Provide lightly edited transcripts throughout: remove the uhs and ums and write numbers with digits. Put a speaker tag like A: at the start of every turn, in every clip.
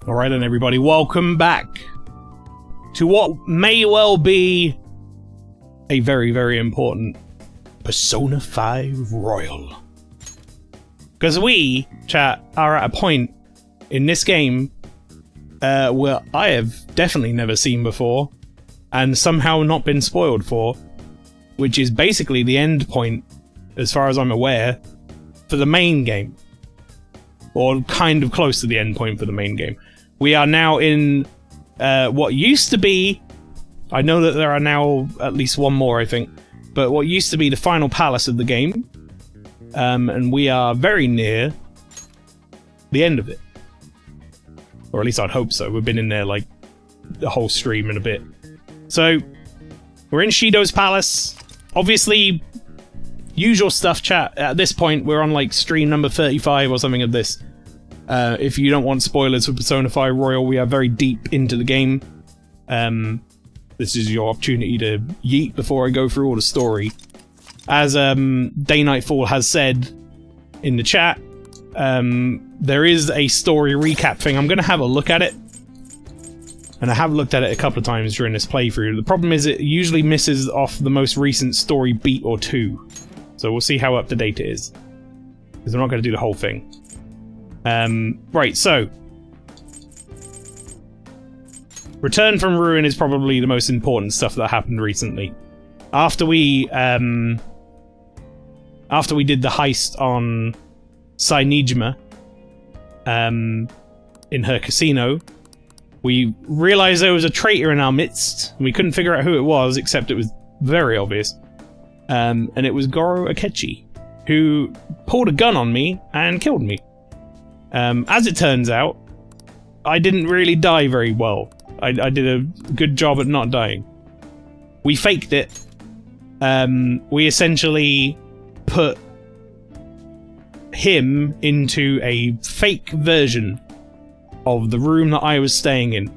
A: Alright then everybody, welcome back to what may well be a very, very important Persona 5 Royal. Because we, chat, are at a point in this game where I have definitely never seen before and somehow not been spoiled for, which is basically the end point, as far as I'm aware, for the main game. Or kind of close to the end point for the main game. We are now in what used to be, I know that there are now at least one more, I think, but what used to be the final palace of the game, and we are very near the end of it. Or at least I'd hope so. We've been in there like the whole stream and a bit. So, we're in Shido's palace. Obviously, usual stuff, chat. At this point, we're on like stream number 35 or something of this. If you don't want spoilers for Persona 5 Royal, we are very deep into the game. This is your opportunity to yeet before I go through all the story. As Day Nightfall has said in the chat, there is a story recap thing. I'm going to have a look at it. And I have looked at it a couple of times during this playthrough. The problem is it usually misses off the most recent story beat or two. So we'll see how up to date it is. Because I'm not going to do the whole thing. Right, so Return from Ruin is probably the most important stuff that happened recently. After we did the heist on Sainijima in her casino, we realized there was a traitor in our midst. We couldn't figure out who it was, except it was very obvious. And it was Goro Akechi, who pulled a gun on me and killed me. As it turns out, I didn't really die very well. I did a good job at not dying. We faked it. We essentially put him into a fake version of the room that I was staying in.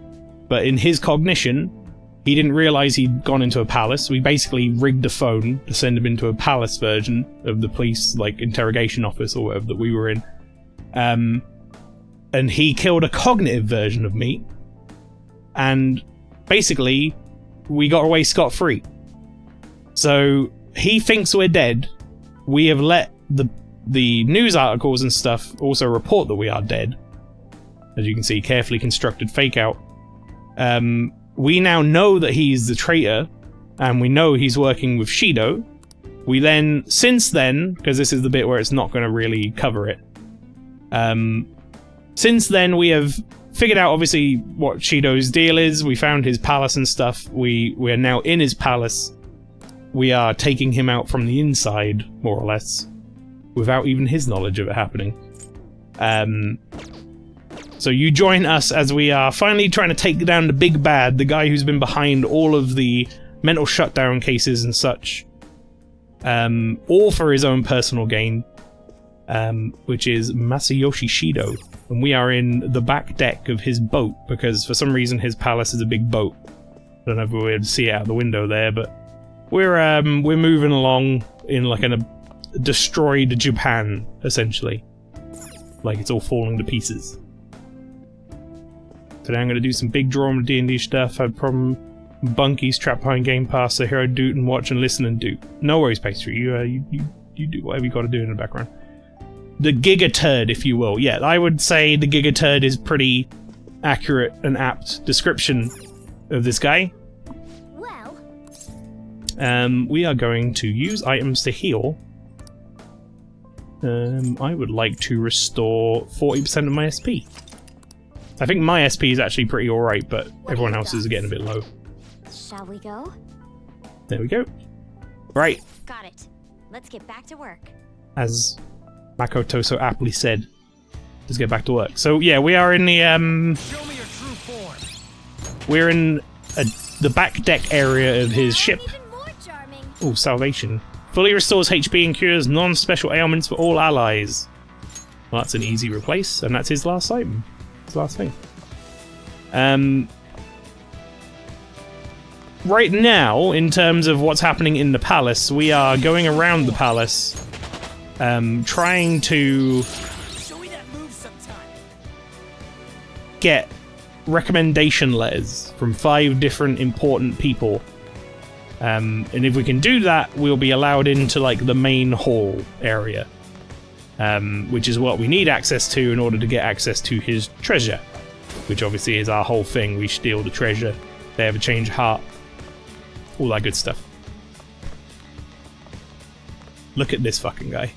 A: But in his cognition, he didn't realize he'd gone into a palace. We basically rigged a phone to send him into a palace version of the police, like, interrogation office or whatever that we were in. And he killed a cognitive version of me. And basically, we got away scot-free. So, he thinks we're dead. We have let the news articles and stuff also report that we are dead. As you can see, carefully constructed fake out. We now know that he's the traitor, and we know he's working with Shido. We then, since then, because this is the bit where it's not going to really cover it, since then we have figured out obviously what Shido's deal is. We found his palace and stuff. We are now in his palace. We are taking him out from the inside, more or less, without even his knowledge of it happening. So you join us as we are finally trying to take down the big bad, the guy who's been behind all of the mental shutdown cases and such. All for his own personal gain, which is Masayoshi Shido. And we are in the back deck of his boat, because for some reason his palace is a big boat. I don't know if we'll be able to see it out the window there, but we're moving along in like a destroyed Japan, essentially. Like it's all falling to pieces. Today I'm going to do some big drawing D&D stuff. I had problem Bunky's trapped behind Game Pass, so here I do it and watch and listen and do. No worries, Pastry. You do whatever you got to do in the background. The Gigaturd, if you will. Yeah, I would say the Gigaturd is pretty accurate and apt description of this guy.
B: Well,
A: we are going to use items to heal. I would like to restore 40% of my SP. I think my SP is actually pretty alright, but everyone else is getting a bit low.
B: shall we go?
A: There we go. Right.
B: Got it. Let's get back to work.
A: As Makoto so aptly said, let's get back to work. So yeah, we are in the
C: Show me your true form.
A: we're in the back deck area of his ship.
B: Even more charming.
A: Oh, salvation. Fully restores HP and cures non-special ailments for all allies. Well, that's an easy replace, and that's his last item. His last thing. Right now, in terms of what's happening in the palace, we are going around the palace, trying to
C: Show me that move sometime.
A: get recommendation letters from 5 different important people. And if we can do that, we'll be allowed into like the main hall area, which is what we need access to in order to get access to his treasure, which obviously is our whole thing. We steal the treasure, they have a change of heart, all that good stuff. Look at this fucking guy.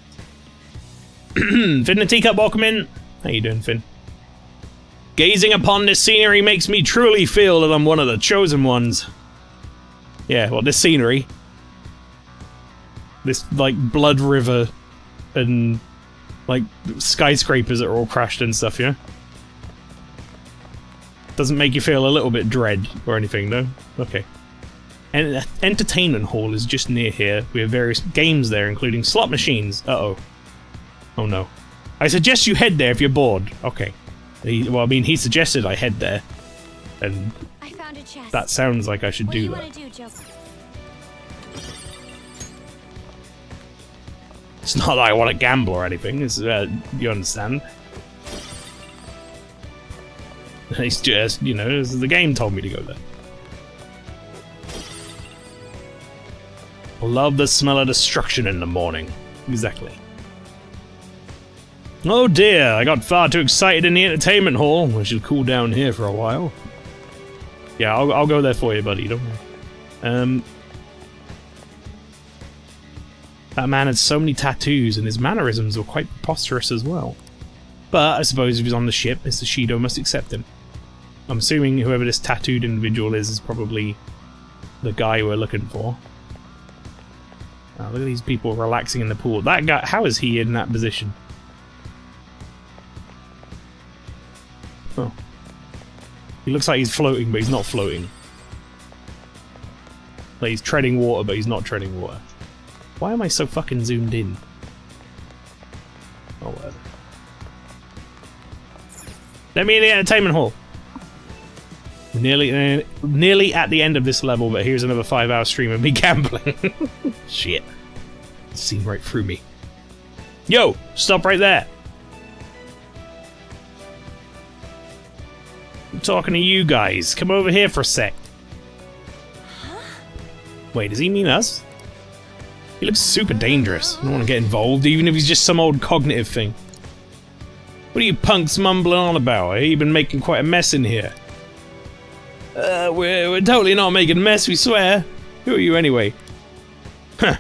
A: Finn the Teacup, welcome in. How you doing, Finn? Gazing upon this scenery makes me truly feel that I'm one of the chosen ones. Yeah, well, this scenery. This, like, blood river and, like, skyscrapers that are all crashed and stuff, yeah? Doesn't make you feel a little bit dread or anything, no? Okay. And entertainment hall is just near here. We have various games there, including slot machines. Uh-oh. Oh no. I suggest you head there if you're bored. Okay. Well, I mean, he suggested I head there. And
B: I found a chest.
A: that sounds like I should do that.
B: What do you want to do, Joker?
A: It's not that I want to gamble or anything. It's, you understand? It's just, you know, the game told me to go there. Love the smell of destruction in the morning. Exactly. Oh dear, I got far too excited in the entertainment hall. I should cool down here for a while. Yeah, I'll go there for you, buddy, don't worry. That man had so many tattoos, and his mannerisms were quite preposterous as well. But I suppose if he's on the ship, Mr. Shido must accept him. I'm assuming whoever this tattooed individual is probably the guy we're looking for. Oh, look at these people relaxing in the pool. That guy, how is he in that position? Oh. He looks like he's floating, but he's not floating. Like he's treading water, but he's not treading water. Why am I so fucking zoomed in? Oh, whatever. Let me in the entertainment hall. Nearly at the end of this level, but here's another 5-hour stream of me gambling. Shit. It's seen right through me. Yo! Stop right there! I'm talking to you guys. Come over here for a sec. Wait, does he mean us? He looks super dangerous. I don't want to get involved, even if he's just some old cognitive thing. What are you punks mumbling on about? You've been making quite a mess in here. We're totally not making a mess, we swear. Who are you anyway? Huh.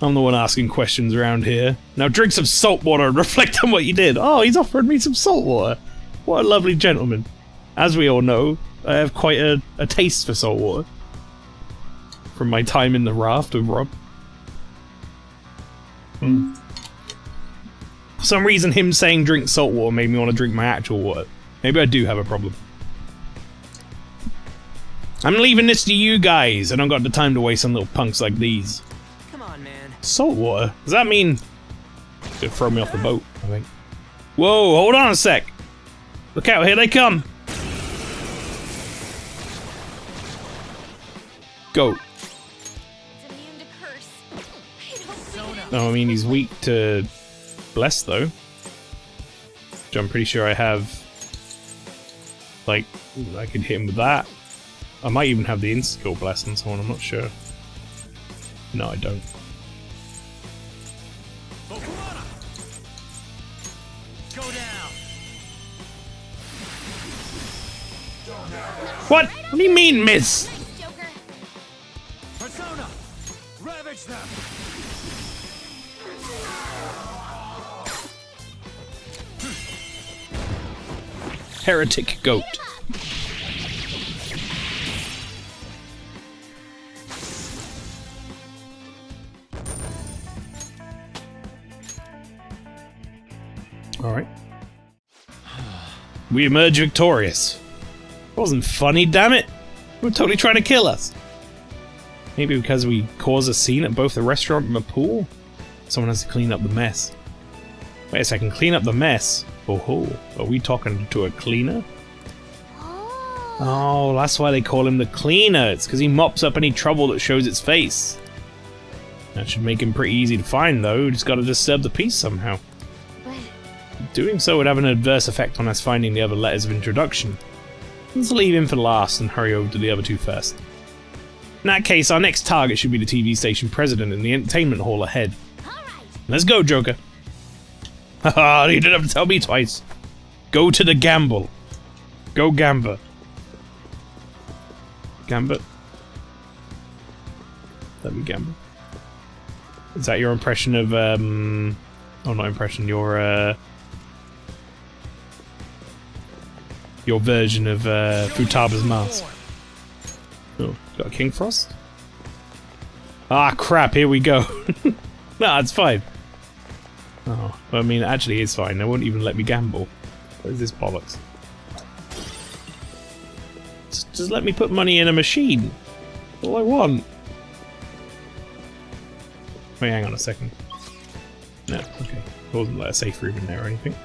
A: I'm the one asking questions around here. Now drink some salt water and reflect on what you did. Oh, he's offered me some salt water. What a lovely gentleman. As we all know, I have quite a taste for salt water. From my time in the raft with Rob. For some reason, him saying drink salt water made me want to drink my actual water. Maybe I do have a problem. I'm leaving this to you guys. I don't got the time to waste on little punks like these.
C: Come on, man.
A: Salt water? Does that mean... It'll throw me off the boat, I think. Whoa, hold on a sec. Look out, here they come. Go.
B: It's immune to curse. I don't think it-
A: No, I mean, he's weak to bless, though. Which I'm pretty sure I have... Like, I could hit him with that. I might even have the insta-kill bless on someone, I'm not sure. No, I don't.
C: Go down.
A: What? What do you mean, miss?
B: Nice, Joker.
C: Persona, ravage them.
A: Heretic goat. Alright. We emerge victorious. It wasn't funny, damn it! They were totally trying to kill us. Maybe because we caused a scene at both the restaurant and the pool? Someone has to clean up the mess. Wait a second, clean up the mess? Oh, are we talking to a cleaner? Oh, that's why they call him the cleaner. It's because he mops up any trouble that shows its face. That should make him pretty easy to find, though. Just gotta disturb the peace somehow.
B: But
A: doing so would have an adverse effect on us finding the other letters of introduction. Let's leave him for last and hurry over to the other two first. In that case, our next target should be the TV station president in the entertainment hall ahead. Let's go, Joker. Haha, you didn't have to tell me twice. Go to the gamble. Go Gamba. Gamba? Let me gamble. Is that your impression of, oh, not impression, your version of, Futaba's mask? Oh, got a King Frost? Ah, crap, here we go. Nah, it's fine. Oh, well, I mean, actually, it's fine. They won't even let me gamble. What is this bollocks? Just let me put money in a machine. All I want. Wait, hang on a second. No, okay. It wasn't like a safe room in there or anything.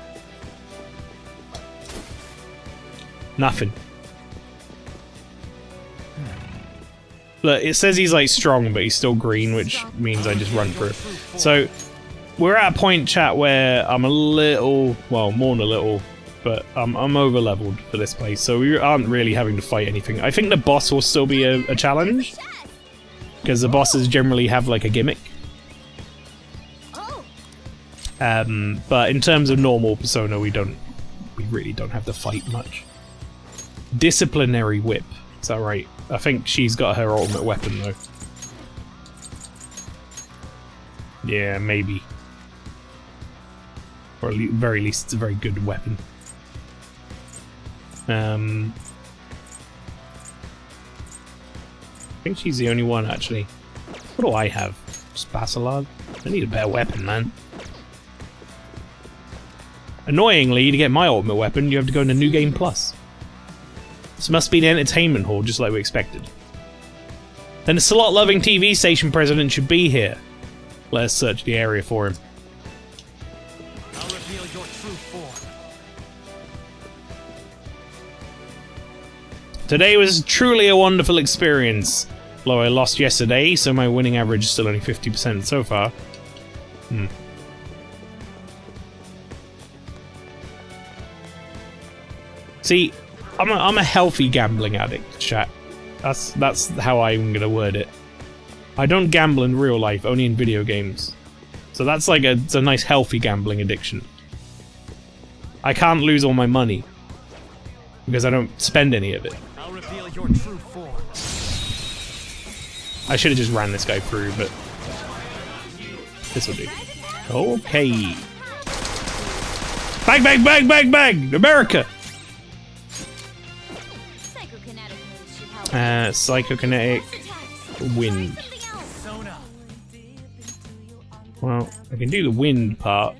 A: Nothing. Look, it says he's like strong, but he's still green, which means I just run through. So, we're at a point, chat, where I'm a little, well, more than a little, but I'm over leveled for this place, so we aren't really having to fight anything. I think the boss will still be a challenge, because the bosses generally have like a gimmick. But in terms of normal Persona, we really don't have to fight much. Disciplinary whip. Is that right? I think she's got her ultimate weapon though. Yeah, maybe. Or at very least, it's a very good weapon. I think she's the only one actually. What do I have? Just Basilard? I need a better weapon, man. Annoyingly, to get my ultimate weapon, you have to go into New Game Plus. This must be the entertainment hall, just like we expected. Then the slot-loving TV station president should be here. Let us search the area for him.
C: I'll reveal your true form.
A: Today was truly a wonderful experience. Although I lost yesterday, so my winning average is still only 50% so far. See, I'm a healthy gambling addict, chat. That's how I'm gonna word it. I don't gamble in real life, only in video games. So that's like it's a nice healthy gambling addiction. I can't lose all my money because I don't spend any of it.
C: I'll reveal your true form.
A: I should have just ran this guy through, but this will do. Okay. Bang, bang, bang, bang, bang! America! Psychokinetic wind. Well, I can do the wind part.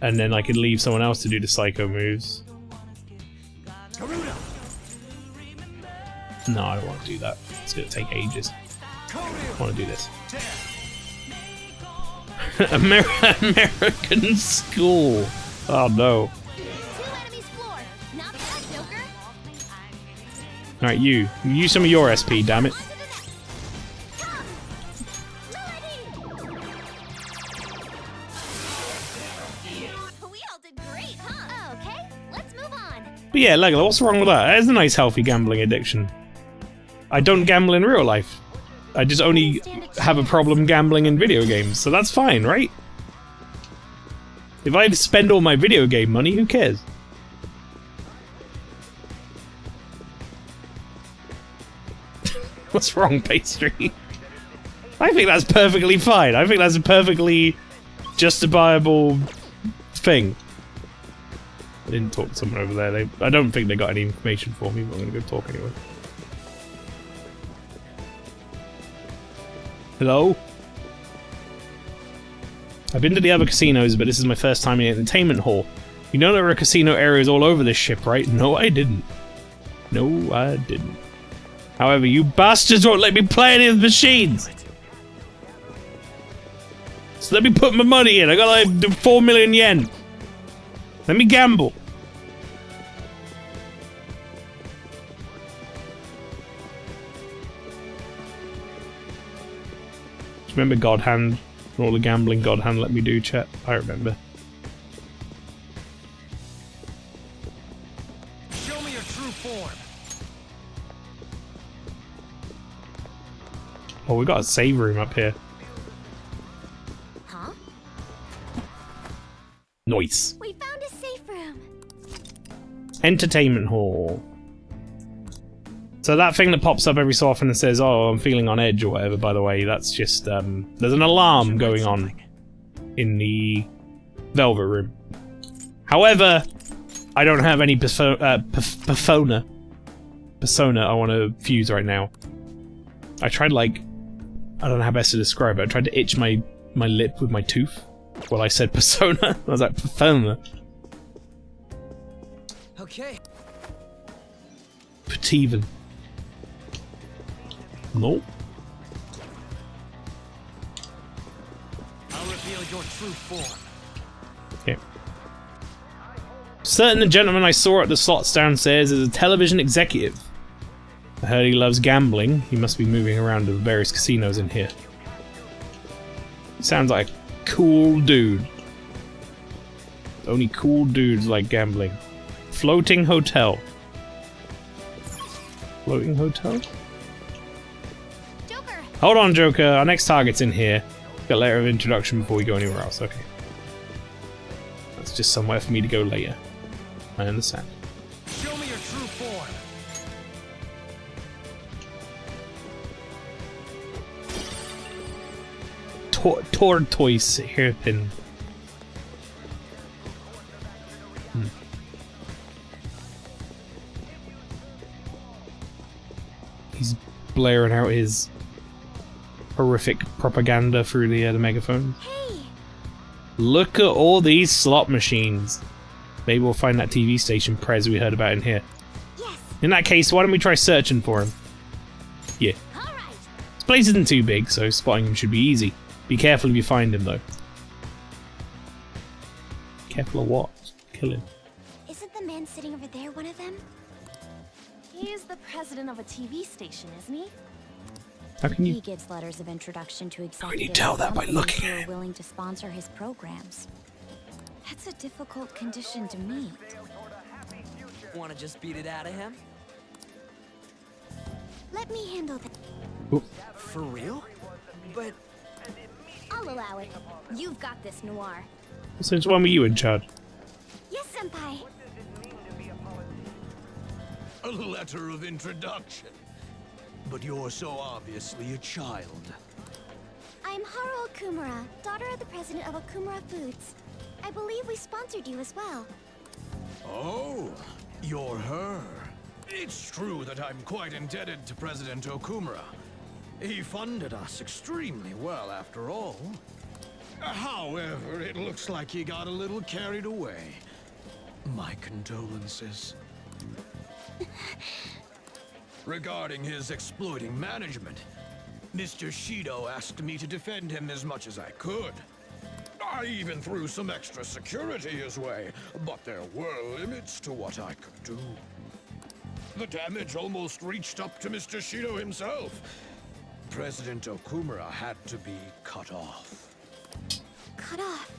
A: And then I could leave someone else to do the psycho moves. No, I don't want to do that. It's going to take ages. I want to do this. American school. Oh no. Alright, you use some of your SP, damn it. But yeah, Legola, what's wrong with that? That is a nice healthy gambling addiction. I don't gamble in real life. I just only have a problem gambling in video games, so that's fine, right? If I spend all my video game money, who cares? What's wrong, Pastry? I think that's perfectly fine. I think that's a perfectly justifiable thing. I didn't talk to someone over there. I don't think they got any information for me, but I'm gonna go talk anyway. Hello? I've been to the other casinos, but this is my first time in the entertainment hall. You know there are casino areas all over this ship, right? No, I didn't. No, I didn't. However, you bastards won't let me play any of the machines! So let me put my money in. I got like 4 million yen. Let me gamble. Remember God Hand All the gambling God hand let me do, chat. I remember.
C: Show me your true form.
A: Oh, we got a save room up here.
B: Huh?
A: Nice.
B: We found a safe room.
A: Entertainment hall. So that thing that pops up every so often and says, "Oh, I'm feeling on edge" or whatever. By the way, that's just there's an alarm going on in the Velvet Room. However, I don't have any persona I want to fuse right now. I tried, like, I don't know how best to describe it. I tried to itch my lip with my tooth while I said persona. I was like, persona.
C: Okay.
A: Pativan. Nope.
C: I'll reveal your true form.
A: Okay. Certain the gentleman I saw at the slots downstairs is a television executive. I heard he loves gambling. He must be moving around to the various casinos in here. Sounds like a cool dude. Only cool dudes like gambling. Floating hotel. Floating hotel?
B: Joker!
A: Hold on, Joker. Our next target's in here. Got a letter of introduction before we go anywhere else. Okay. That's just somewhere for me to go later. I understand.
C: Show me your true form.
A: Tortoise hairpin. He's blaring out his horrific propaganda through the megaphone.
B: Hey!
A: Look at all these slot machines. Maybe we'll find that TV station Prez we heard about in here.
B: Yes!
A: In that case, why don't we try searching for him? Yeah.
B: Alright!
A: This place isn't too big, so spotting him should be easy. Be careful if you find him, though. Careful of what? Kill him.
B: Isn't the man sitting over there one of them?
D: He's the president of a TV station, isn't he?
A: How can
B: He
A: you...
B: gives letters of introduction to
A: can
B: executives
A: you tell that by
B: companies
A: looking
B: who
A: at
B: are
A: him?
B: willing to sponsor his programs.
D: That's a difficult condition to meet.
E: Want to just beat it out of him?
B: Let me handle that.
A: Oop.
E: For real? But
B: I'll allow it. You've got this, Noir.
A: Since when were you in charge?
B: Yes, Senpai.
C: A letter of introduction. But you're so obviously a child.
B: I'm Haru Okumura, daughter of the president of Okumura Foods. I believe we sponsored you as well.
C: Oh, you're her. It's true that I'm quite indebted to President Okumura. He funded us extremely well, after all. However, it looks like he got a little carried away. My condolences. Regarding his exploiting management, Mr. Shido asked me to defend him as much as I could. I even threw some extra security his way, but there were limits to what I could do. The damage almost reached up to Mr. Shido himself. President Okumura had to be cut off.
B: Cut off.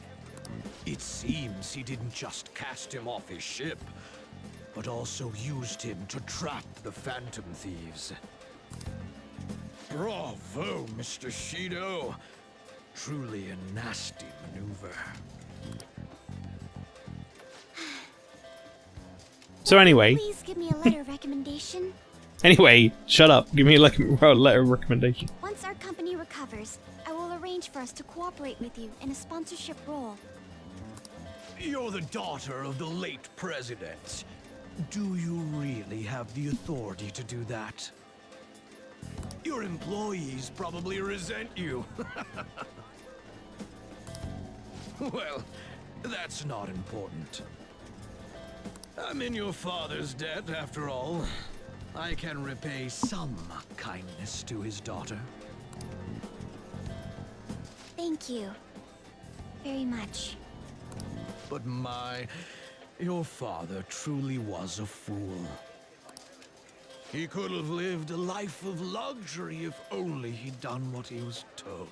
C: It seems he didn't just cast him off his ship, but also used him to trap the Phantom Thieves. Bravo, Mr. Shido. Truly a nasty maneuver.
A: So anyway,
B: Please give me a letter of recommendation.
A: shut up. Give me a letter of recommendation.
B: Once our company recovers, I will arrange for us to cooperate with you in a sponsorship role.
C: You're the daughter of the late president. Do you really have the authority to do that? Your employees probably resent you. Well, that's not important. I'm in your father's debt, after all. I can repay some kindness to his daughter.
B: Thank you. Very much.
C: But your father truly was a fool. He could have lived a life of luxury if only he'd done what he was told.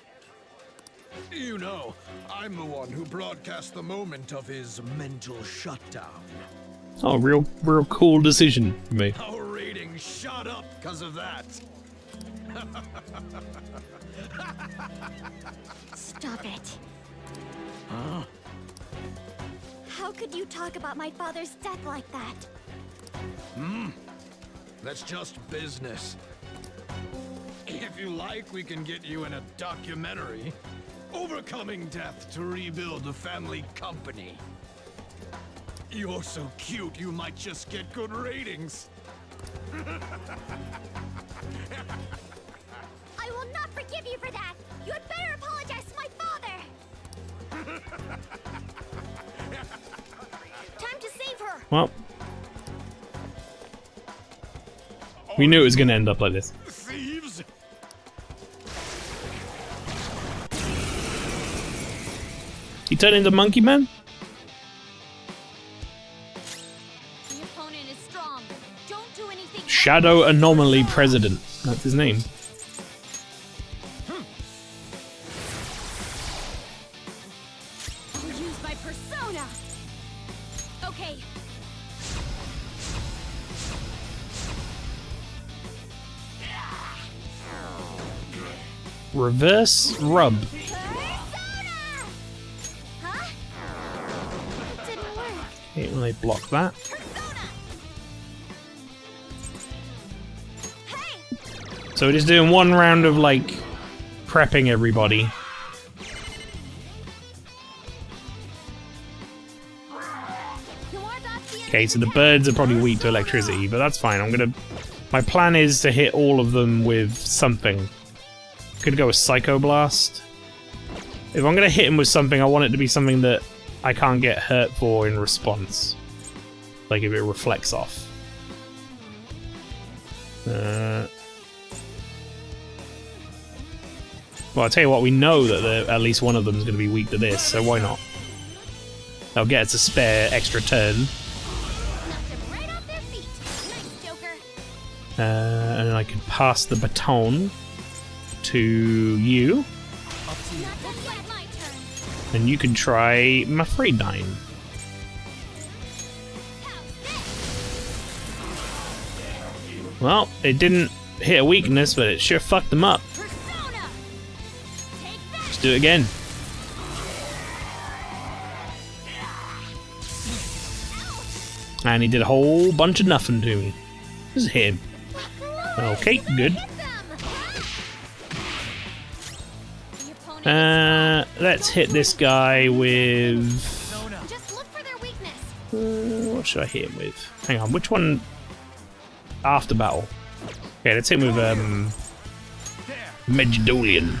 C: You know, I'm the one who broadcast the moment of his mental shutdown.
A: Oh, real cool decision for me.
C: Our ratings shot up because of that.
B: Stop it.
C: Huh?
B: How could you talk about my father's death like that?
C: That's just business. If you like, we can get you in a documentary. Overcoming death to rebuild the family company. You're so cute, you might just get good ratings.
B: I will not forgive you for that! You had better apologize to my father! Time to save her!
A: Well, we knew it was going to end up like this.
C: Thieves!
A: He turned into Monkey Man?
B: The opponent is strong. Don't do anything.
A: Shadow Anomaly President. That's his name.
B: I'll use my persona. Okay.
A: Reverse Rub.
B: Persona! Huh? It didn't work.
A: Okay, well, they block that.
B: Persona! Hey!
A: So we're just doing one round of, like, prepping everybody. Okay, so the birds are probably weak to electricity, but that's fine. My plan is to hit all of them with something. Could go with Psycho Blast. If I'm gonna hit him with something, I want it to be something that I can't get hurt for in response. Like if it reflects off. Well, I'll tell you what, we know that at least one of them is going to be weak to this, so why not? That'll get us a spare extra turn.
B: Knocked them right off their feet. Nice, Joker.
A: And then I could pass the baton to you,
B: Not just yet. My turn.
A: and you can try Mafredine. Well, it didn't hit a weakness, but it sure fucked them up.
B: Persona! Take that!
A: Let's do it again. And he did a whole bunch of nothing to me. Just hit him. Okay, good.
B: Hit them! The opponent
A: Let's hit this guy with...
B: just look for their weakness.
A: what should I hit him with? Hang on, which one? After battle. Okay, let's hit him with, Megidolian.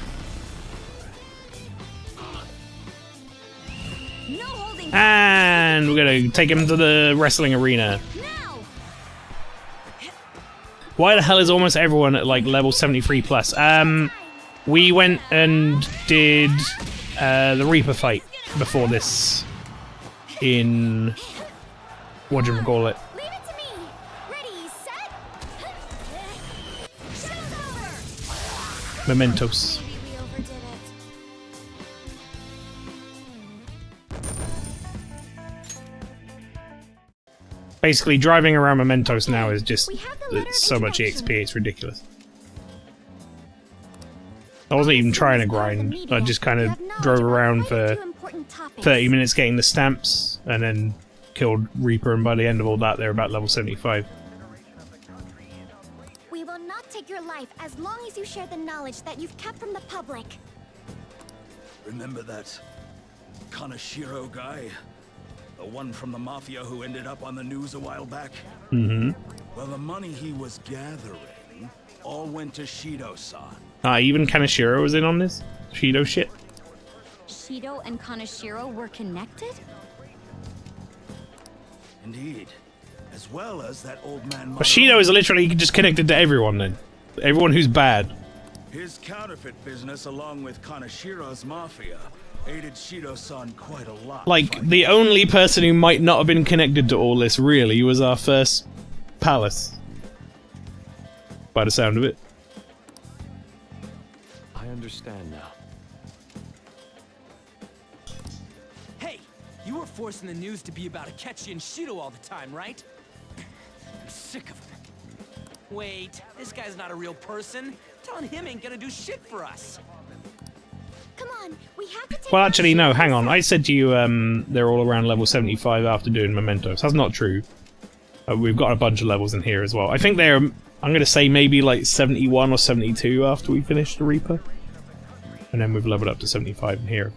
B: No holding
A: And we're gonna take him to the wrestling arena.
B: now.
A: Why the hell is almost everyone at, like, level 73 plus? We went and did, the Reaper fight before this in... what do you call it?
B: Leave it to me. Ready, set. Show's over.
A: Mementos.
B: Maybe we overdid it.
A: Basically, driving around Mementos now is just
B: We have the letter
A: it's so much
B: introduction.
A: EXP, it's ridiculous. I wasn't even trying to grind, I just kind of drove around for 30 minutes getting the stamps, and then killed Reaper, and by the end of all that, they're about level 75.
B: We will not take your life as long as you share the knowledge that you've kept from the public.
F: Remember that Kaneshiro guy? The one from the Mafia who ended up on the news a while back?
A: Mm-hmm.
F: Well, the money he was gathering all went to Shido-san.
A: Even Kaneshiro was in on this? Shido shit?
B: Shido and Kaneshiro were connected?
F: Indeed. As well as that old man...
A: But Shido is literally just connected to everyone then. Everyone who's bad.
F: His counterfeit business, along with Kaneshiro's Mafia, aided Shido-san quite a lot.
A: Like, the only person who might not have been connected to all this, really, was our first palace. By the sound of it.
G: I understand now.
E: forcing the news to be about Akechi and Shido all the time, right? I'm sick of him. Wait, this guy's not a real person. Telling him ain't gonna do shit for us.
B: Come on, we have to take
A: Well,
B: down
A: actually, no,
B: Shido
A: hang on.
B: first.
A: I said to you they're all around level 75 after doing Mementos. That's not true. We've got a bunch of levels in here as well. I think they're, I'm going to say maybe like 71 or 72 after we finish the Reaper. And then we've leveled up to 75 in here.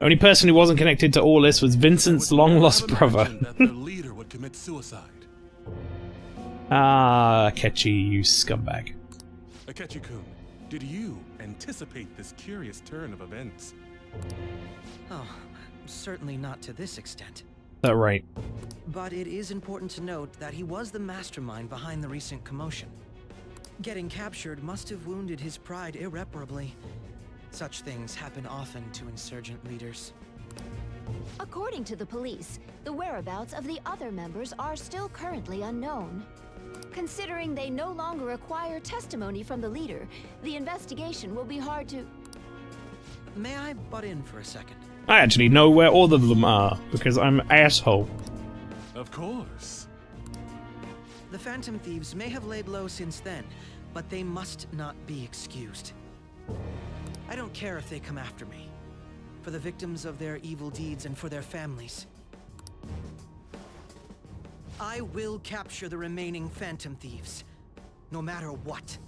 A: Only person who wasn't connected to all this was Vincent's long-lost brother.
G: That their leader would commit suicide.
A: Ah, Akechi, you scumbag.
G: Akechi-kun, did you anticipate this curious turn of events?
E: Oh, certainly not to this extent.
A: Is that right?
E: But it is important to note that he was the mastermind behind the recent commotion. Getting captured must have wounded his pride irreparably. Such things happen often to insurgent leaders.
D: According to the police, the whereabouts of the other members are still currently unknown. Considering they no longer require testimony from the leader, the investigation will be hard to...
E: May I butt in for a second?
A: I actually know where all of them are, because I'm an asshole.
G: Of course.
E: The Phantom Thieves may have laid low since then, but they must not be excused. I don't care if they come after me. For the victims of their evil deeds and for their families. I will capture the remaining Phantom Thieves, no matter what.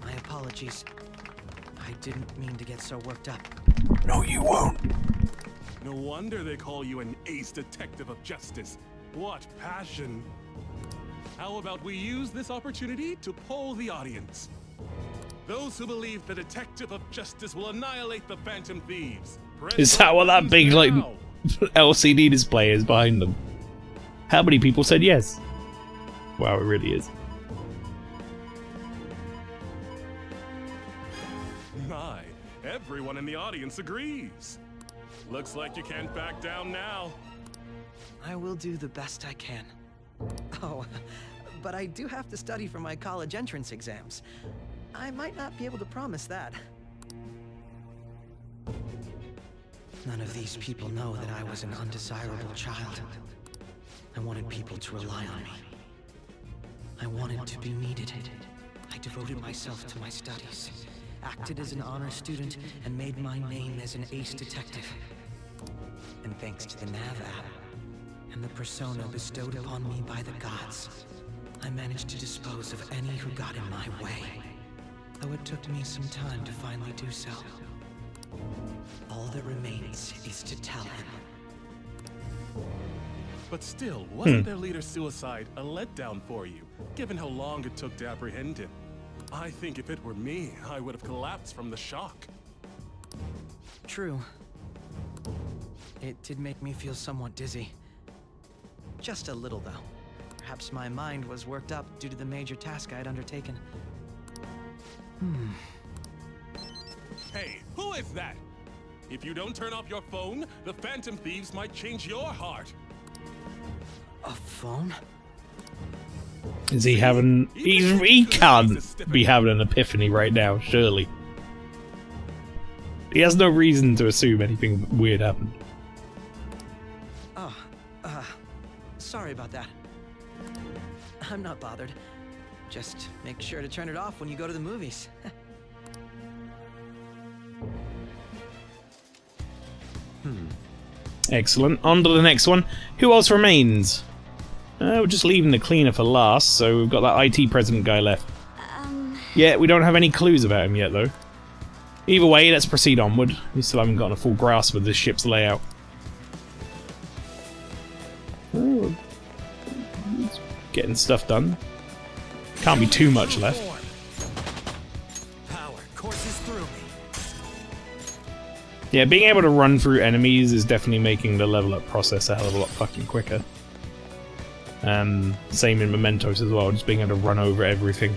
E: My apologies. I didn't mean to get so worked up.
A: No, you won't.
G: No wonder they call you an ace detective of justice. What passion. How about we use this opportunity to poll the audience? Those who believe the detective of justice will annihilate the Phantom Thieves.
A: Is that what that big, like,
G: Now.
A: LCD display is behind them? How many people said yes? Wow, it really is.
G: My, everyone in the audience agrees. Looks like you can't back down now.
E: I will do the best I can. Oh, but I do have to study for my college entrance exams. I might not be able to promise that. None of these people know that I was an undesirable child. I wanted people to rely on me. I wanted to be needed. I devoted myself to my studies, acted as an honor student, and made my name as an ace detective. And thanks to the Nav app, and the persona bestowed upon me by the gods, I managed to dispose of any who got in my way. Though it took me some time to finally do so. All that remains is to tell him.
G: But still, wasn't their leader's suicide a letdown for you, given how long it took to apprehend him? I think if it were me, I would have collapsed from the shock.
E: True. It did make me feel somewhat dizzy. Just a little, though. Perhaps my mind was worked up due to the major task I had undertaken.
G: Hey, who is that? If you don't turn off your phone, the Phantom Thieves might change your heart.
E: A phone?
A: Is he having... He can't be having an epiphany right now, surely. He has no reason to assume anything weird happened.
E: Oh, sorry about that. I'm not bothered. Just make sure to turn it off when you go to the movies.
A: Excellent. On to the next one. Who else remains? We're just leaving the cleaner for last, so we've got that IT president guy left. Yeah, we don't have any clues about him yet, though. Either way, let's proceed onward. We still haven't gotten a full grasp of this ship's layout. Oh, it's getting stuff done. Can't be too much left.
E: Power courses through me.
A: Yeah, being able to run through enemies is definitely making the level up process a hell of a lot fucking quicker. Same in Mementos as well, just being able to run over everything.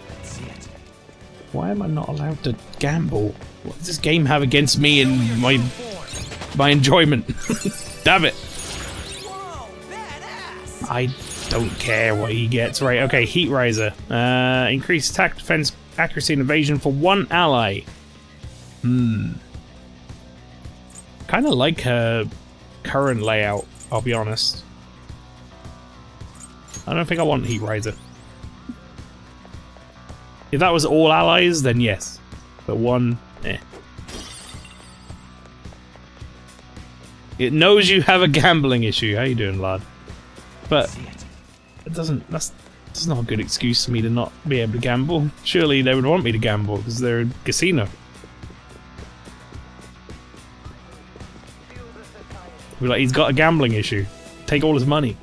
E: That's it.
A: Why am I not allowed to gamble? What does this game have against me and my enjoyment? Damn it!
E: Whoa, badass!
A: I don't care what he gets. Right, okay, Heat Riser. Increased attack, defense, accuracy, and evasion for one ally. Kind of like her current layout, I'll be honest. I don't think I want Heat Riser. If that was all allies, then yes. But one, eh. It knows you have a gambling issue. How you doing, lad? But it doesn't. That's not a good excuse for me to not be able to gamble. Surely they would want me to gamble because they're a casino. Be like, he's got a gambling issue. Take all his money.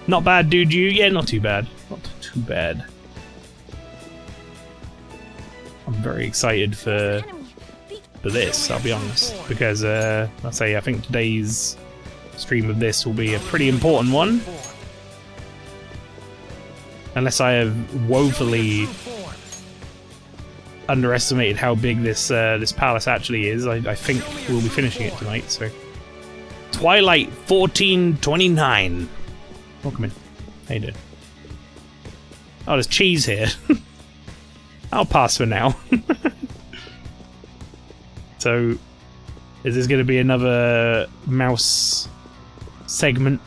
A: Not bad, dude. You? Yeah, not too bad. Not too bad. I'm very excited for this, I'll be honest, because I think today's stream of this will be a pretty important one, unless I have woefully underestimated how big this this palace actually is. I think we'll be finishing it tonight. So, Twilight 1429. Welcome in. How you doing? Oh, there's cheese here. I'll pass for now. So, is this going to be another mouse segment?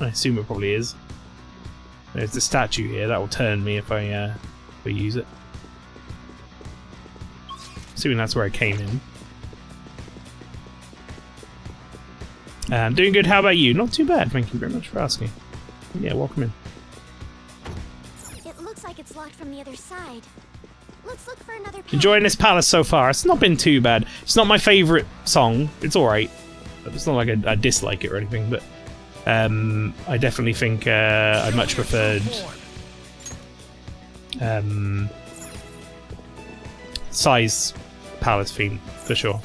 A: I assume it probably is. There's the statue here. That will turn me if I use it. Assuming that's where I came in. Doing good. How about you? Not too bad. Thank you very much for asking. Yeah, welcome in.
B: It looks like it's locked from the other side. Let's look for another path.
A: Enjoying this palace so far. It's not been too bad. It's not my favourite song. It's alright. It's not like I dislike it or anything, but I definitely think I much preferred Sai's palace theme, for sure.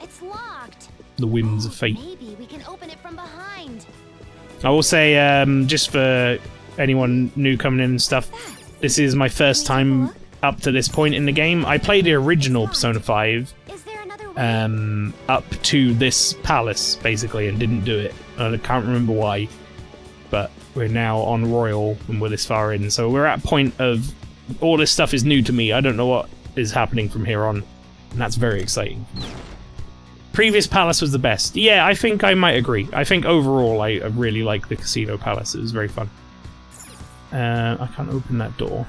B: It's locked.
A: The Winds of Fate.
B: Maybe we can open it from behind.
A: I will say, just for anyone new coming in and stuff, this is my first time up to this point in the game. I played the original Persona 5
B: Is there another way?
A: up to this palace, basically, and didn't do it. I can't remember why, but we're now on Royal and we're this far in, so we're at a point of all this stuff is new to me. I don't know what is happening from here on, and that's very exciting. Previous palace was the best. Yeah, I think I might agree. I think overall I really like the Casino Palace. It was very fun. I can't open that door.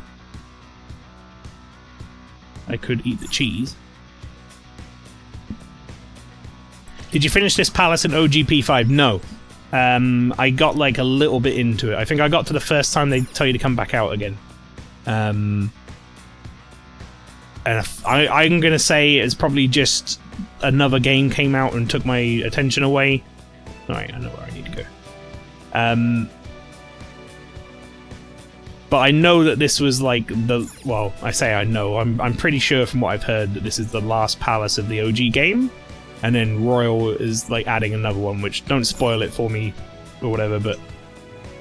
A: I could eat the cheese. Did you finish this palace in OGP5? No. I got like a little bit into it. I think I got to the first time they tell you to come back out again. And I'm gonna say it's probably just another game came out and took my attention away. Alright, I know where I need to go. But I know that this was like the... Well, I say I know. I'm pretty sure from what I've heard that this is the last palace of the OG game. And then Royal is like adding another one, which don't spoil it for me or whatever, but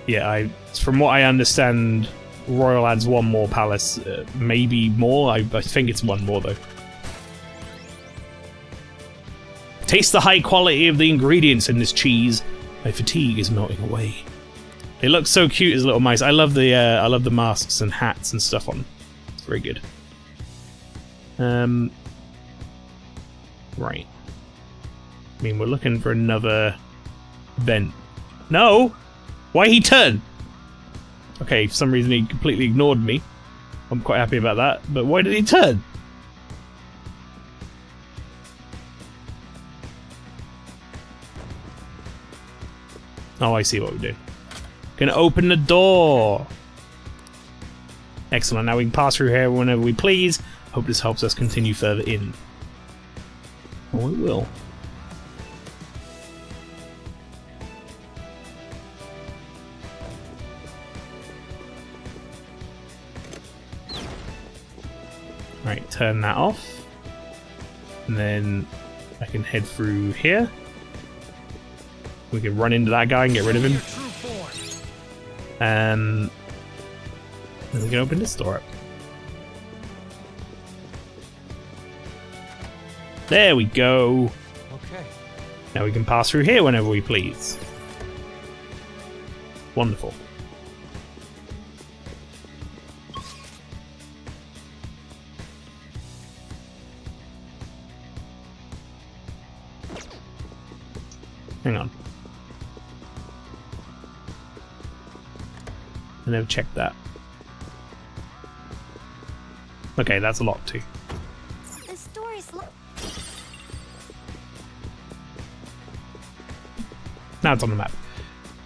A: yeah, from what I understand, Royal adds one more palace, maybe more. I think it's one more though. Taste the high quality of the ingredients in this cheese. My fatigue is melting away. They look so cute as little mice. I love the masks and hats and stuff on. It's very good. Right. I mean, we're looking for another vent. No! Why he turn? Okay, for some reason he completely ignored me. I'm quite happy about that, but why did he turn? Oh, I see what we're doing. Gonna open the door! Excellent, now we can pass through here whenever we please. Hope this helps us continue further in. Oh, it will. Right, turn that off. And then I can head through here. We can run into that guy and get rid of him. And we can open this door up. There we go.
E: Okay.
A: Now we can pass through here whenever we please. Wonderful. Hang on. I never checked that. Okay, that's a lot too.
B: The story's
A: Now it's on the map.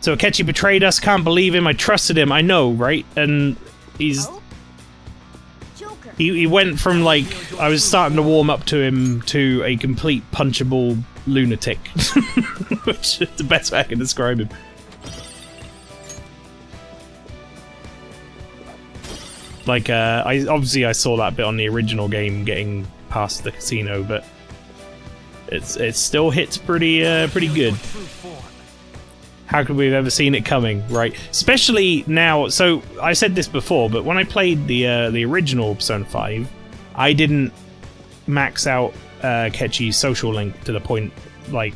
A: So Akechi betrayed us, can't believe him, I trusted him, I know, right? And he's...
B: Joker.
A: He went from, like, I was starting to warm up to him to a complete punchable lunatic. Which is the best way I can describe him. Like, I saw that bit on the original game, getting past the casino, but it still hits pretty good. How could we have ever seen it coming, right? Especially now. So I said this before, but when I played the original Persona 5, I didn't max out Akechi's social link to the point, like,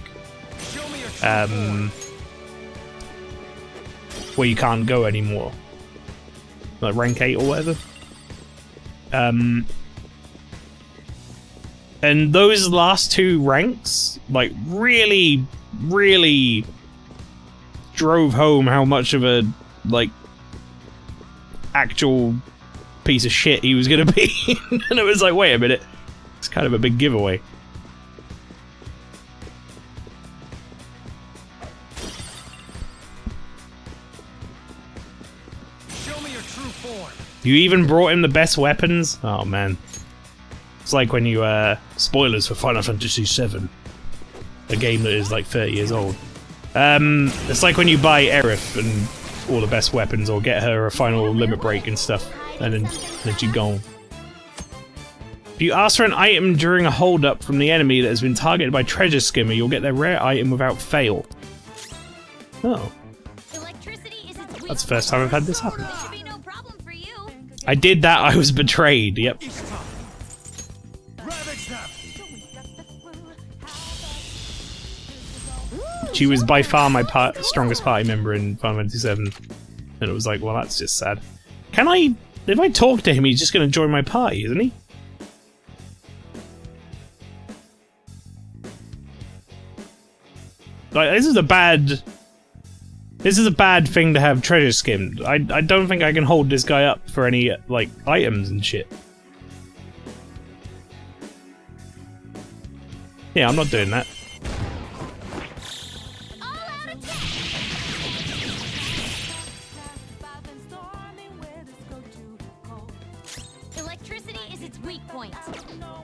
A: where you can't go anymore. Like rank 8 or whatever. And those last two ranks, like, really drove home how much of a, like, actual piece of shit he was gonna be. And it was like, wait a minute, it's kind of a big giveaway. You even brought him the best weapons? Oh man. It's like when you, spoilers for Final Fantasy VII. A game that is like 30 years old. It's like when you buy Aerith and all the best weapons, or get her a final limit break and stuff, and then she's gone. If you ask for an item during a hold-up from the enemy that has been targeted by Treasure Skimmer, you'll get their rare item without fail. Oh. That's the first time I've had this happen. I did that, I was betrayed, yep. She was by far my strongest party member in Final Fantasy VII. And it was like, well, that's just sad. Can I... If I talk to him, he's just going to join my party, isn't he? Like, this is a bad... This is a bad thing to have treasure skimmed. I don't think I can hold this guy up for any, like, items and shit. Yeah, I'm not doing that.
B: Electricity is its weak point.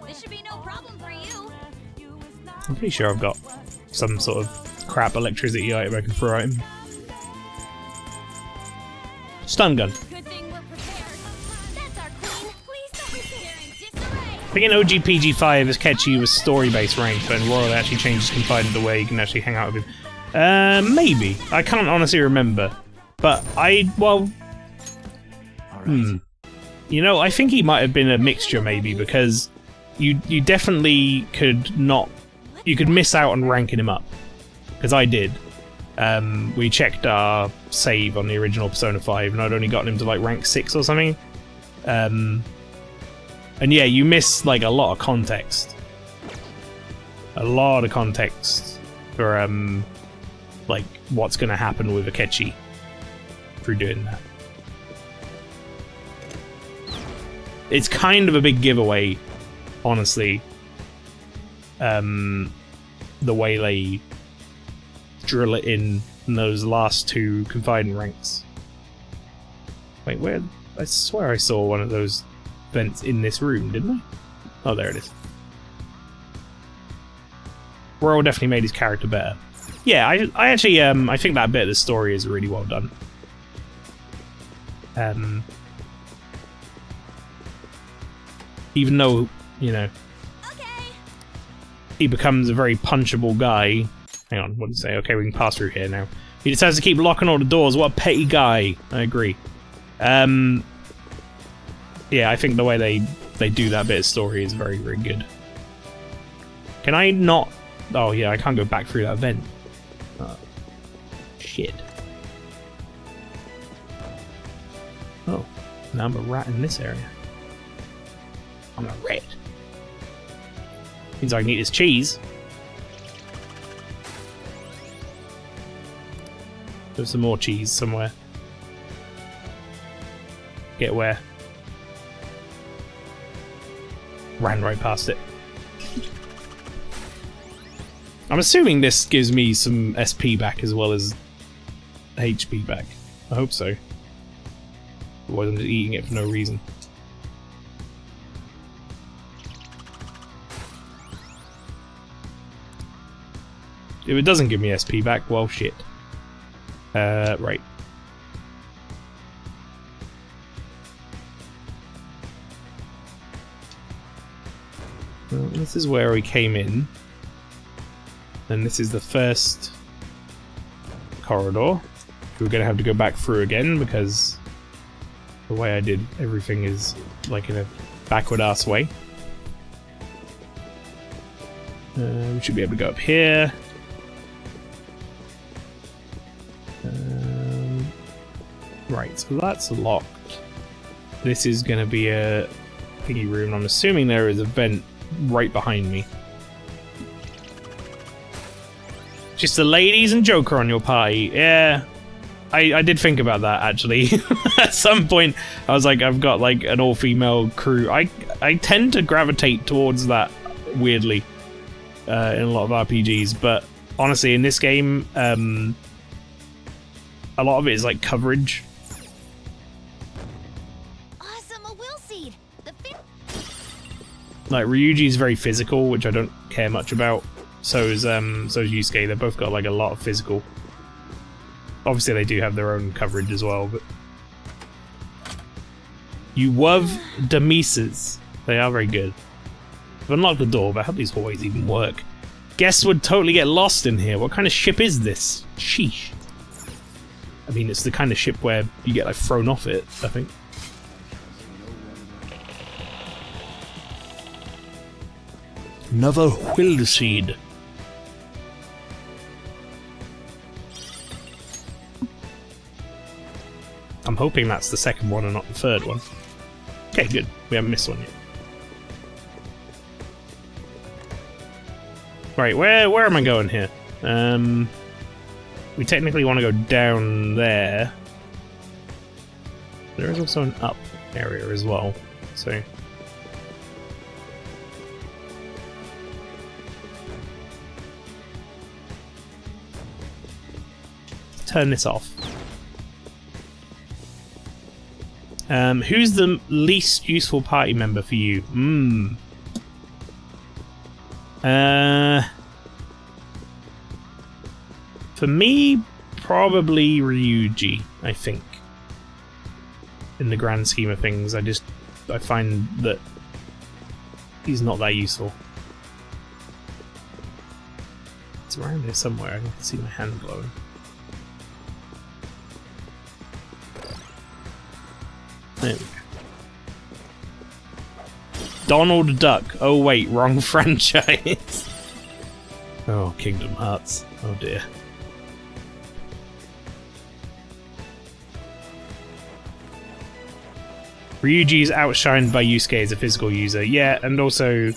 B: This should be no problem for you.
A: I'm pretty sure I've got some sort of crap electricity item I can throw at him. Stun gun.
B: Good thing we're prepared. That's our queen. Please don't be there in disarray.
A: I think in OG PG5 Akechi was story-based ranked, but in Royal actually changed his confined the way you can actually hang out with him. Maybe. I can't honestly remember. But well... You know, I think he might have been a mixture, maybe, because you definitely could not... You could miss out on ranking him up. Because I did. We checked our save on the original Persona 5, and I'd only gotten him to, like, rank 6 or something. And yeah, you miss, like, a lot of context. A lot of context for, like, what's gonna happen with Akechi through doing that. It's kind of a big giveaway, honestly. The way they drill it in those last two confined ranks. Wait, where? I swear I saw one of those vents in this room, didn't I? Oh, there it is. Royal definitely made his character better. Yeah, I actually, I think that bit of the story is really well done. Even though, you know, he becomes a very punchable guy. Hang on, what did he say? Okay, we can pass through here now. He decides to keep locking all the doors. What a petty guy. I agree. Yeah, I think the way they do that bit of story is very, very good. Can I not... Oh, yeah, I can't go back through that vent. Shit. Oh, now I'm a rat in this area. I'm a rat. Means I can eat this cheese. There's some more cheese somewhere. Get where? Ran right past it. I'm assuming this gives me some SP back as well as HP back. I hope so. Otherwise I'm just eating it for no reason. If it doesn't give me SP back, well shit. Right. Well, this is where we came in. And this is the first corridor. We're going to have to go back through again because the way I did everything is like in a backward ass way. We should be able to go up here. Right, so that's locked. This is going to be a thingy room. I'm assuming there is a vent right behind me. Just the ladies and Joker on your party. Yeah, I did think about that actually. At some point, I was like, I've got like an all-female crew. I tend to gravitate towards that weirdly in a lot of RPGs, but honestly, in this game, a lot of it is like coverage.
B: Awesome, a will seed.
A: Like Ryuji is very physical, which I don't care much about. So is Yusuke. They've both got like a lot of physical. Obviously, they do have their own coverage as well, but you love the Mises. They are very good. I've unlocked the door, but how do these hallways even work? Guests would totally get lost in here. What kind of ship is this? Sheesh. I mean, it's the kind of ship where you get like thrown off it, I think. Another will seed. I'm hoping that's the second one and not the third one. Okay, good. We haven't missed one yet. Right, where am I going here? We technically want to go down there. There is also an up area as well, so... turn this off. Who's the least useful party member for you? For me, probably Ryuji, I think. In the grand scheme of things, I find that he's not that useful. It's around here somewhere, I can see my hand glowing. There we go. Donald Duck. Oh wait, wrong franchise. Oh, Kingdom Hearts. Oh dear. Ryuji is outshined by Yusuke as a physical user. Yeah, and also...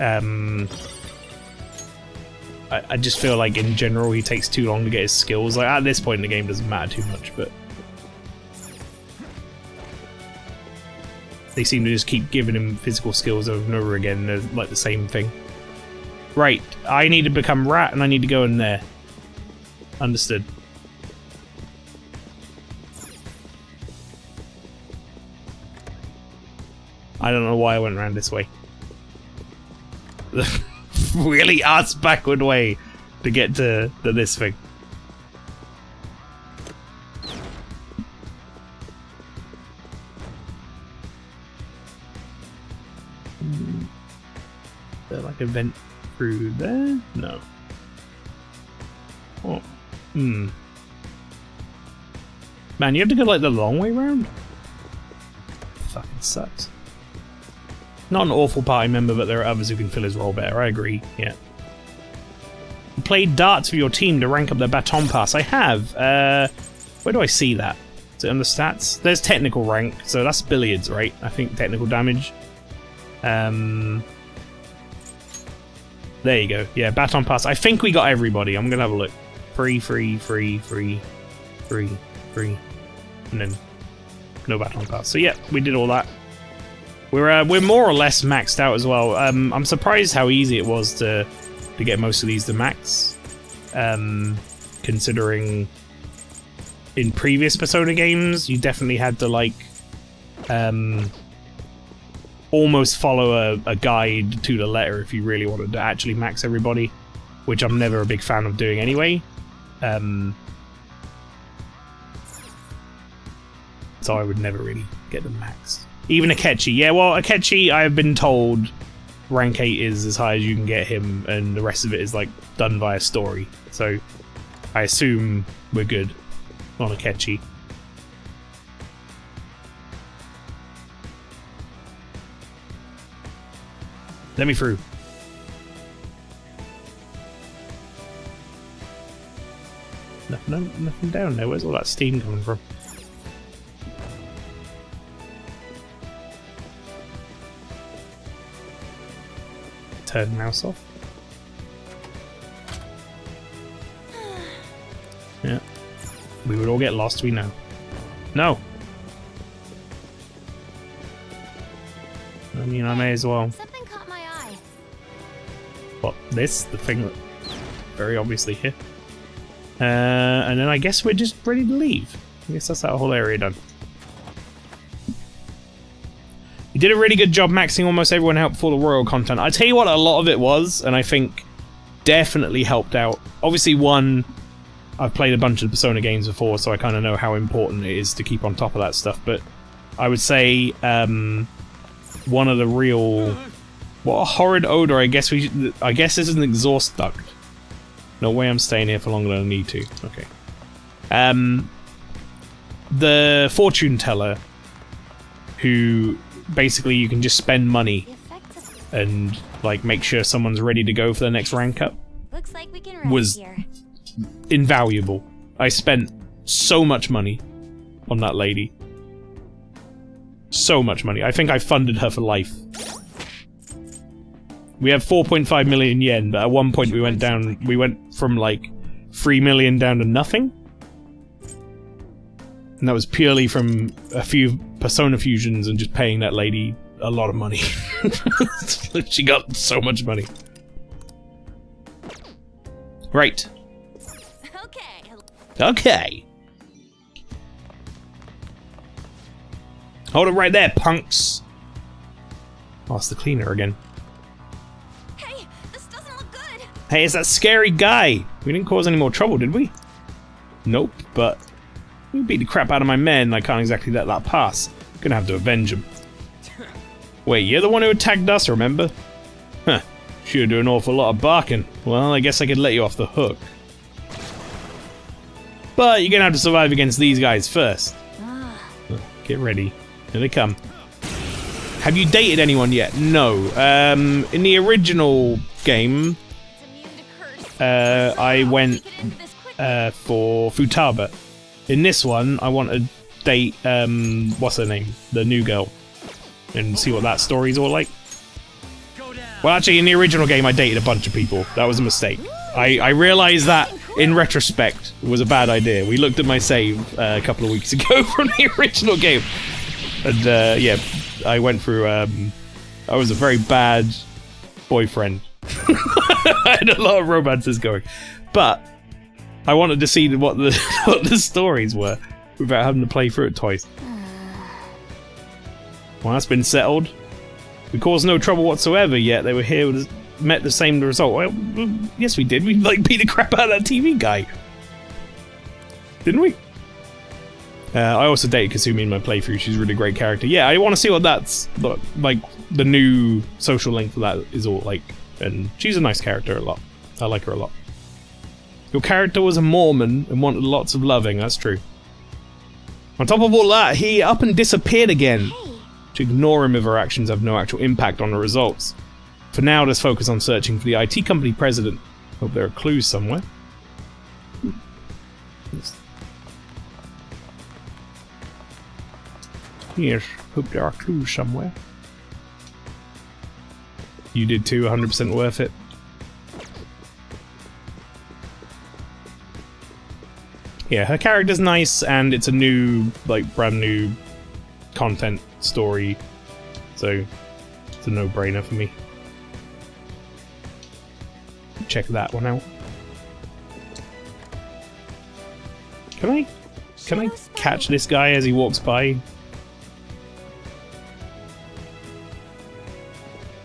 A: I just feel like in general he takes too long to get his skills. Like at this point in the game it doesn't matter too much, but... they seem to just keep giving him physical skills over and over again. They're like the same thing. Right, I need to become Rat and I need to go in there. Understood. I don't know why I went around this way. Really ass backward way to get to this thing. Is there like a vent through there? No. Oh. Man, you have to go like the long way round? Fucking sucks. Not an awful party member, but there are others who can fill his role better. I agree, yeah. You played darts for your team to rank up their baton pass. I have. Where do I see that? Is it on the stats? There's technical rank, so that's billiards, right? I think technical damage. There you go. Yeah, baton pass. I think we got everybody. I'm gonna have a look. Free. 3, and then no battling pass. So yeah, we did all that. We're more or less maxed out as well. I'm surprised how easy it was to get most of these to max, considering in previous Persona games you definitely had to like almost follow a guide to the letter if you really wanted to actually max everybody, which I'm never a big fan of doing anyway. So I would never really get them maxed. Even Akechi. Yeah, well, Akechi, I've been told rank 8 is as high as you can get him, and the rest of it is like done via story. So I assume we're good on Akechi. Let me through. Nothing down there. Where's all that steam coming from? Turn mouse off. Yeah. We would all get lost, we know. No! I mean, I may as well.
B: Something caught my eye.
A: What, this? The thing that very obviously here. And then I guess we're just ready to leave. I guess that's that whole area done. You did a really good job maxing almost everyone out for the royal content. I tell you what, a lot of it was, and I think definitely helped out. Obviously, one, I've played a bunch of Persona games before, so I kind of know how important it is to keep on top of that stuff. But I would say one of the real, what a horrid odor. I guess this is an exhaust duct. No way I'm staying here for longer than I need to. Okay. The fortune teller, who basically you can just spend money and like make sure someone's ready to go for the next rank up.
B: Looks like we can rest
A: was
B: here.
A: Invaluable. I spent so much money on that lady. So much money. I think I funded her for life. We have 4.5 million yen, but at one point we went from like 3 million down to nothing. And that was purely from a few Persona fusions and just paying that lady a lot of money. She got so much money. Right. Okay. Hold it right there, punks. Oh, it's the cleaner again.
B: Hey, this doesn't look good.
A: Hey, it's that scary guy. We didn't cause any more trouble, did we? Nope, but we beat the crap out of my men. I can't exactly let that pass. Gonna have to avenge him. Wait, you're the one who attacked us, remember? Huh. Sure do an awful lot of barking. Well, I guess I could let you off the hook. But you're gonna have to survive against these guys first. Get ready. Here they come. Have you dated anyone yet? No. In the original game, I went for Futaba. In this one, I want to date, what's her name? The new girl. And see what that story's all like. Well, actually, in the original game, I dated a bunch of people. That was a mistake. I realized that, in retrospect, was a bad idea. We looked at my save a couple of weeks ago from the original game. And, yeah, I went through, I was a very bad boyfriend. I had a lot of romances going. But I wanted to see what the stories were without having to play through it twice. Well, that's been settled. We caused no trouble whatsoever, yet they were here with met the same result. Well, yes, we did. We like beat the crap out of that TV guy, didn't we? I also dated Kasumi in my playthrough. She's a really great character. Yeah, I want to see what that's like. The new social link for that is all like, and she's a nice character a lot. I like her a lot. Your character was a Mormon and wanted lots of loving. That's true. On top of all that, he up and disappeared again. To ignore him if our actions have no actual impact on the results. For now, let's focus on searching for the IT company president. Hope there are clues somewhere. Yes, hope there are clues somewhere. You did too, 100% worth it. Yeah, her character's nice, and it's a new, like, brand new content story, so it's a no-brainer for me. Check that one out. Can I catch this guy as he walks by?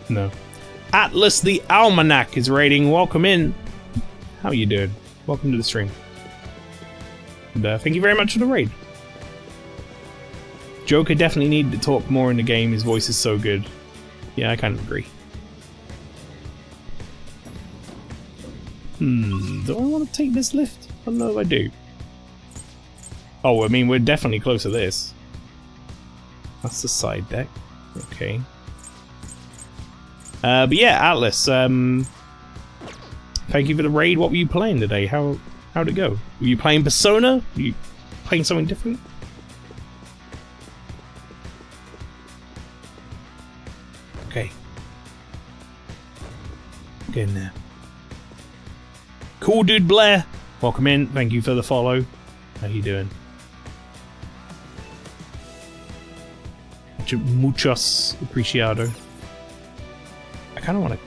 A: No. Atlas the Almanac is raiding. Welcome in. How are you doing? Welcome to the stream. And, thank you very much for the raid. Joker definitely needed to talk more in the game. His voice is so good. Yeah, I kind of agree. Do I want to take this lift? I don't know if I do. Oh, I mean, we're definitely close to this. That's the side deck. Okay. But yeah, Atlas, thank you for the raid. What were you playing today? How'd it go? Were you playing Persona? Were you playing something different? Okay. Get in there. Cool Dude Blair, welcome in. Thank you for the follow. How you doing? Muchos apreciado. I kind of want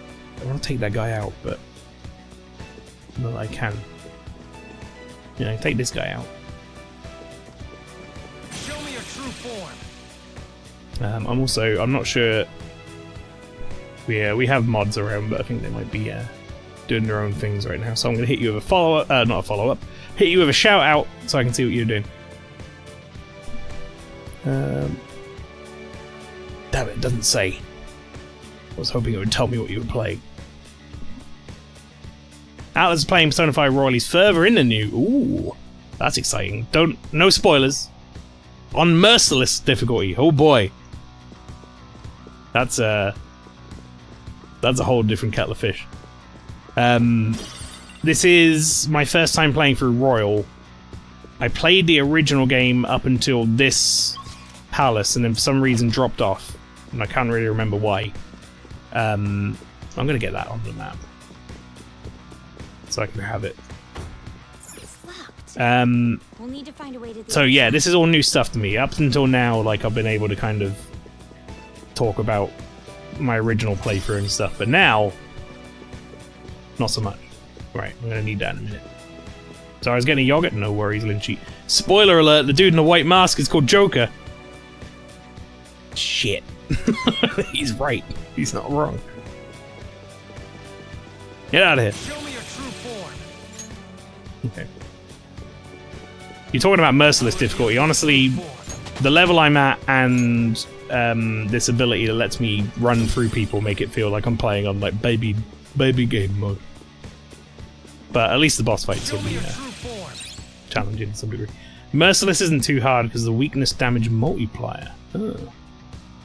A: to take that guy out, but not that I can. You know, take this guy out.
C: Show me your true form.
A: I'm not sure. We have mods around, but I think they might be doing their own things right now. So I'm going to hit you with a follow-up, not a follow-up. Hit you with a shout-out so I can see what you're doing. Damn it, doesn't say. I was hoping it would tell me what you were playing. Atlas is playing Persona 5 Royal. He's further in the new. Ooh, that's exciting. No spoilers. On merciless difficulty. Oh boy. That's a whole different kettle of fish. This is my first time playing through Royal. I played the original game up until this palace, and then for some reason dropped off, and I can't really remember why. I'm gonna get that on the map so I can have it.
B: We'll need to find a way to
A: So yeah, this is all new stuff to me. Up until now, like, I've been able to kind of talk about my original playthrough and stuff, but now, not so much. Right, I'm gonna need that in a minute. So I was getting yogurt? No worries, Lynchy. Spoiler alert, the dude in the white mask is called Joker. Shit. He's right. He's not wrong. Get out of here.
C: Show me your true form.
A: Okay. You're talking about merciless difficulty. Honestly, the level I'm at and this ability that lets me run through people make it feel like I'm playing on like baby game mode. But at least the boss fights will be challenging to some degree. Merciless isn't too hard because of the weakness damage multiplier. Oh.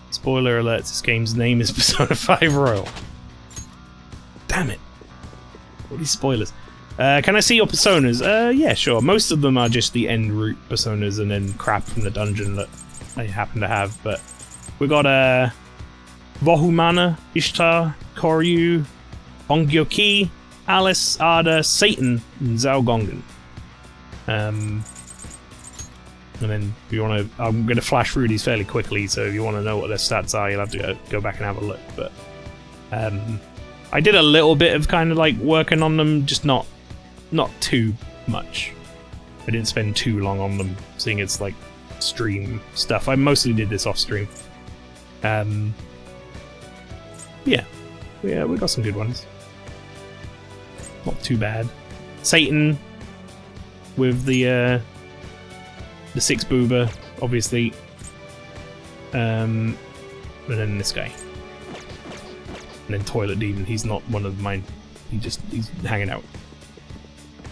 A: Spoiler alert, this game's name is Persona 5 Royal. Damn it. All these spoilers. Can I see your personas? Yeah, sure. Most of them are just the end route personas and then crap from the dungeon that I happen to have, but we got Vohumana, Ishtar, Koryu, Ongyoki, Alice, Ada, Satan, and Zalgongan. And then if you want to, I'm going to flash through these fairly quickly, so if you want to know what their stats are, you'll have to go back and have a look. But I did a little bit of kind of like working on them, just not too much. I didn't spend too long on them, seeing it's like stream stuff. I mostly did this off stream. Yeah, we got some good ones. Not too bad. Satan with the 6 boober, obviously. And then this guy. And then Toilet Demon, he's not one of mine. He's hanging out.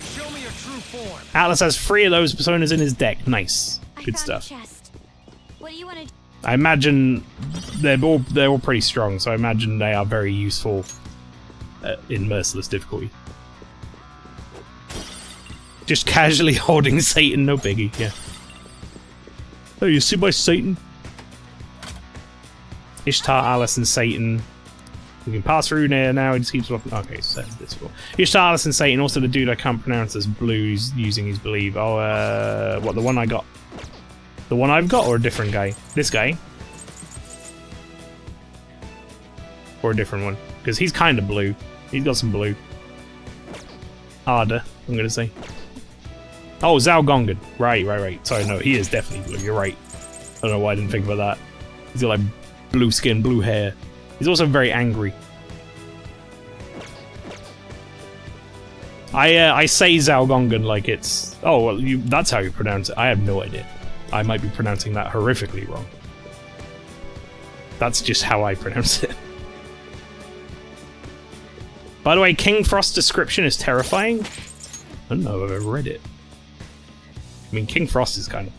C: Show me your true form.
A: Atlas has 3 of those personas in his deck. Nice. Good stuff.
B: What do you want to do?
A: I imagine they're all pretty strong, so I imagine they are very useful in merciless difficulty. Just casually holding Satan, no biggie, yeah. Oh, you see my Satan? Ishtar, Alice, and Satan. We can pass through there now. He just keeps walking. Okay, so this one. You're Charles and Satan. Also, the dude I can't pronounce as Blue. He's using his believe. Oh, what, the one I got? The one I've got, or a different guy? This guy? Or a different one? Because he's kind of blue. He's got some blue. Harder, I'm gonna say. Oh, Zhao Gongan. Right. Sorry, no, he is definitely blue. You're right. I don't know why I didn't think about that. He's got like blue skin, blue hair. He's also very angry. I say Zhao Gongan like it's... Oh, well, that's how you pronounce it. I have no idea. I might be pronouncing that horrifically wrong. That's just how I pronounce it. By the way, King Frost's description is terrifying. I don't know if I've ever read it. I mean, King Frost is kind of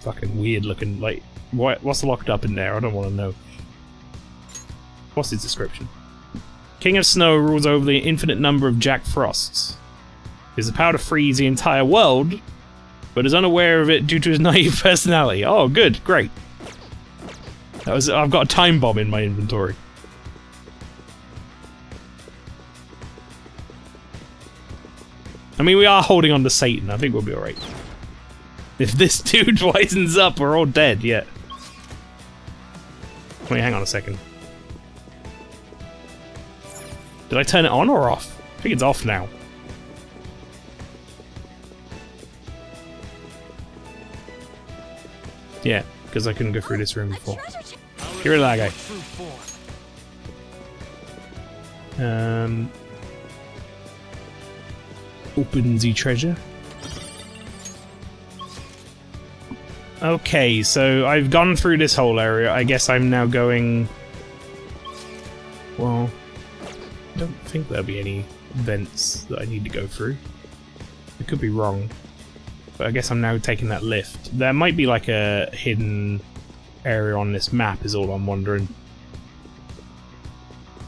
A: fucking weird looking. Like, what's locked up in there? I don't want to know. What's his description? King of Snow rules over the infinite number of Jack Frosts. He has the power to freeze the entire world, but is unaware of it due to his naive personality. Oh, good, great. I've got a time bomb in my inventory. I mean, we are holding on to Satan. I think we'll be alright. If this dude wisens up, we're all dead, yeah. Wait, hang on a second. Did I turn it on or off? I think it's off now. Yeah, because I couldn't go through this room before. Get rid of that guy. Open the treasure. Okay, so I've gone through this whole area. I guess I'm now going... Well, I don't think there'll be any vents that I need to go through. I could be wrong. But I guess I'm now taking that lift. There might be like a hidden area on this map is all I'm wondering.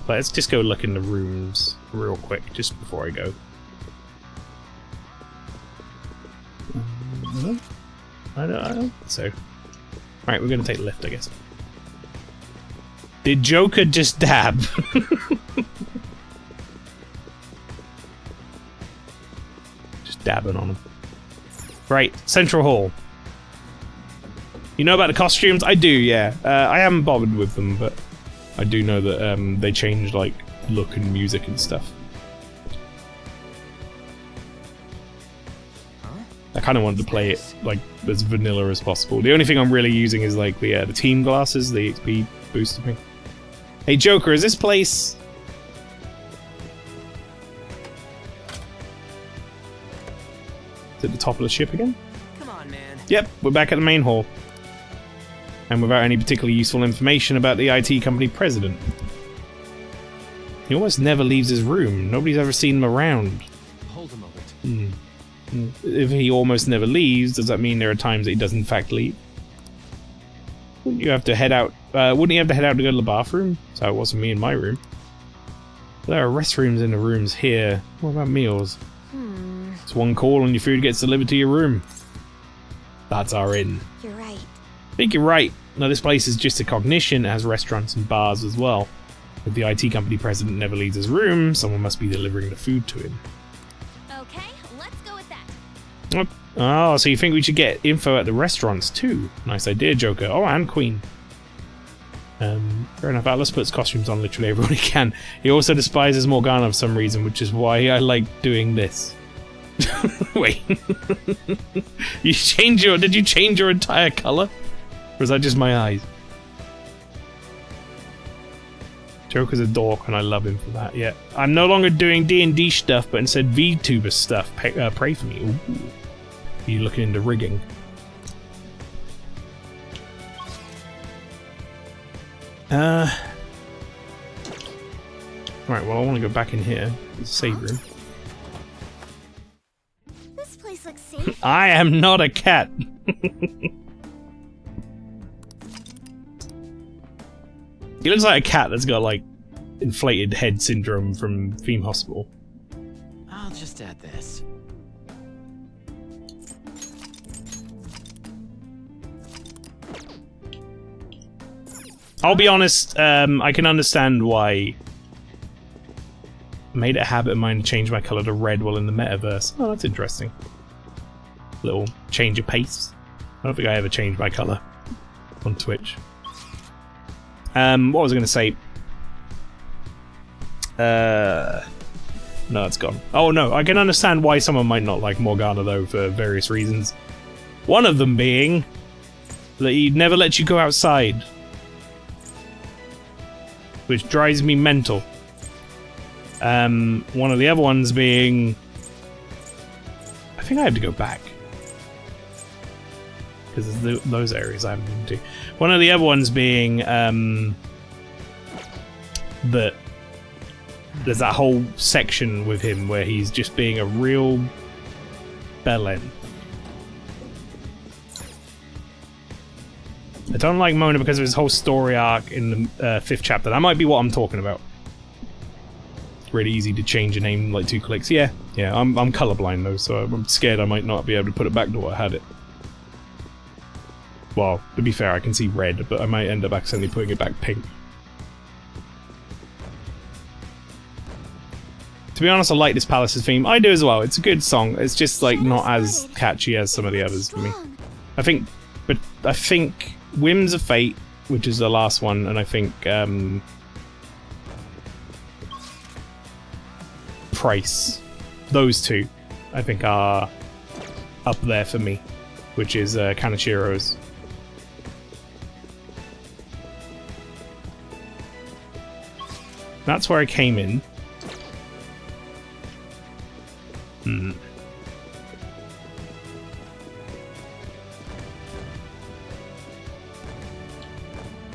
A: But let's just go look in the rooms real quick, just before I go. I don't think so. Right, we're gonna take the lift, I guess. Did Joker just dab? Just dabbing on him. Right, Central Hall. You know about the costumes? I do, yeah. I haven't bothered with them, but I do know that they changed like look and music and stuff. I kind of wanted to play it like as vanilla as possible. The only thing I'm really using is like the team glasses, the XP boosted me. Hey Joker, is this place... Is it the top of the ship again?
E: Come on, man.
A: Yep, we're back at the main hall. And without any particularly useful information about the IT company president. He almost never leaves his room. Nobody's ever seen him around.
E: Hold a moment.
A: If he almost never leaves, does that mean there are times that he does in fact leave? Wouldn't you have to head out? Wouldn't you have to head out to go to the bathroom? So it wasn't me in my room. There are restrooms in the rooms here. What about meals? It's one call and your food gets delivered to your room. That's our inn.
B: You're right.
A: I think you're right. Now this place is just a cognition. It has restaurants and bars as well. If the IT company president never leaves his room, someone must be delivering the food to him.
B: Okay, let's go with that.
A: Oh, so you think we should get info at the restaurants too? Nice idea, Joker. Oh, and Queen. Fair enough. Atlas puts costumes on literally everyone he can. He also despises Morgana for some reason, which is why I like doing this. Wait. Did you change your entire colour? Or is that just my eyes? Joker's a dork and I love him for that, yeah. I'm no longer doing D&D stuff, but instead VTuber stuff. Pray for me. Ooh. Are you looking into rigging? Alright, well I want to go back in here. The save room.
B: This place looks safe.
A: I am not a cat! He looks like a cat that's got like inflated head syndrome from Theme Hospital.
E: I'll just add this.
A: I'll be honest, I can understand why Made it a habit of mine to change my color to red while in the metaverse. Oh, that's interesting. Little change of pace. I don't think I ever changed my color on Twitch. What was I going to say? No, it's gone. Oh no, I can understand why someone might not like Morgana though for various reasons. One of them being that he never lets you go outside, which drives me mental. One of the other ones being, I think I have to go back because those areas I haven't been to. One of the other ones being that there's that whole section with him where he's just being a real bellend. I don't like Mona because of his whole story arc in the 5th chapter. That might be what I'm talking about. It's really easy to change a name in like 2 clicks. Yeah, I'm colorblind though, so I'm scared I might not be able to put it back to what I had it. Well, to be fair, I can see red, but I might end up accidentally putting it back pink. To be honest, I like this Palace's theme. I do as well. It's a good song. It's just like not as catchy as some of the others for me. I think Whims of Fate, which is the last one, and I think Price, those two, I think are up there for me, which is Kanashiro's. That's where I came in.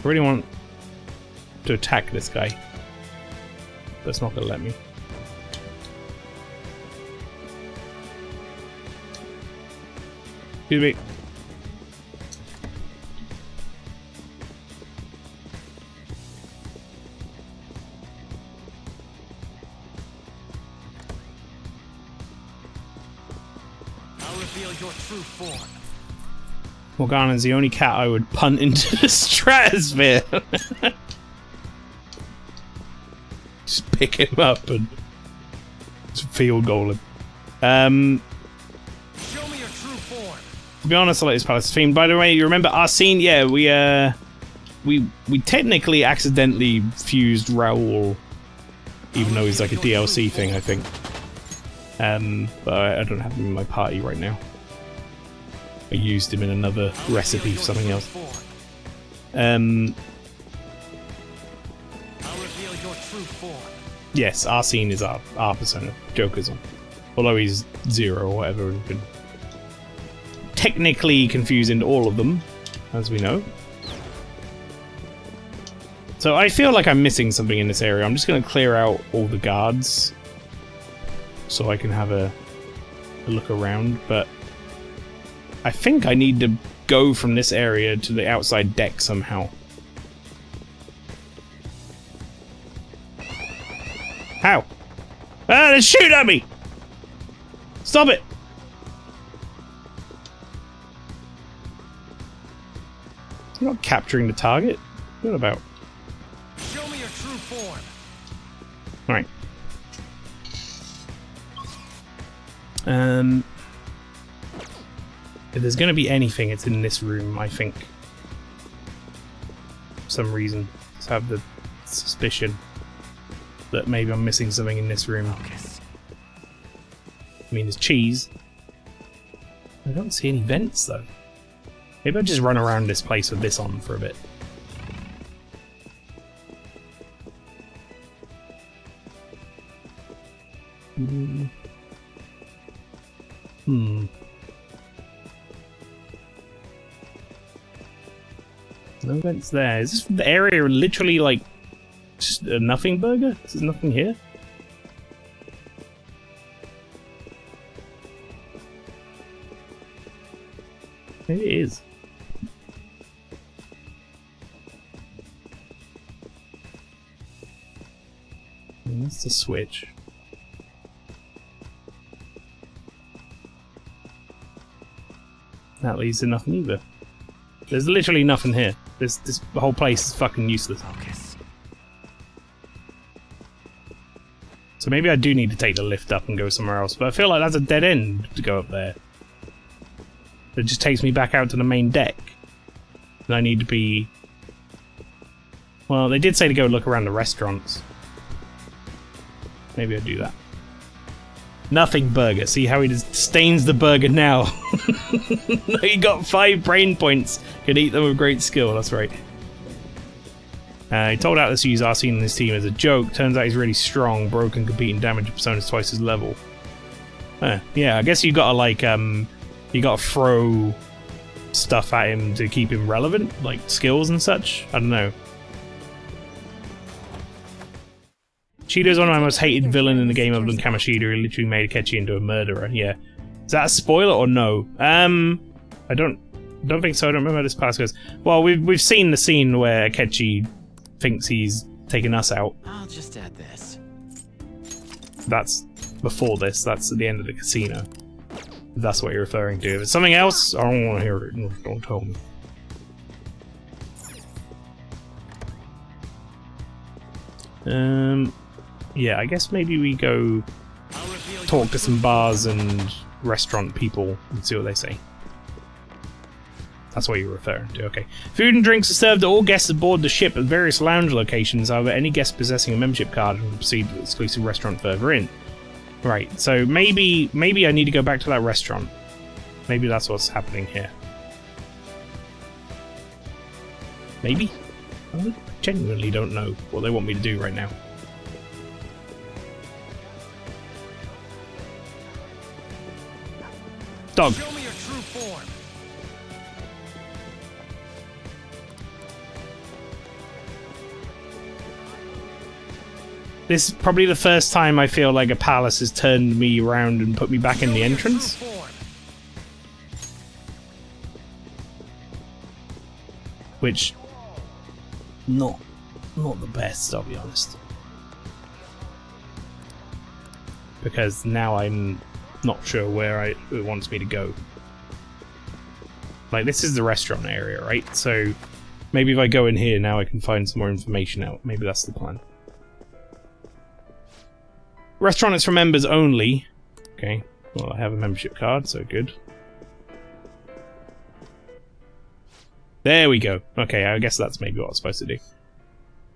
A: I really want to attack this guy. That's not gonna let me. Excuse me. Morgana's the only cat I would punt into the stratosphere. Just pick him up and just field goal him. Show me your true form. To be honest, I like this Palace theme. By the way, you remember our scene? Yeah, we technically accidentally fused Raoul, even though he's like a DLC thing, I think. But I don't have him in my party right now. I used him in another recipe for something else. Yes, Arsene is our persona. Joker's on. Although he's 0 or whatever, and can technically confuse into all of them, as we know. So I feel like I'm missing something in this area. I'm just going to clear out all the guards so I can have a look around, but I think I need to go from this area to the outside deck somehow. How? Ah, they shoot at me! Stop it! I'm not capturing the target. What about? Show me your true form. Alright. If there's gonna be anything, it's in this room, I think. For some reason. Just have the suspicion that maybe I'm missing something in this room. Focus. I mean, there's cheese. I don't see any vents, though. Maybe I'll just run around this place with this on for a bit. No vents there. Is this area literally like just a nothing burger? There's nothing here? Maybe it is. And that's the switch. That leads to nothing either. There's literally nothing here. This whole place is fucking useless. Focus. So maybe I do need to take the lift up and go somewhere else, but I feel like that's a dead end to go up there. It just takes me back out to the main deck. And I need to be... Well, they did say to go look around the restaurants. Maybe I'll do that. Nothing burger. See how he disdains the burger now. He got 5 brain points. Could eat them with great skill. That's right. He told Atlas to use Arsene in his team as a joke. Turns out he's really strong, broken, competing damage personas twice his level. Yeah, I guess you gotta like you gotta throw stuff at him to keep him relevant, like skills and such. I don't know. Shido's one of my most hated villain in the game other than Kamoshida, who literally made Akechi into a murderer. Yeah. Is that a spoiler or no? I don't think so. I don't remember how this pass goes. Well, we've seen the scene where Akechi thinks he's taking us out.
E: I'll just add this.
A: That's before this. That's at the end of the casino. If that's what you're referring to. If it's something else, I don't want to hear it. No, don't tell me. Yeah, I guess maybe we go talk to some bars and restaurant people and see what they say. That's what you're referring to, okay. Food and drinks are served to all guests aboard the ship at various lounge locations. However, any guest possessing a membership card will proceed to the exclusive restaurant further in. Right, so maybe I need to go back to that restaurant. Maybe that's what's happening here. Maybe? I genuinely don't know what they want me to do right now. Dog.
C: Show me your true form.
A: This is probably the first time I feel like a palace has turned me around and put me back in the entrance. Which, not the best, I'll be honest. Because now I'm not sure where it wants me to go. Like, this is the restaurant area, right? So maybe if I go in here now I can find some more information out. Maybe that's the plan. Restaurant is for members only. Okay, well I have a membership card, so good. There we go. Okay, I guess that's maybe what I was supposed to do.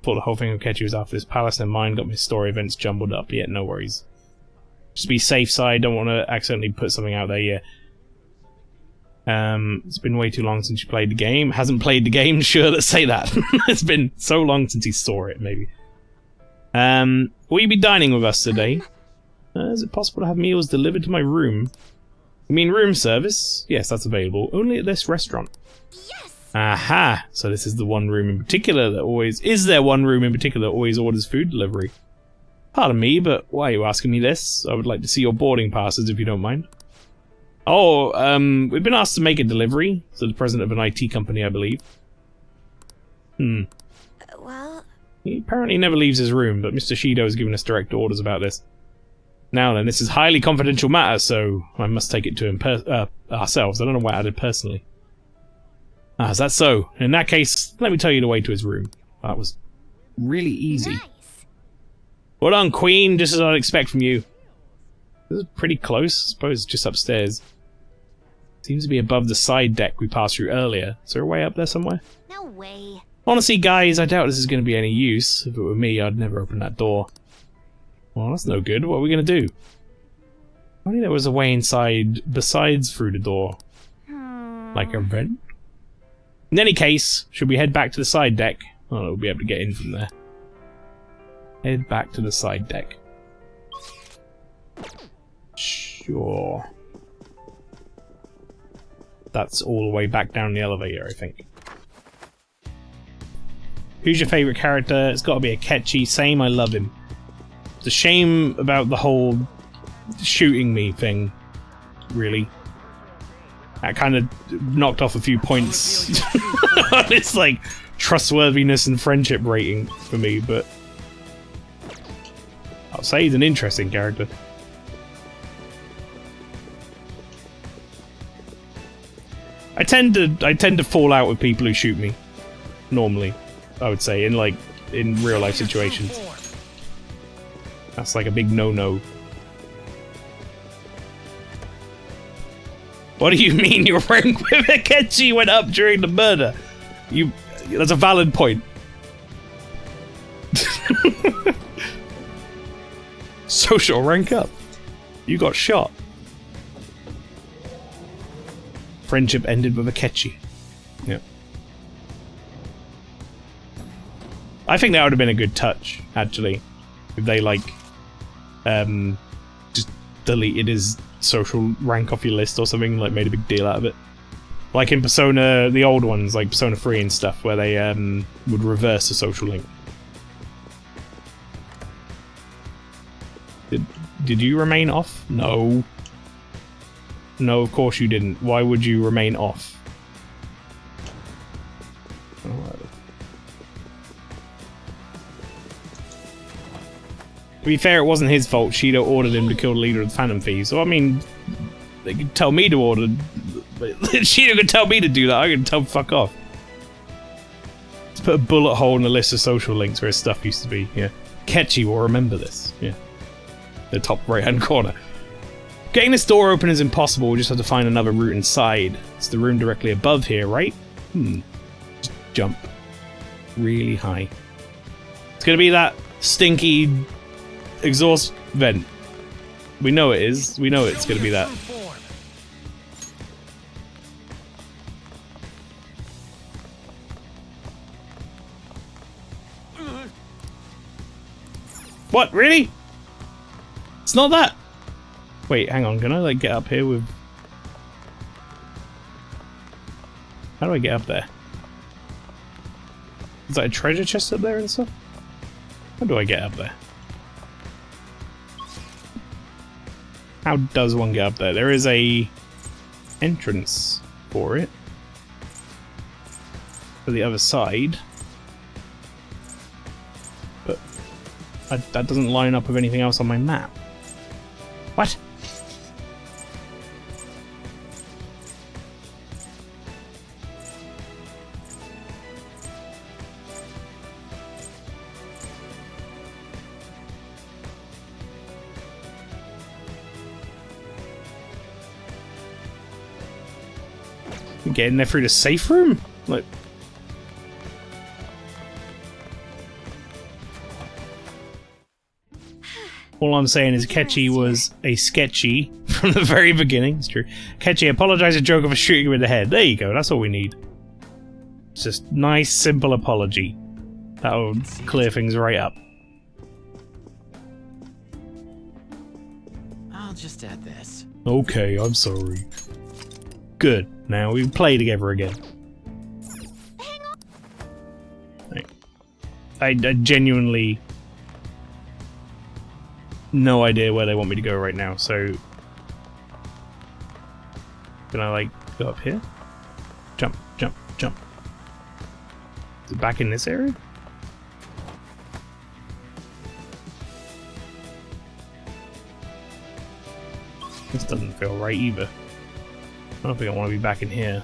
A: Thought the whole thing of Akechi was after this palace, and mine got my story events jumbled up. Yeah, no worries. Just be safe side, don't want to accidentally put something out there, yeah. It's been way too long since you played the game. Hasn't played the game? Sure, let's say that. It's been so long since he saw it, maybe. Will you be dining with us today? Is it possible to have meals delivered to my room? You mean room service? Yes, that's available. Only at this restaurant.
B: Yes!
A: Aha! So this is the one room in particular that always... Is there one room in particular that always orders food delivery? Pardon me, but why are you asking me this? I would like to see your boarding passes if you don't mind. Oh, we've been asked to make a delivery to the president of an IT company, I believe.
B: Well...
A: He apparently never leaves his room, but Mr. Shido has given us direct orders about this. Now then, this is highly confidential matter, so I must take it to him ourselves. I don't know why I added personally. Ah, is that so? In that case, let me tell you the way to his room. That was really easy.
B: Nice.
A: Well done, Queen, just as I'd expect from you. This is pretty close. I suppose it's just upstairs. Seems to be above the side deck we passed through earlier. Is there a way up there somewhere?
B: No way.
A: Honestly, guys, I doubt this is going to be any use. If it were me, I'd never open that door. Well, that's no good. What are we going to do? If only there was a way inside besides through the door. Like a vent? In any case, should we head back to the side deck? Oh, we'll be able to get in from there. Head back to the side deck. Sure. That's all the way back down the elevator, I think. Who's your favourite character? It's got to be Akechi. Same, I love him. It's a shame about the whole shooting me thing, really. That kind of knocked off a few points. It's like trustworthiness and friendship rating for me, but I'll say he's an interesting character. I tend to fall out with people who shoot me. Normally, I would say, in real life situations. That's like a big no-no. What do you mean your rank with Akechi went up during the murder? That's a valid point. Social rank up. You got shot. Friendship ended with Akechi. Yep. I think that would have been a good touch, actually. If they, like, just deleted his social rank off your list or something, like made a big deal out of it. Like in Persona, the old ones, like Persona 3 and stuff, where they would reverse the social link. Did you remain off? No. No, of course you didn't. Why would you remain off? To be fair, it wasn't his fault. Shido ordered him to kill the leader of the Phantom Thieves. So, I mean, they could tell me to order... Shido could tell me to do that. I could tell fuck off. Let's put a bullet hole in the list of social links where his stuff used to be. Yeah. Ketchy will remember this. Yeah. The top right-hand corner. Getting this door open is impossible. We just have to find another route inside. It's the room directly above here, right? Just jump. Really high. It's gonna be that stinky exhaust vent. We know it is. We know it's gonna be that. What? Really? It's not that. Wait, hang on. Can I like get up here with? How do I get up there? Is that a treasure chest up there and stuff? How do I get up there? How does one get up there? There is a entrance for it. For the other side. But that doesn't line up with anything else on my map. What? Getting there through the safe room? Like... All I'm saying is Ketchy was a sketchy from the very beginning. It's true. Ketchy, apologize a joke of shooting you in the head. There you go, that's all we need. It's just nice, simple apology. That'll clear things right up.
E: I'll just add this.
A: Okay, I'm sorry. Good. Now we can play together again. I genuinely no idea where they want me to go right now, so can I like go up here? Jump, jump, jump. Is it back in this area? This doesn't feel right either. I don't think I want to be back in here.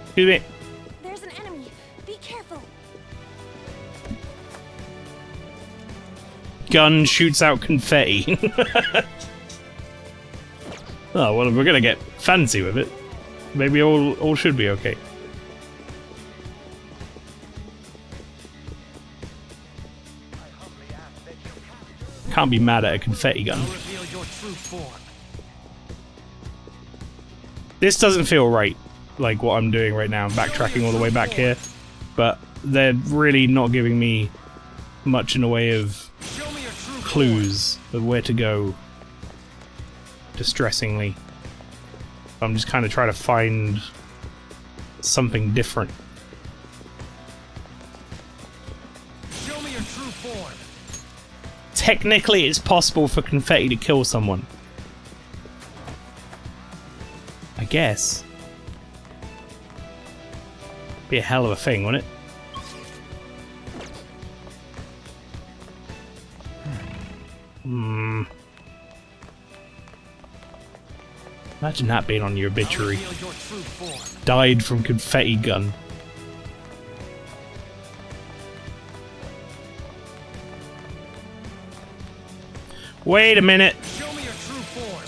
A: Excuse me.
B: There's an enemy. Be careful.
A: Gun shoots out confetti. Oh, well, we're gonna get fancy with it. Maybe all should be okay. Can't be mad at a confetti gun. This doesn't feel right, like what I'm doing right now. I'm backtracking all the way back here, but they're really not giving me much in the way of clues of where to go. Distressingly. I'm just kind of trying to find something different.
C: Show me your true form.
A: Technically, it's possible for confetti to kill someone. I guess. Be a hell of a thing, wouldn't it? Imagine that being on your obituary. Died from confetti gun. Wait a minute.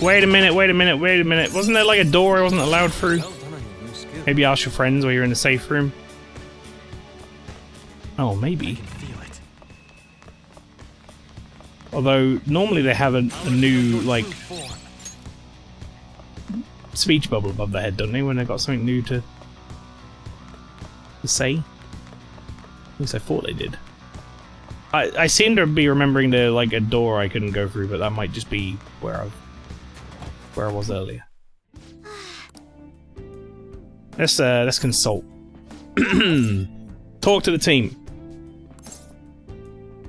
A: Wait a minute, wait a minute, wait a minute. Wasn't there like a door I wasn't allowed through? Maybe ask your friends while you're in the safe room. Oh, maybe. Although, normally they have a new, like, speech bubble above their head, don't they, when they've got something new to say? At least I thought they did. I seem to be remembering there like a door I couldn't go through, but that might just be where I was earlier. Let's consult. Talk to the team.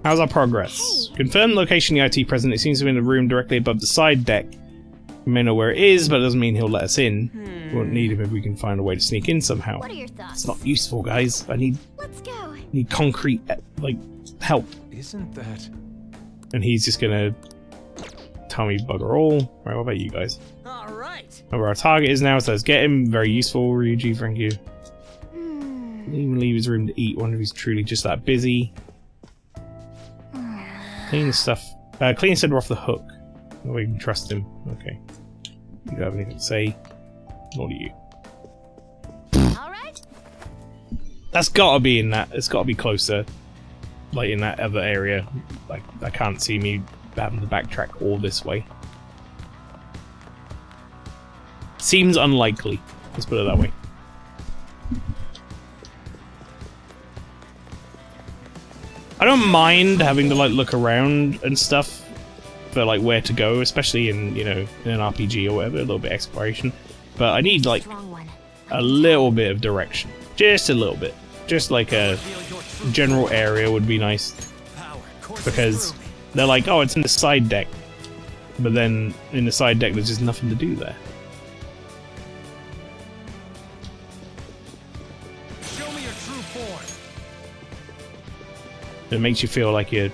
A: How's our progress? Confirm the location of the IT president. It seems to be in the room directly above the side deck. We may know where it is, but it doesn't mean he'll let us in. We won't need him if we can find a way to sneak in somehow.
B: What are your thoughts?
A: It's not useful, guys.
B: Let's go.
A: Need concrete, like, help.
G: Isn't that...
A: And he's just gonna tell me bugger all. Right, what about you guys?
E: Alright.
A: Where our target is now, so let's get him. Very useful, Ryuji, thank you. Didn't even leave his room to eat. Wonder if he's truly just that busy. Clean stuff. Clean said we're off the hook. We can trust him. Okay. You don't have anything to say. Nor do you.
B: Alright.
A: That's gotta be in that. It's gotta be closer. Like in that other area. Like, I can't see me having to backtrack all this way. Seems unlikely. Let's put it that way. I don't mind having to like look around and stuff for like where to go, especially in, you know, in an RPG or whatever, a little bit of exploration. But I need like a little bit of direction. Just a little bit. Just like a general area would be nice. Because they're like, oh, it's in the side deck. But then in the side deck there's just nothing to do there. It makes you feel like you're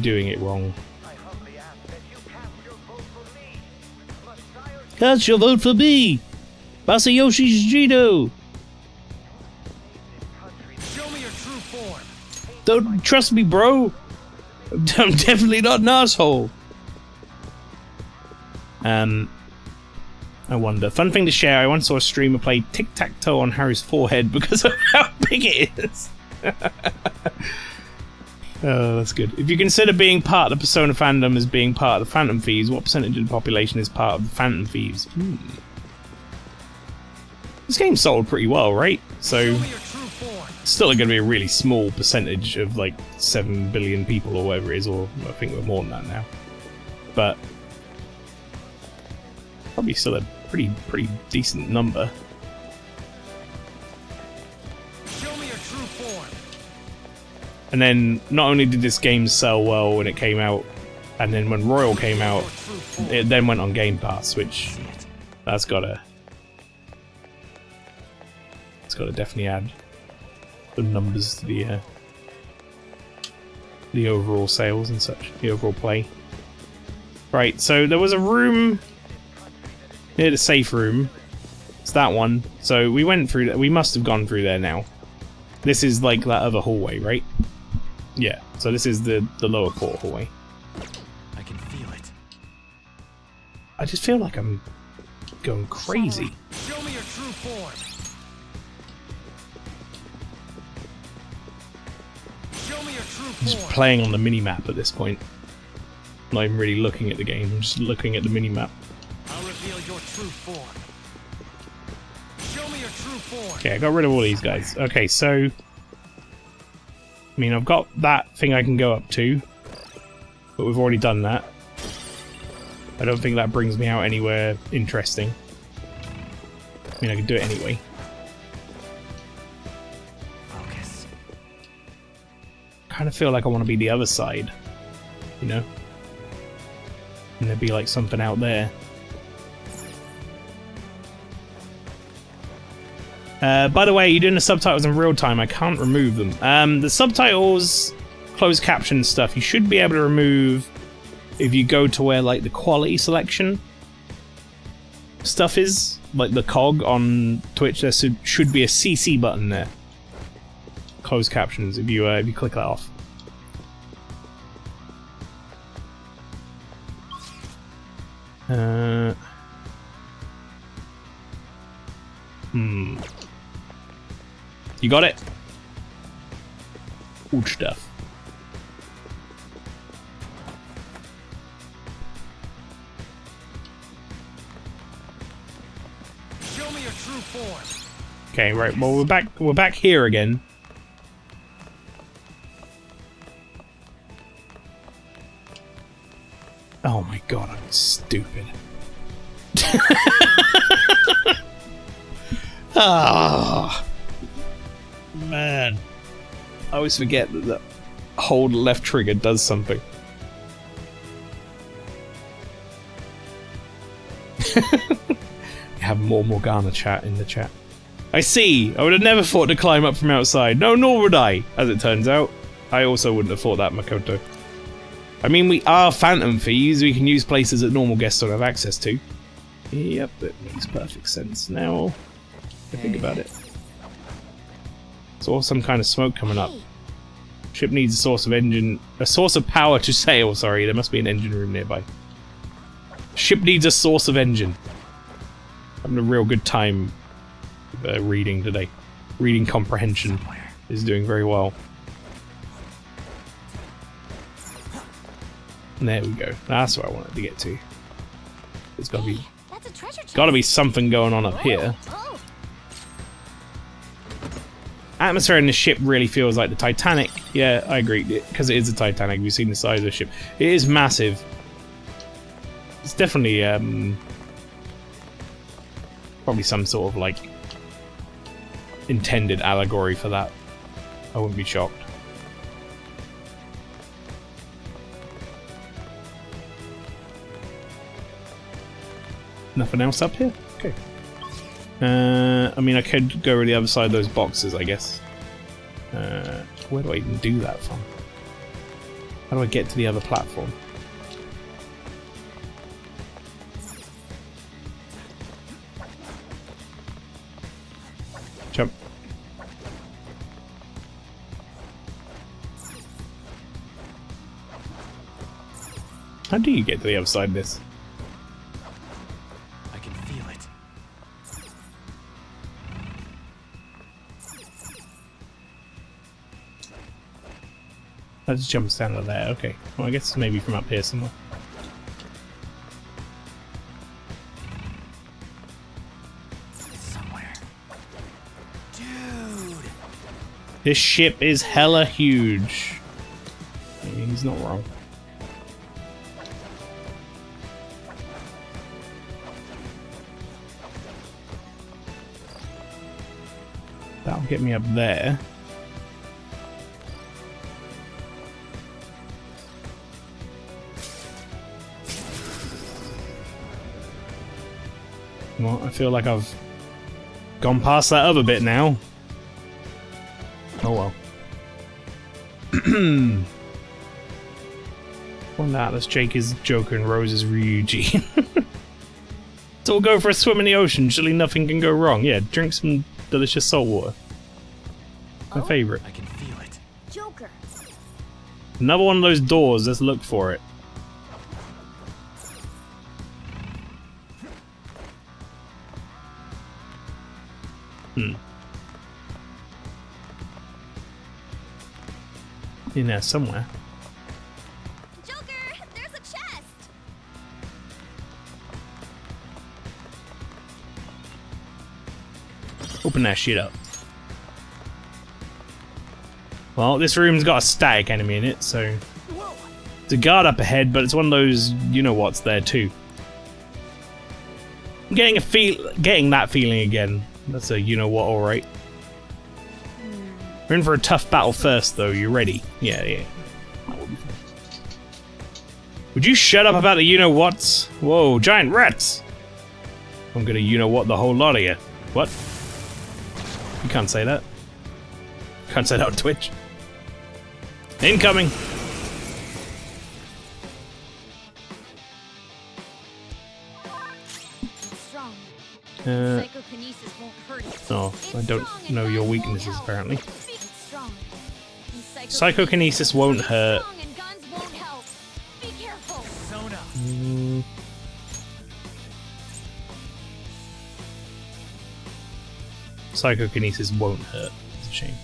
A: doing it wrong. Cast your vote for me, Masayoshi Shido. Don't trust me, bro. I'm definitely not an asshole. I wonder. Fun thing to share, I once saw a streamer play tic-tac-toe on Harry's forehead because of how big it is. Oh, that's good. If you consider being part of the Persona fandom as being part of the Phantom Thieves, what percentage of the population is part of the Phantom Thieves? This game sold pretty well, right? So, it's still going to be a really small percentage of like 7 billion people or whatever it is, or I think we're more than that now. But probably still a pretty decent number.
C: Show me your true form.
A: And then not only did this game sell well when it came out, and then when Royal came out, it then went on Game Pass, which that's gotta definitely add the numbers to the overall sales and such, the overall play. Right, so there was a room near the safe room. It's that one. So we went through that. We must have gone through there now. This is like that other hallway, right? Yeah. So this is the lower court hallway.
E: I can feel it.
A: I just feel like I'm going crazy.
C: Show me your true form. Show me your true form.
A: Just playing on the mini-map at this point. Not even really looking at the game. I'm just looking at the mini-map.
C: I'll reveal your true form. Show me your true form.
A: Okay, I got rid of all these guys. Okay, so I mean, I've got that thing I can go up to, but we've already done that. I don't think that brings me out anywhere interesting. I mean, I could do it anyway.
E: Focus.
A: Kind of feel like I want to be the other side, you know? And there'd be like something out there. By the way, you're doing the subtitles in real time. I can't remove them. The subtitles, closed caption stuff, you should be able to remove if you go to where like the quality selection stuff is, like the cog on Twitch, there should be a CC button there. Closed captions. If you click that off. You got it? Good stuff.
C: Show me your true form.
A: Okay, right. Well, we're back here again. Oh my god, I'm stupid. Ah, man. I always forget that the hold left trigger does something. You have more Morgana chat in the chat. I see! I would have never thought to climb up from outside. No, nor would I, as it turns out. I also wouldn't have thought that, Makoto. I mean, we are Phantom Thieves. We can use places that normal guests don't have access to. Yep, that makes perfect sense now. I think about it. Saw some kind of smoke coming up. Ship needs a source of power to sail. Sorry, there must be an engine room nearby. Ship needs a source of engine. Having a real good time reading today. Reading comprehension is doing very well. And there we go. That's what I wanted to get to. There's gotta be something going on up here. Atmosphere in the ship really feels like the Titanic. Yeah, I agree, because it is the Titanic. We've seen the size of the ship. It is massive. It's definitely probably some sort of like intended allegory for that. I wouldn't be shocked. Nothing else up here? Okay. I mean, I could go to the other side of those boxes, I guess. Where do I even do that from? How do I get to the other platform? Jump. How do you get to the other side of this?
E: I can feel it.
A: That just jumps down to there. Okay. Well, I guess maybe from up here somewhere.
E: It's somewhere. Dude!
A: This ship is hella huge. I mean, he's not wrong. That'll get me up there. Well, I feel like I've gone past that other bit now. Oh well. One Atlas Jake is Joker and Rose is Ryuji. So we'll go for a swim in the ocean. Surely nothing can go wrong. Yeah, drink some delicious salt water. My favorite.
E: I can feel it.
B: Joker.
A: Another one of those doors. Let's look for it. In there somewhere.
B: Joker, there's a chest.
A: Open that shit up. Well, this room's got a static enemy in it, so there's a guard up ahead, but it's one of those you-know-what's there too. I'm getting that feeling again. That's a you-know-what, alright. We're in for a tough battle first, though. You ready? Yeah. Would you shut up about the you-know-whats? Whoa, giant rats! I'm gonna you-know-what the whole lot of you. What? You can't say that. Can't say that on Twitch. Incoming!
H: Psychokinesis won't hurt it.
A: Oh, I don't know your weaknesses apparently.
H: It's strong. And
A: Psychokinesis won't hurt.
H: strong and guns won't help. Be careful.
C: Sona.
A: Psychokinesis won't hurt. It's a shame.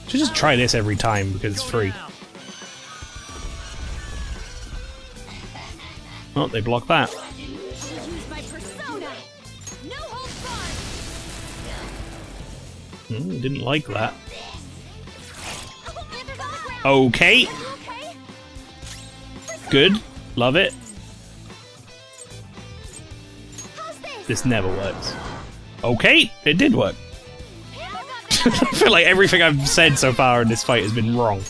A: Should just try this every time because it's free. Oh, they blocked that.
H: Use my persona. No holds barred.
A: Didn't like that.
H: Oh, Panthers on the ground.
A: Okay,
H: You okay?
A: good. Love it.
H: How's this?
A: This never works. Okay, it did work.
H: Panthers on the
A: I feel like everything I've said so far in this fight has been wrong.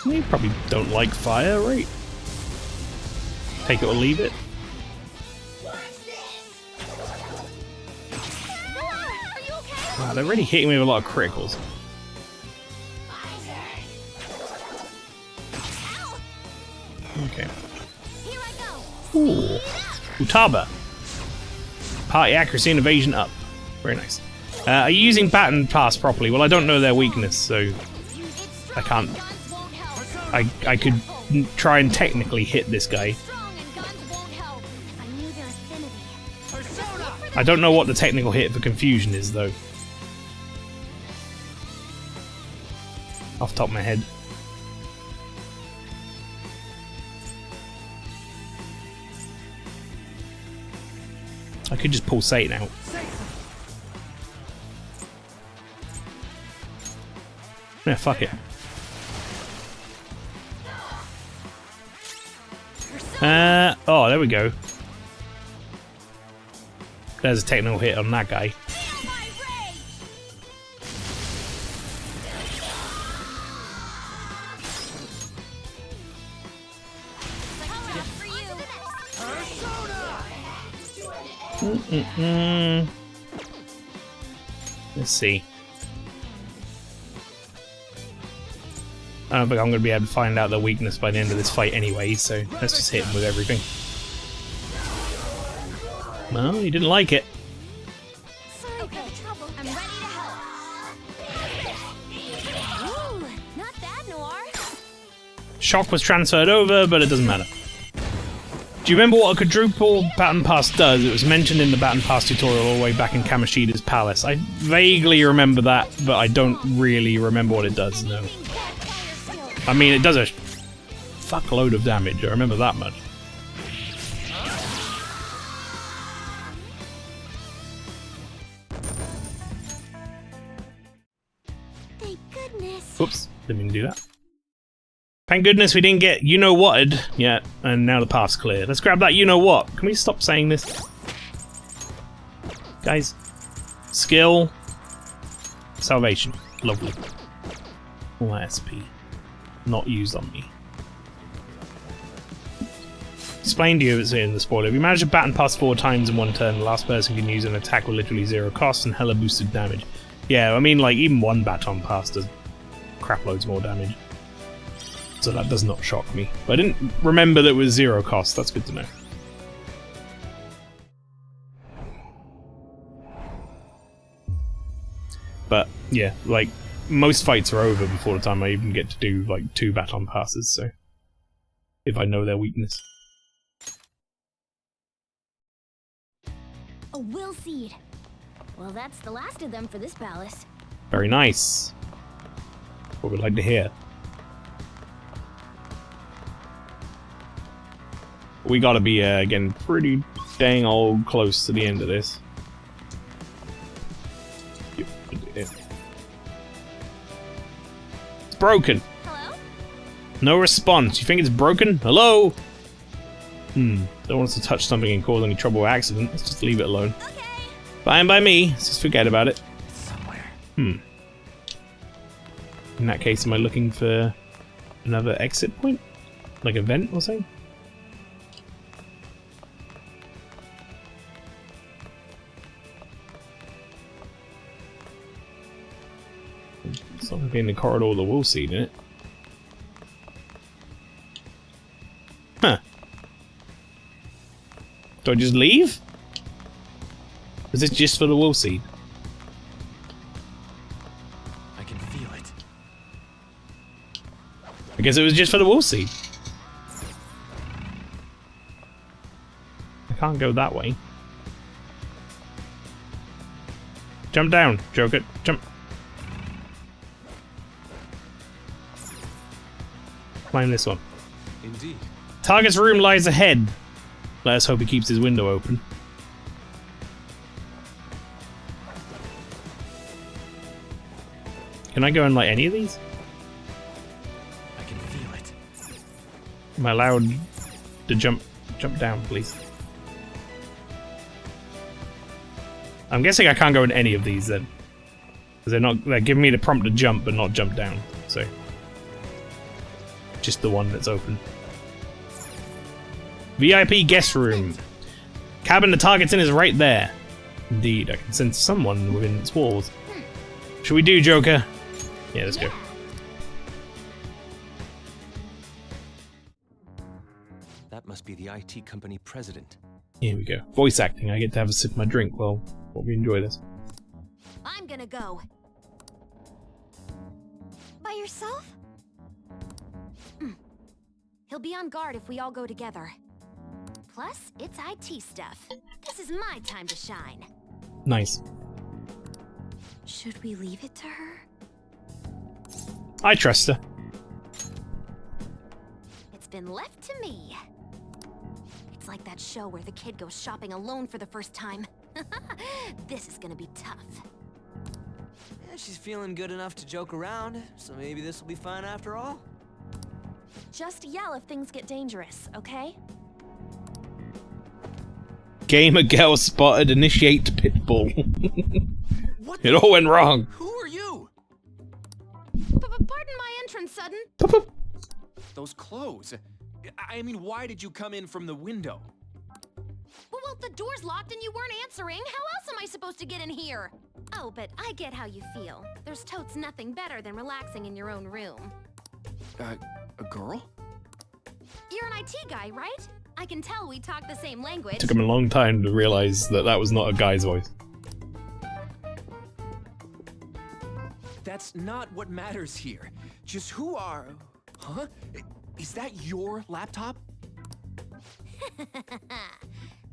A: You probably don't like fire, right? Take it or leave it.
H: Are you okay?
A: Wow, they're really hitting me with a lot of criticals. Okay.
H: Here I go.
A: Ooh. Utaba. Party accuracy and evasion up. Very nice. Are you using baton pass properly? Well, I don't know their weakness, so
H: It's
A: I
H: strong.
A: can't.
H: Guns won't help.
A: I could try and technically hit this guy.
H: Strong and guns won't help.
B: I knew their affinity.
A: I don't know what the technical hit for confusion is, though. Off the top of my head. I could just pull Satan out. Yeah, fuck it. Oh, there we go. There's a technical hit on that guy.
H: Feel my rage. Coming up for you.
A: Let's see. I don't think I'm going to be able to find out their weakness by the end of this fight anyway, so let's just hit him with everything. Well, he didn't like it.
B: Sorry for the trouble.
H: I'm ready to help. Ooh, not bad, Noir.
A: Shock was transferred over, but it doesn't matter. Do you remember what a quadruple baton pass does? It was mentioned in the baton pass tutorial all the way back in Kamoshida's palace. I vaguely remember that, but I don't really remember what it does, no. I mean, it does a fuckload of damage, I remember that much.
B: Thank goodness.
A: Oops, didn't mean to do that. Thank goodness we didn't get you-know-whatted yet, and now the path's clear. Let's grab that you-know-what. Can we stop saying this? Guys. Skill. Salvation. Lovely. All that SP. Not used on me. Explain to you, it's in the spoiler. If you manage to baton pass 4 times in one turn, the last person can use an attack with literally 0 cost and hella boosted damage. Yeah, I mean, like, even one baton pass does crap loads more damage. So that does not shock me. But I didn't remember that it was 0 cost. That's good to know. But, yeah, like, most fights are over before the time I even get to do, like, 2 baton passes, so... if I know their weakness.
B: A will seed. Well, that's the last of them for this palace.
A: Very nice. What we'd like to hear. We gotta be, getting pretty dang old close to the end of this. It's broken.
H: Hello?
A: No response. You think it's broken? Hello? Don't want us to touch something and cause any trouble or accident. Let's just leave it alone.
H: Okay.
A: Fine by me. Let's just forget about it.
F: Somewhere.
A: In that case, am I looking for another exit point? Like a vent or something? It's not going to be in the corridor with the wool seed in it. Huh. Do I just leave? Is this just for the wool seed?
E: I can feel it.
A: I guess it was just for the wool seed. I can't go that way. Jump down, Joker. Jump. Climb this one.
E: Indeed.
A: Target's room lies ahead. Let us hope he keeps his window open. Can I go in like any of these?
E: I can feel it.
A: Am I allowed to jump down, please? I'm guessing I can't go in any of these then. Because they're giving me the prompt to jump but not jump down. So just the one that's open. VIP guest room. Cabin the target's in is right there. Indeed, I can sense someone within its walls. Should we do Joker? Yeah, let's go.
E: That must be the IT company president.
A: Here we go. Voice acting. I get to have a sip of my drink while we enjoy this.
H: I'm gonna go.
B: By yourself?
H: He'll be on guard if we all go together. Plus, it's IT stuff. This is my time to shine.
A: Nice.
B: Should we leave it to her?
A: I trust her.
H: It's been left to me. It's like that show where the kid goes shopping alone for the first time. This is gonna be tough.
E: Yeah, she's feeling good enough to joke around, so maybe this will be fun after all.
H: Just yell if things get dangerous, okay?
A: Gamer girl spotted. Initiate pitbull.
E: What?
A: It all went wrong.
E: Who are you?
H: Pardon my entrance, sudden.
I: Those clothes. I mean, why did you come in from the window?
H: Well, the door's locked and you weren't answering. How else am I supposed to get in here? Oh, but I get how you feel. There's totes nothing better than relaxing in your own room.
I: A girl?
H: You're an IT guy, right? I can tell we talk the same language.
A: Took him a long time to realize that that was not a guy's voice.
I: That's not what matters here. Just who are... Huh? Is that your laptop?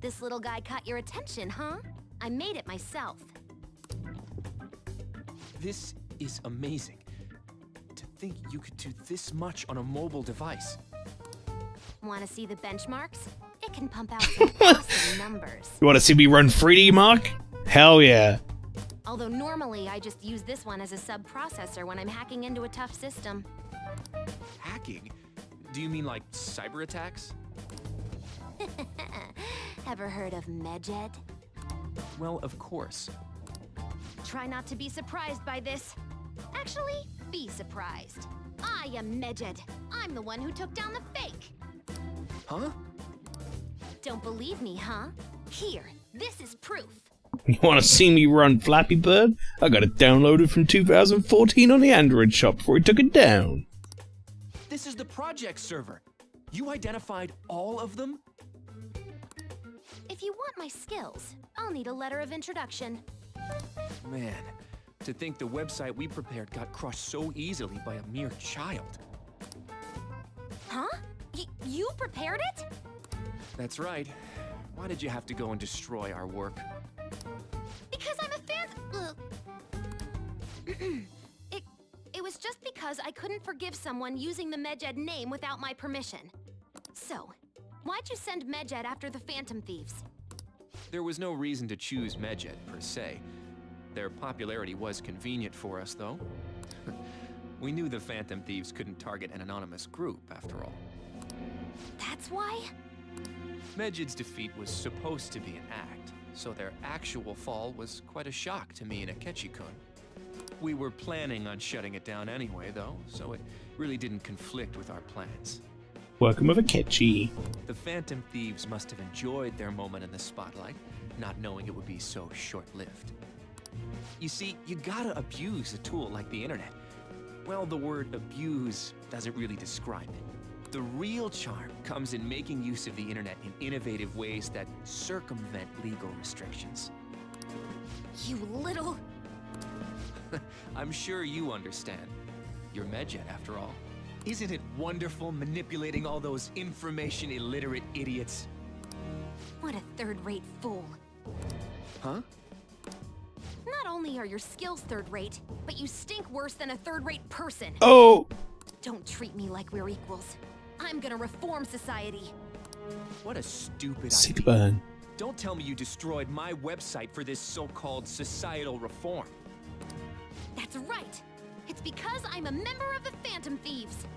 H: This little guy caught your attention, huh? I made it myself.
I: This is amazing. To think you could do this much on a mobile device.
H: Want to see the benchmarks? It can pump out some awesome numbers.
A: You want to see me run 3D, Mark? Hell yeah.
H: Although normally I just use this one as a sub-processor when I'm hacking into a tough system.
I: Hacking? Do you mean like cyber attacks?
H: Ever heard of Medjed?
I: Well, of course.
H: Try not to be surprised by this. Actually, be surprised. I am Medjed. I'm the one who took down the fake.
I: Huh?
H: Don't believe me, huh? Here, this is proof.
A: You want to see me run Flappy Bird? I got it downloaded from 2014 on the Android shop before he took it down.
I: This is the project server. You identified all of them?
H: If you want my skills, I'll need a letter of introduction.
I: Man, to think the website we prepared got crushed so easily by a mere child.
H: Huh? You prepared it?
I: That's right. Why did you have to go and destroy our work?
H: Because I'm a fan. It was just because I couldn't forgive someone using the Medjed name without my permission. So, why'd you send Medjed after the Phantom Thieves?
I: There was no reason to choose Medjed, per se. Their popularity was convenient for us, though. We knew the Phantom Thieves couldn't target an anonymous group, after all.
H: That's why?
I: Medjed's defeat was supposed to be an act, so their actual fall was quite a shock to me and Akechi-kun. We were planning on shutting it down anyway, though, so it really didn't conflict with our plans.
A: Working with Akechi.
I: The Phantom Thieves must have enjoyed their moment in the spotlight, not knowing it would be so short-lived. You see, you gotta abuse a tool like the internet. Well, the word abuse doesn't really describe it. The real charm comes in making use of the internet in innovative ways that circumvent legal restrictions.
H: You little...
I: I'm sure you understand. You're Medjet, after all. Isn't it wonderful manipulating all those information-illiterate idiots?
H: What a third-rate fool.
I: Huh?
H: Not only are your skills third-rate, but you stink worse than a third-rate person.
A: Oh!
H: Don't treat me like we're equals. I'm gonna reform society.
I: What a stupid
A: Sick
I: idea.
A: burn.
I: Don't tell me you destroyed my website for this so-called societal reform.
H: That's right. It's because I'm a member of the Phantom Thieves.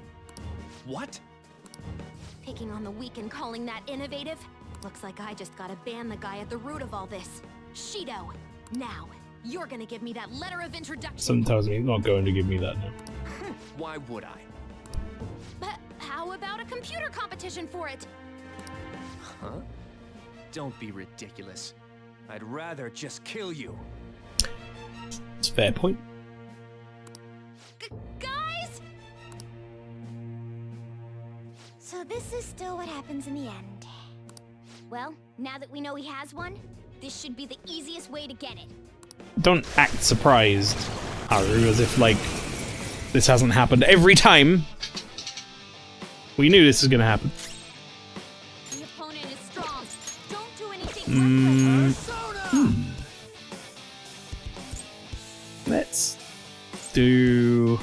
I: What?
H: Picking on the weak and calling that innovative? Looks like I just gotta ban the guy at the root of all this. Shido, now, you're gonna give me that letter of introduction.
A: Something tells me he's not going to give me that now.
I: Why would I?
H: But how about a computer competition for it?
I: Huh? Don't be ridiculous. I'd rather just kill you.
A: It's a fair point.
H: Guys?
B: So this is still what happens in the end. Well, now that we know he has one, this should be the easiest way to get it.
A: Don't act surprised, Haru, as if, like, this hasn't happened every time. We knew this was gonna happen.
H: The opponent is strong. Don't do anything
A: Let's do...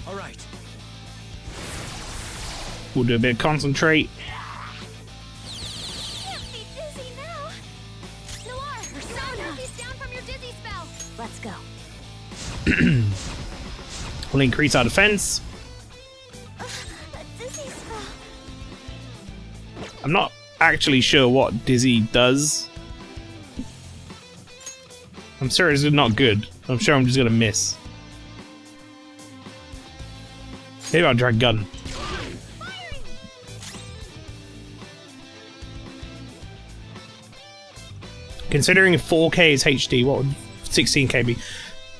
I: All right.
A: We'll do a bit of concentrate.
H: Can't be dizzy now. Noir, Persona! He's down from your dizzy spell.
B: Let's go.
A: We'll increase our defense.
B: A dizzy spell.
A: I'm not actually sure what Dizzy does. I'm sure it's not good. I'm sure I'm just gonna miss. Maybe I'll try gun. Considering 4K is HD, what would 16K be?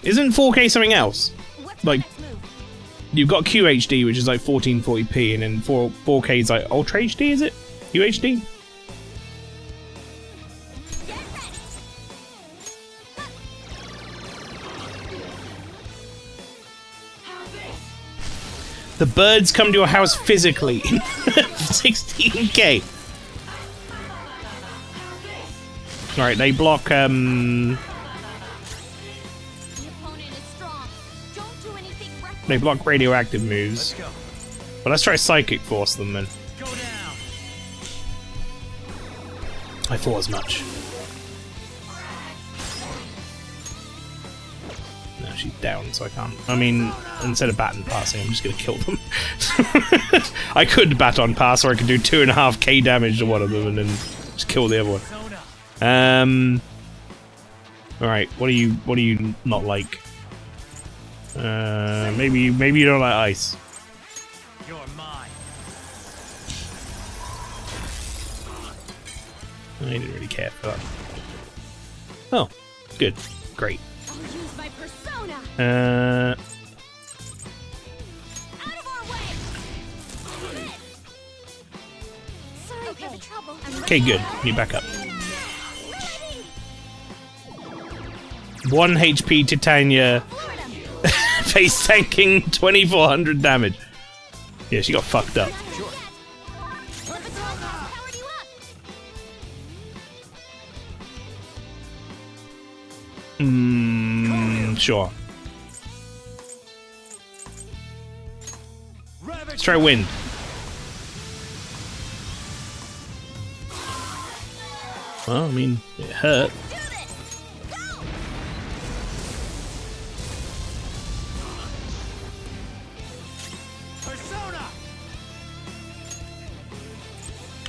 A: Isn't 4K something else? Like, you've got QHD, which is like 1440p, and then 4K is like Ultra HD, is it? UHD? The birds come to your house physically. 16K. Alright, they block,
H: The opponent is strong. Don't do anything reckless.
A: they block radioactive moves. Well, let's try Psychic Force them then. I thought as much. No, she's down, so I can't. I mean, instead of baton passing, I'm just gonna kill them. I could baton pass, or I could do 2.5k damage to one of them and then just kill the other one. Alright, what do you not like? Maybe you don't like ice.
C: You're mine.
A: I didn't really care for that. Oh, good. Great.
H: I'll use my persona. Out of our way.
B: Sorry for the trouble.
A: Okay, good. You back up. 1 HP Titania face tanking 2400 damage. Yeah, she got fucked up.
H: Powered you up.
A: Sure. Let's try wind. Well, I mean, it hurt.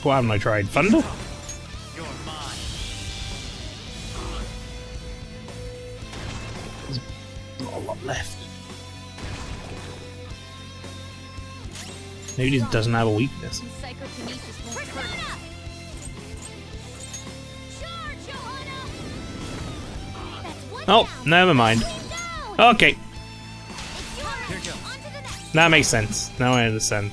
A: What haven't I tried? Thunder?
C: You're mine.
A: There's not a lot left. Maybe it doesn't have a weakness.
H: Psychokinesis won't hurt. Charge, Johanna! That's one
A: Oh,
H: down.
A: never mind.
H: Down.
A: Okay.
H: It's yours. On to the
A: That makes sense. Now I understand.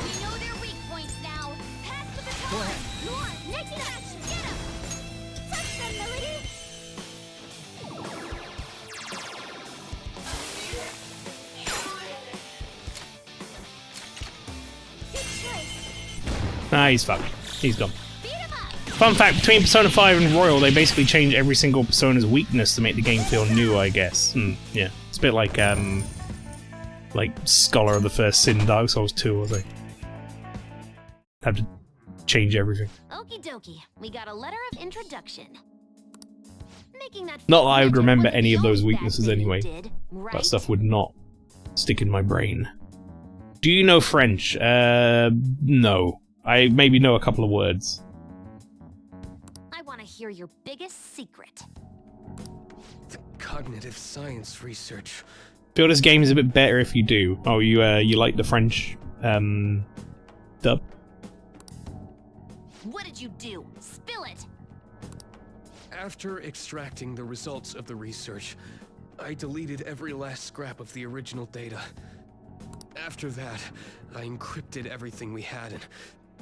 B: We know their weak points now. Pass the baton. Come on, next match. Get him. Touch them, Melody. Good choice.
A: Nah, he's fucked. He's gone.
B: Beat him up.
A: Fun fact, between Persona 5 and Royal, they basically change every single Persona's weakness to make the game feel new, I guess. Yeah. It's a bit like Scholar of the First Sin, Dark Souls 2, or something. Have to change everything.
H: Okie dokie. We got a letter of introduction. Making that
A: Not that I would
H: legend
A: remember
H: wasn't
A: any of
H: the
A: those
H: only bad
A: weaknesses
H: thing you
A: anyway.
H: did, right?
A: That stuff would not stick in my brain. Do you know French? No. I maybe know a couple of words.
H: I want to hear your biggest secret.
J: The cognitive science research.
A: Feel this game is a bit better if you do. Oh, you like the French dub?
H: What did you do? Spill it!
J: After extracting the results of the research, I deleted every last scrap of the original data. After that, I encrypted everything we had and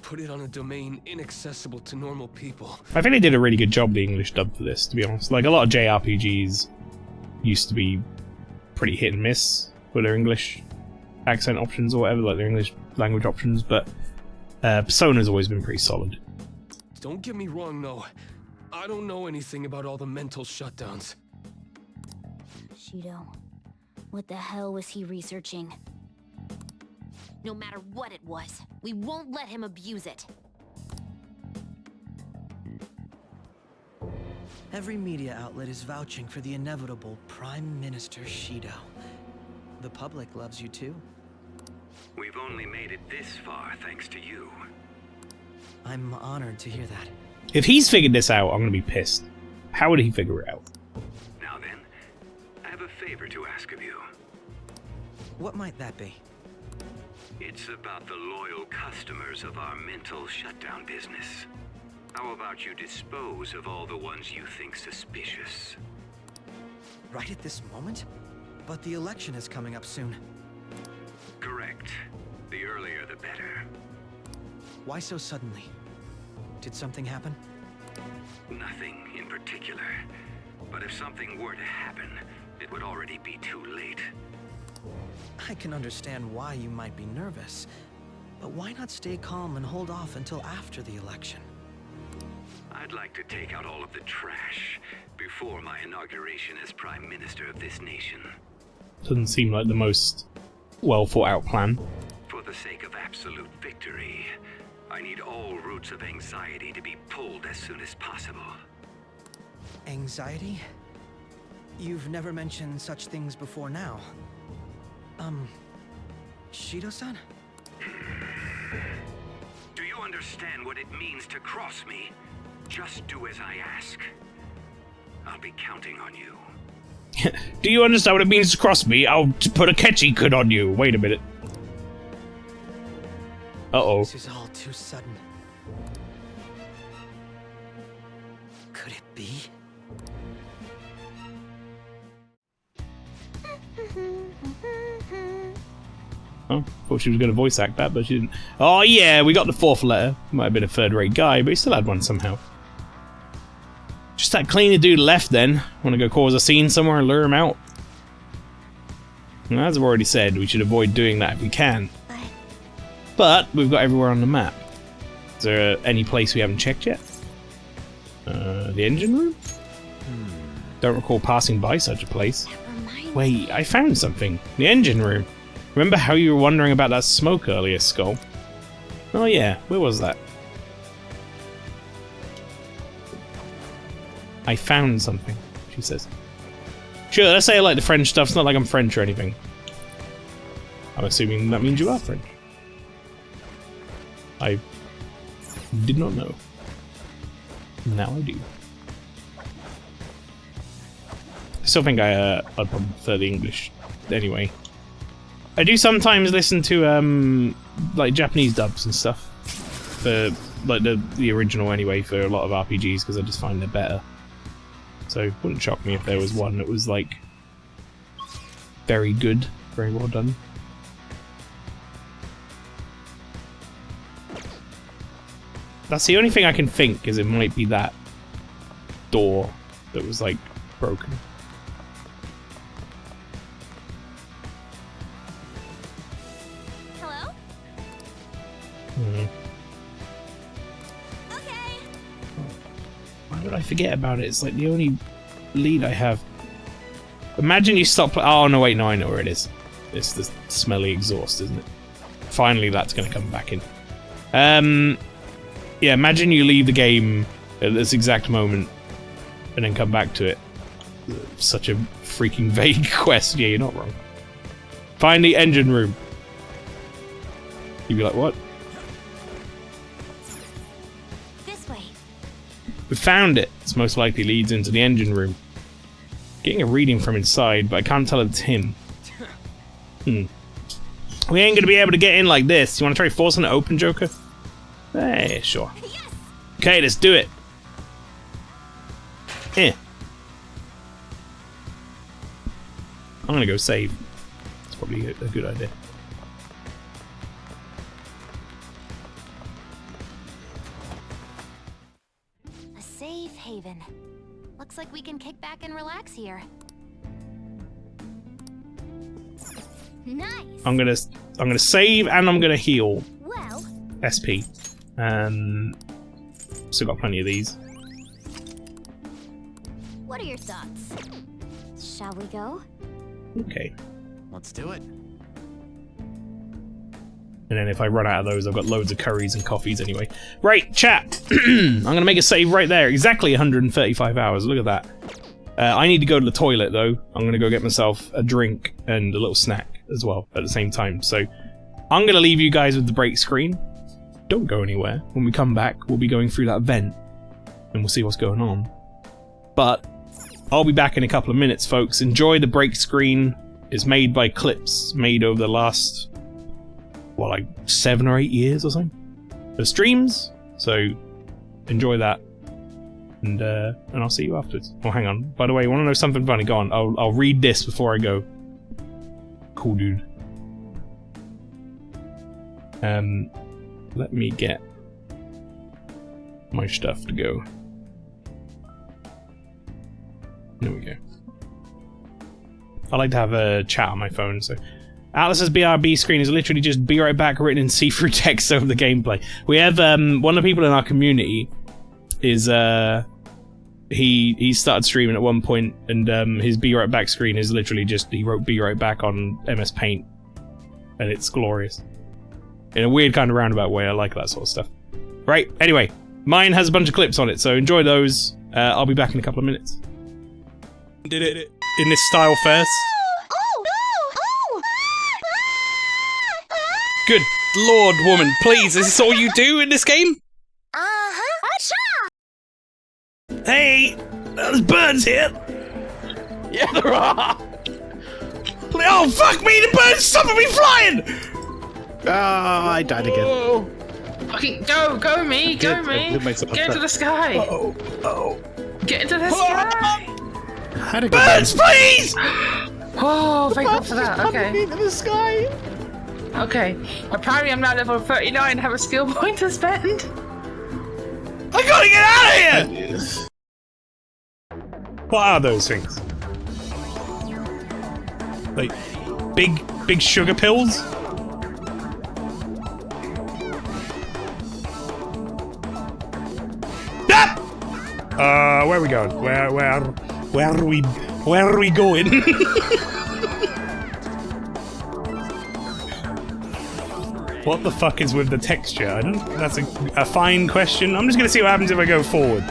J: put it on a domain inaccessible to normal people.
A: I think they did a really good job, the English dub, for this, to be honest. Like, a lot of JRPGs used to be pretty hit and miss with their English accent options or whatever, like their English language options, but Persona's always been pretty solid.
J: Don't get me wrong, though. I don't know anything about all the mental shutdowns.
B: Shido, what the hell was he researching?
H: No matter what it was, we won't let him abuse it.
E: Every media outlet is vouching for the inevitable Prime Minister Shido. The public loves you too.
K: We've only made it this far thanks to you.
E: I'm honored to hear that.
A: If he's figured this out, I'm gonna be pissed. How would he figure it out?
K: Now then, I have a favor to ask of you.
E: What might that be?
K: It's about the loyal customers of our mental shutdown business. How about you dispose of all the ones you think suspicious?
E: Right at this moment? But the election is coming up soon.
K: Correct. The earlier the better.
E: Why so suddenly? Did something happen?
K: Nothing in particular. But if something were to happen, it would already be too late.
E: I can understand why you might be nervous, but why not stay calm and hold off until after the election?
K: I'd like to take out all of the trash before my inauguration as Prime Minister of this nation.
A: Doesn't seem like the most well thought out plan.
K: For the sake of absolute victory, I need all roots of anxiety to be pulled as soon as possible.
E: Anxiety? You've never mentioned such things before now. Shido-san?
K: Do you understand what it means to cross me? Just do as I ask. I'll be counting on you.
A: Do you understand what it means to cross me? I'll put a catchy could on you. Wait a minute. Uh-oh.
E: This is all too sudden. Could it be?
A: Oh, thought she was going to voice act that, but she didn't. Oh yeah, we got the fourth letter. Might have been a third-rate guy, but he still had one somehow. Just that cleaner dude left then. Want to go cause a scene somewhere and lure him out? And as I've already said, we should avoid doing that if we can. But we've got everywhere on the map. Is there any place we haven't checked yet? The engine room? Don't recall passing by such a place. Wait, I found something. The engine room. Remember how you were wondering about that smoke earlier, Skull? Oh yeah, where was that? I found something, she says. Sure, let's say I like the French stuff. It's not like I'm French or anything. I'm assuming that means you are French. I did not know. Now I do. I still think I'd probably prefer the English anyway. I do sometimes listen to like Japanese dubs and stuff for like the original anyway for a lot of RPGs because I just find they're better. So it wouldn't shock me if there was one that was like very good, very well done. That's the only thing I can think, is it might be that door that was like broken.
B: Hello? Okay.
A: Why did I forget about it? It's like the only lead I have. Imagine you stop. Oh no! Wait, no, I know where it is. It's the smelly exhaust, isn't it? Finally, that's going to come back in. Yeah, imagine you leave the game at this exact moment and then come back to it. Such a freaking vague quest. Yeah, you're not wrong. Find the engine room. You'd be like, what?
B: This way.
A: We found it. This most likely leads into the engine room. Getting a reading from inside, but I can't tell if it's him. We ain't gonna be able to get in like this. You wanna try forcing it open, Joker? Hey, sure.
B: Yes!
A: Okay, let's do it. I'm gonna go save. That's probably a good idea.
B: A safe haven. Looks like we can kick back and relax here. Nice!
A: I'm gonna save and I'm gonna heal.
B: Well...
A: SP. Still got plenty of these.
B: What are your thoughts? Shall we go?
A: Okay.
I: Let's do it.
A: And then if I run out of those, I've got loads of curries and coffees anyway. Right, chat! I'm gonna make a save right there. Exactly 135 hours. Look at that. I need to go to the toilet, though. I'm gonna go get myself a drink and a little snack as well at the same time. So I'm gonna leave you guys with the break screen. Don't go anywhere. When we come back, we'll be going through that vent and we'll see what's going on. But I'll be back in a couple of minutes, folks. Enjoy the break screen. It's made by clips made over the last, well, like 7 or 8 years or something of streams. So enjoy that, and I'll see you afterwards. Oh, hang on. By the way, you want to know something funny? Go on. I'll read this before I go. Cool, dude. Let me get my stuff to go. There we go. I like to have a chat on my phone, so Atlas's BRB screen is literally just "be right back" written in see-through text over the gameplay. We have one of the people in our community is he started streaming at one point, and his "be right back" screen is literally just he wrote "be right back" on MS Paint, and it's glorious. In a weird kind of roundabout way, I like that sort of stuff. Right, anyway, mine has a bunch of clips on it, so enjoy those. I'll be back in a couple of minutes. Did it in this style first. Good lord, woman, please, is this all you do in this game? Hey, there's birds here.
L: Yeah, there are.
A: Oh, fuck me, the birds stopping me flying!
L: Oh, I died again.
M: Whoa. Fucking go me. Get into the sky. Get into the sky.
L: How to go
A: birds, please!
M: Oh, thank God for that. Okay.
L: Into the sky.
M: Okay. Apparently I'm now level 39 and have a skill point to spend.
A: I gotta get out of here! What are those things? Like, big sugar pills? Ah! Where are we going? Where are we going? What the fuck is with the texture? I don't. That's a fine question. I'm just gonna see what happens if I go forward.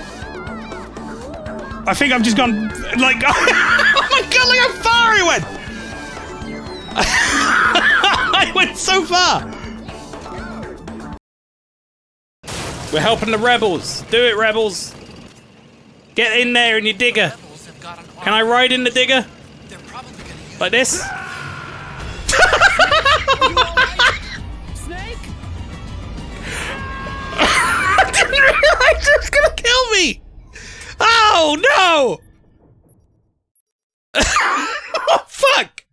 A: I think I've just gone like. Oh my god! Look how far I went! I went so far. We're helping the rebels. Do it, rebels. Get in there in your digger. Can I ride in the digger? Like this? me! Oh, no! Oh, fuck!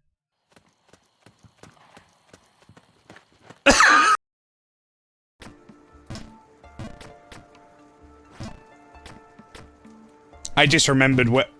A: I just remembered what...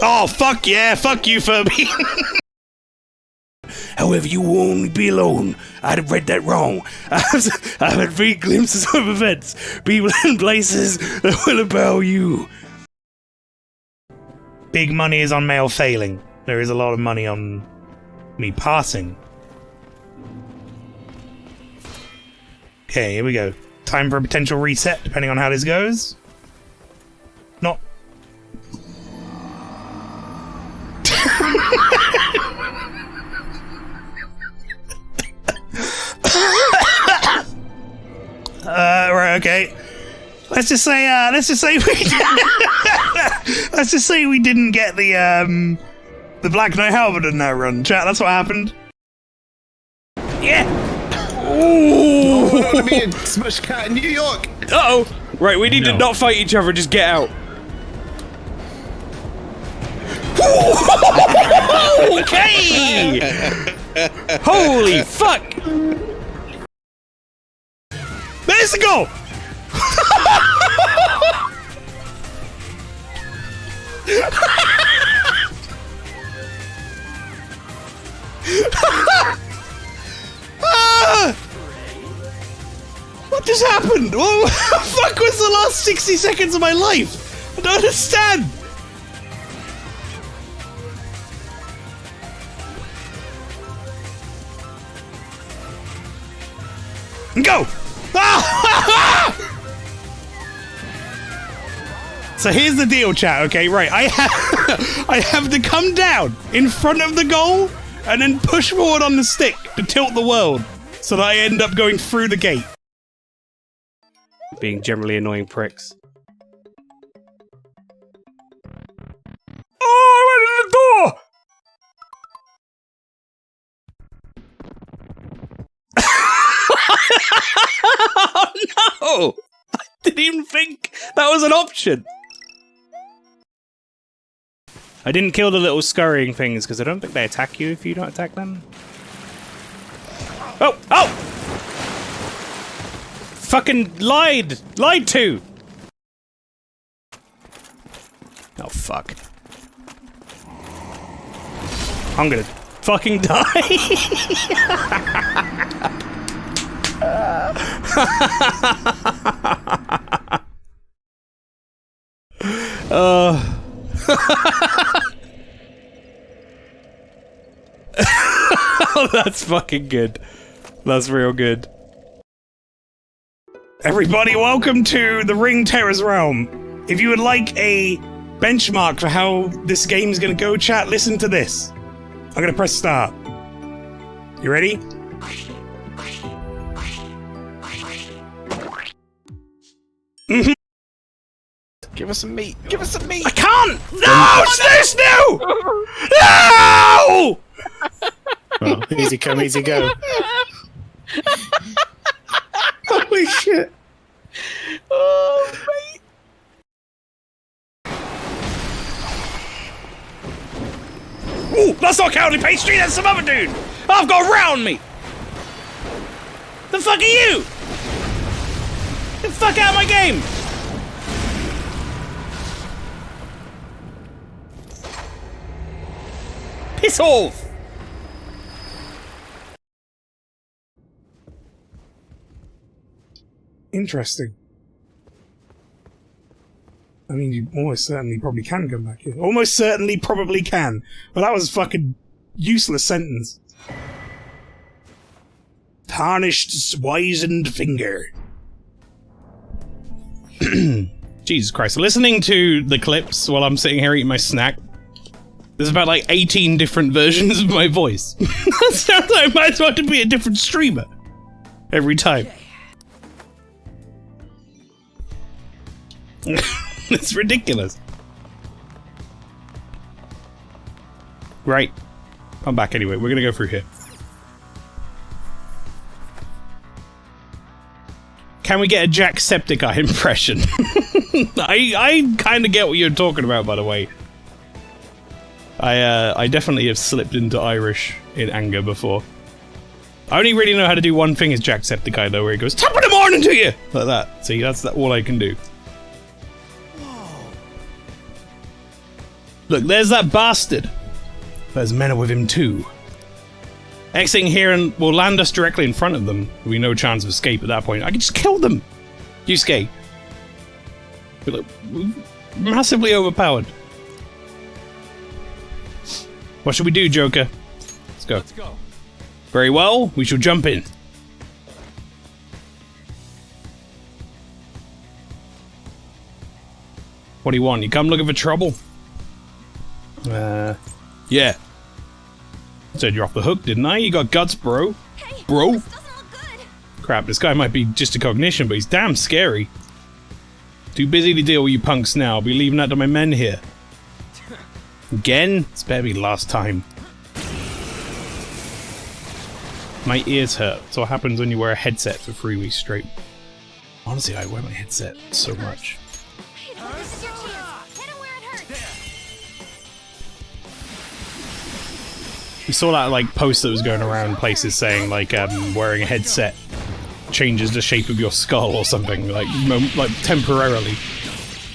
A: Oh, fuck yeah, fuck you, Furby. However, you will only be alone. I'd have read that wrong. I've had 3 glimpses of events, people and places that will about you. Big money is on Mael failing. There is a lot of money on me passing. Okay, here we go. Time for a potential reset, depending on how this goes. Not... right, okay. Let's just say we didn't get the Black Knight Halberd in that run. Chat, that's what happened. Yeah. Ooh.
L: I want to be a smush cat in New York.
A: Uh-oh. Right, we need to not fight each other, just get out. Okay. Holy fuck. Let's go. What just happened? What the fuck was the last 60 seconds of my life? I don't understand. Go! So here's the deal, chat, okay? Right, I have to come down in front of the goal and then push forward on the stick to tilt the world so that I end up going through the gate. Being generally annoying pricks. Oh, I went in the door! Oh no! I didn't even think that was an option. I didn't kill the little scurrying things because I don't think they attack you if you don't attack them. Oh! Oh! Fucking lied! Lied to! Oh fuck. I'm gonna fucking die! Oh, that's fucking good. That's real good. Everybody, welcome to the Ring Terror's Realm. If you would like a benchmark for how this game's gonna go, chat, listen to this. I'm gonna press start. You ready? Mm-hmm.
L: Give us some meat. Give us some meat.
A: I can't! No! Snoo! No!
L: Well, easy come, easy go. Holy shit. Oh, mate.
A: Ooh, that's not Cowley Pastry, that's some other dude! I've got around me! The fuck are you? Get the fuck out of my game! Piss off! Interesting. I mean, you almost certainly probably can come back here. Almost certainly probably can. But that was a fucking useless sentence. Tarnished, wizened finger. Jesus Christ. Listening to the clips while I'm sitting here eating my snack, there's about like 18 different versions of my voice. That sounds like I might as well to be a different streamer every time. It's ridiculous. Right. I'm back anyway. We're gonna go through here. Can we get a Jacksepticeye impression? I kind of get what you're talking about, by the way. I definitely have slipped into Irish in anger before. I only really know how to do one thing as Jacksepticeye though, where he goes top of the morning to you like that. See, that's all I can do. Look, there's that bastard. There's men with him too. Exiting here and will land us directly in front of them. There'll be no chance of escape at that point. I can just kill them. Yusuke. We're massively overpowered. What should we do, Joker? Let's go.
J: Let's go.
A: Very well, we shall jump in. What do you want? You come looking for trouble? Yeah. Said you're off the hook, didn't I? You got guts, bro.
H: Hey,
A: bro.
H: this doesn't look good.
A: Crap, this guy might be just a cognition, but he's damn scary. Too busy to deal with you punks now. I'll be leaving that to my men here. Again? It's better be last time. My ears hurt. That's what happens when you wear a headset for 3 weeks straight. Honestly, I wear my headset so much.
H: Hey, this is your chance. Hit him where it hurts.
A: We saw that like post that was going around places saying like wearing a headset changes the shape of your skull or something, like temporarily.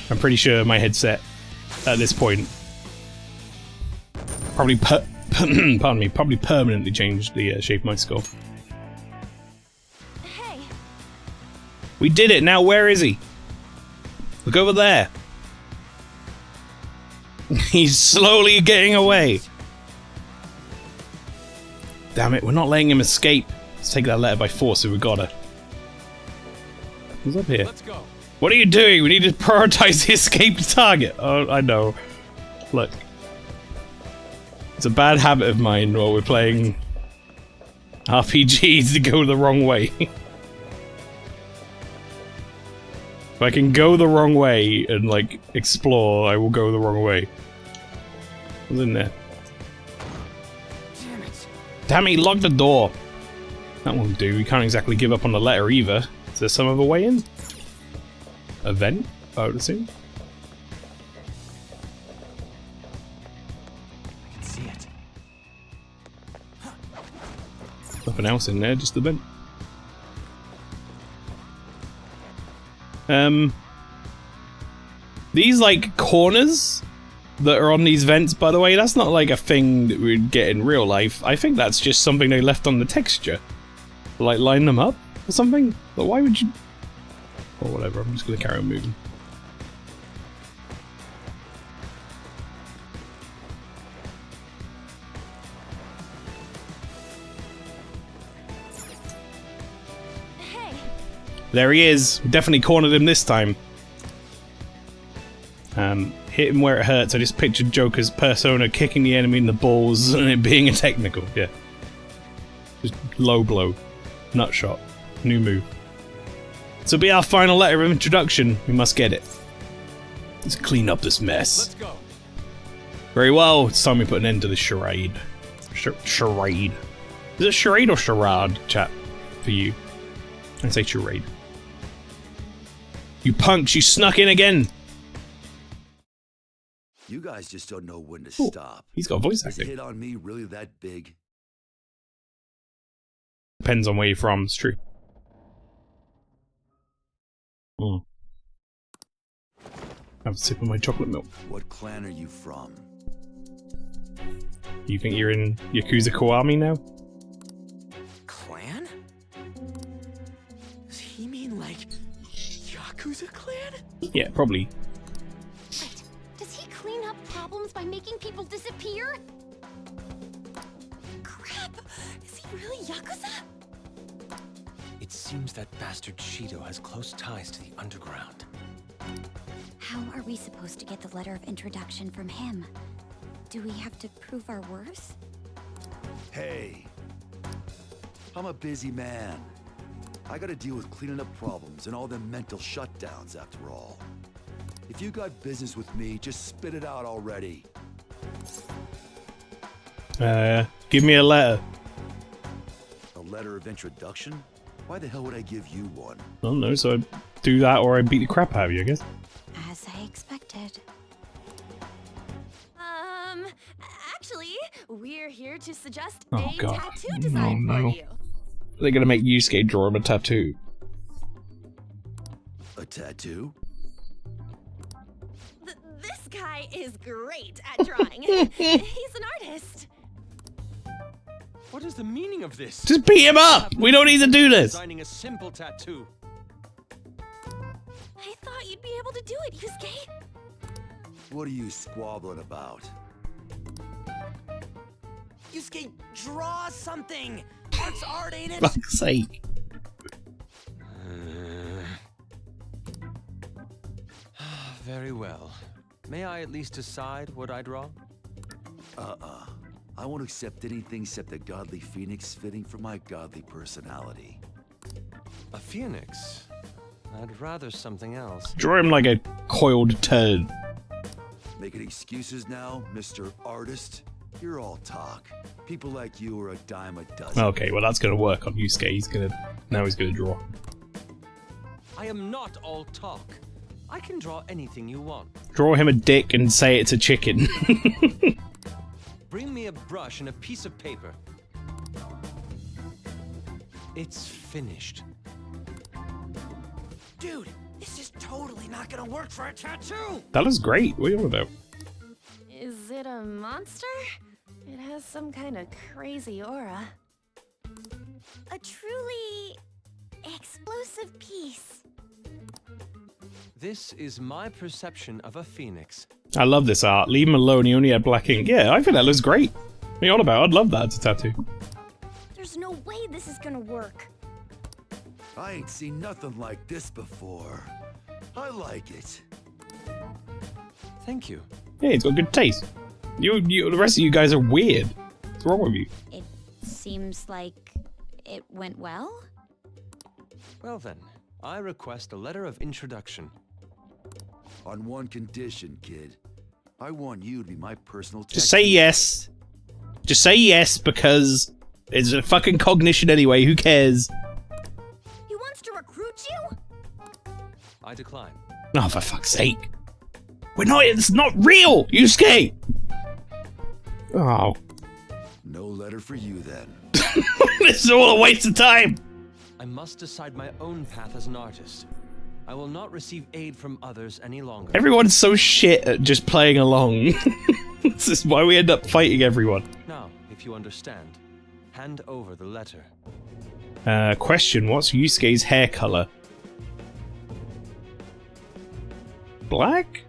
A: I'm pretty sure my headset at this point probably pardon me, probably permanently changed the shape of my skull.
H: Hey.
A: We did it. Now where is he? Look over there. He's slowly getting away. Damn it, we're not letting him escape. Let's take that letter by force if we gotta. Who's up here?
J: Let's go.
A: What are you doing? We need to prioritize the escaped target. Oh, I know. Look. It's a bad habit of mine while we're playing RPGs to go the wrong way. If I can go the wrong way and, like, explore, I will go the wrong way. What's in there?
J: Damn it.
A: Damn it, he locked the door. That won't do. We can't exactly give up on the letter either. Is there some other way in? A vent, I would assume.
J: I can see it.
A: Nothing else in there, just the vent. These, like, corners that are on these vents, by the way, that's not like a thing that we'd get in real life. I think that's just something they left on the texture. Like, line them up or something? But why would you... Or whatever, I'm just gonna carry on moving.
H: Hey.
A: There he is. We definitely cornered him this time. Hit him where it hurts. I just pictured Joker's persona kicking the enemy in the balls and it being a technical. Yeah. Just low blow. Nut shot. New move. This will be our final letter of introduction. We must get it. Let's clean up this mess.
J: Let's go.
A: Very well. It's time we put an end to this charade. Charade. Is it charade or charade, chat, for you? I say charade. You punks, you snuck in again!
F: You guys just don't know when to
A: Ooh,
F: stop.
A: he's got voice
F: Is the
A: acting.
F: hit on me really that big?
A: Depends on where you're from, it's true. Have a sip of my chocolate milk.
F: What clan are you from?
A: You think you're in Yakuza Kiwami now?
J: Clan? Does he mean like Yakuza clan?
A: Yeah, probably.
H: Wait, does he clean up problems by making people disappear? Crap! Is he really Yakuza?
J: It seems that bastard Shido has close ties to the underground.
B: How are we supposed to get the letter of introduction from him? Do we have to prove our worth?
F: Hey, I'm a busy man. I gotta deal with cleaning up problems and all them mental shutdowns after all. If you got business with me, just spit it out already.
A: Give me a letter.
F: A letter of introduction? Why the hell would I give you one?
A: I don't know, so I do that or I beat the crap out of you, I guess.
B: As I expected.
H: Actually, we're here to suggest
A: Oh,
H: a
A: God.
H: tattoo design
A: Oh, no.
H: for you.
A: They're gonna make Yusuke draw him a tattoo.
F: A tattoo?
H: This guy is great at drawing. He's an artist.
I: What is the meaning of this?
A: Just beat him up! We don't need to do this!
I: Designing a simple tattoo.
H: I thought you'd be able to do it, Yusuke.
F: What are you squabbling about?
E: Yusuke, draw something! Art's art, ain't it?
A: Fuck's sake.
I: Very well. May I at least decide what I draw?
F: I won't accept anything except a godly phoenix fitting for my godly personality.
I: A phoenix? I'd rather something else.
A: Draw him like a coiled turd.
F: Making excuses now, Mr. Artist? You're all talk. People like you are a dime a dozen.
A: Okay, well that's gonna work on Yusuke. Now he's gonna draw.
I: I am not all talk. I can draw anything you want.
A: Draw him a dick and say it's a chicken.
I: Bring me a brush and a piece of paper. It's finished.
E: Dude, this is totally not gonna work for a tattoo!
A: That looks great. What are you on about?
H: Is it a monster? It has some kind of crazy aura.
B: A truly explosive piece.
I: This is my perception of a phoenix.
A: I love this art. Leave him alone. He only had black ink. Yeah, I think that looks great. What are you on about? I'd love that as a tattoo.
B: There's no way this is gonna work.
F: I ain't seen nothing like this before. I like it.
I: Thank you.
A: Yeah, he's got good taste. The rest of you guys are weird. What's wrong with you?
B: It seems like it went well.
I: Well then, I request a letter of introduction.
F: On one condition, kid. I want you to be my personal
A: Just say yes. Just say yes because it's a fucking cognition anyway. Who cares?
B: He wants to recruit you?
I: I decline.
A: Oh, for fuck's sake. We're not. It's not real, Yusuke! Oh.
F: No letter for you then.
A: This is all a waste of time!
I: I must decide my own path as an artist. I will not receive aid from others any longer.
A: Everyone's so shit at just playing along. This is why we end up fighting everyone.
I: Now, if you understand, hand over the letter.
A: Question, what's Yusuke's hair color? Black?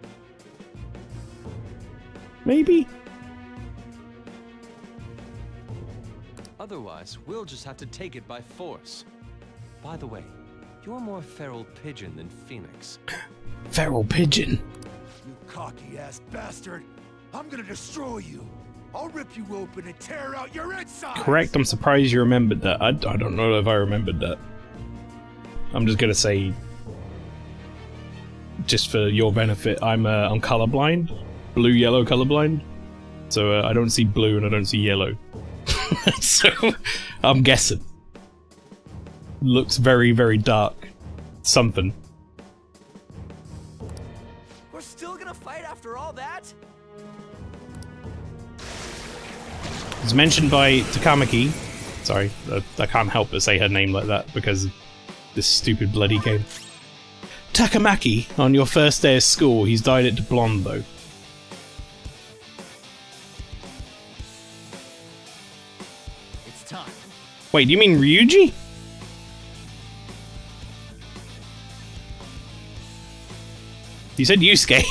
A: Maybe?
I: Otherwise, we'll just have to take it by force. By the way, you're more feral pigeon than phoenix.
A: Feral pigeon?
F: You cocky-ass bastard! I'm gonna destroy you! I'll rip you open and tear out your insides!
A: Correct, I'm surprised you remembered that. I don't know if I remembered that. I'm just gonna say, just for your benefit, I'm colorblind. Blue-yellow colorblind. So I don't see blue and I don't see yellow. So, I'm guessing. Looks very, very dark. Something.
E: We're still gonna fight after all that?
A: It's mentioned by Takamaki. Sorry, I can't help but say her name like that because of this stupid bloody game. Takamaki, on your first day of school, he's dyed it to blonde though.
E: It's time.
A: Wait, do you mean Ryuji? You said Yusuke.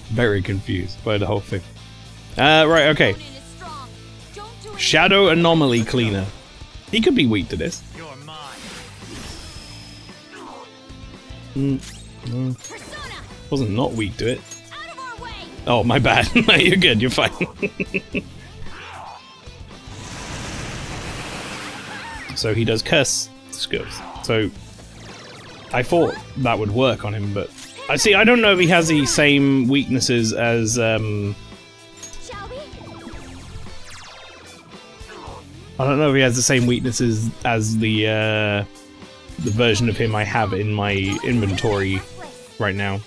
A: Very confused by the whole thing. Right, okay. Shadow Anomaly Cleaner. He could be weak to this.
E: You're mine.
A: Wasn't not weak to it. Oh, my bad. You're good, you're fine. So he does curse skills. So I thought that would work on him, but I see. I don't know if he has the same weaknesses as
B: Shall we?
A: I don't know if he has the same weaknesses as the version of him I have in my inventory right now.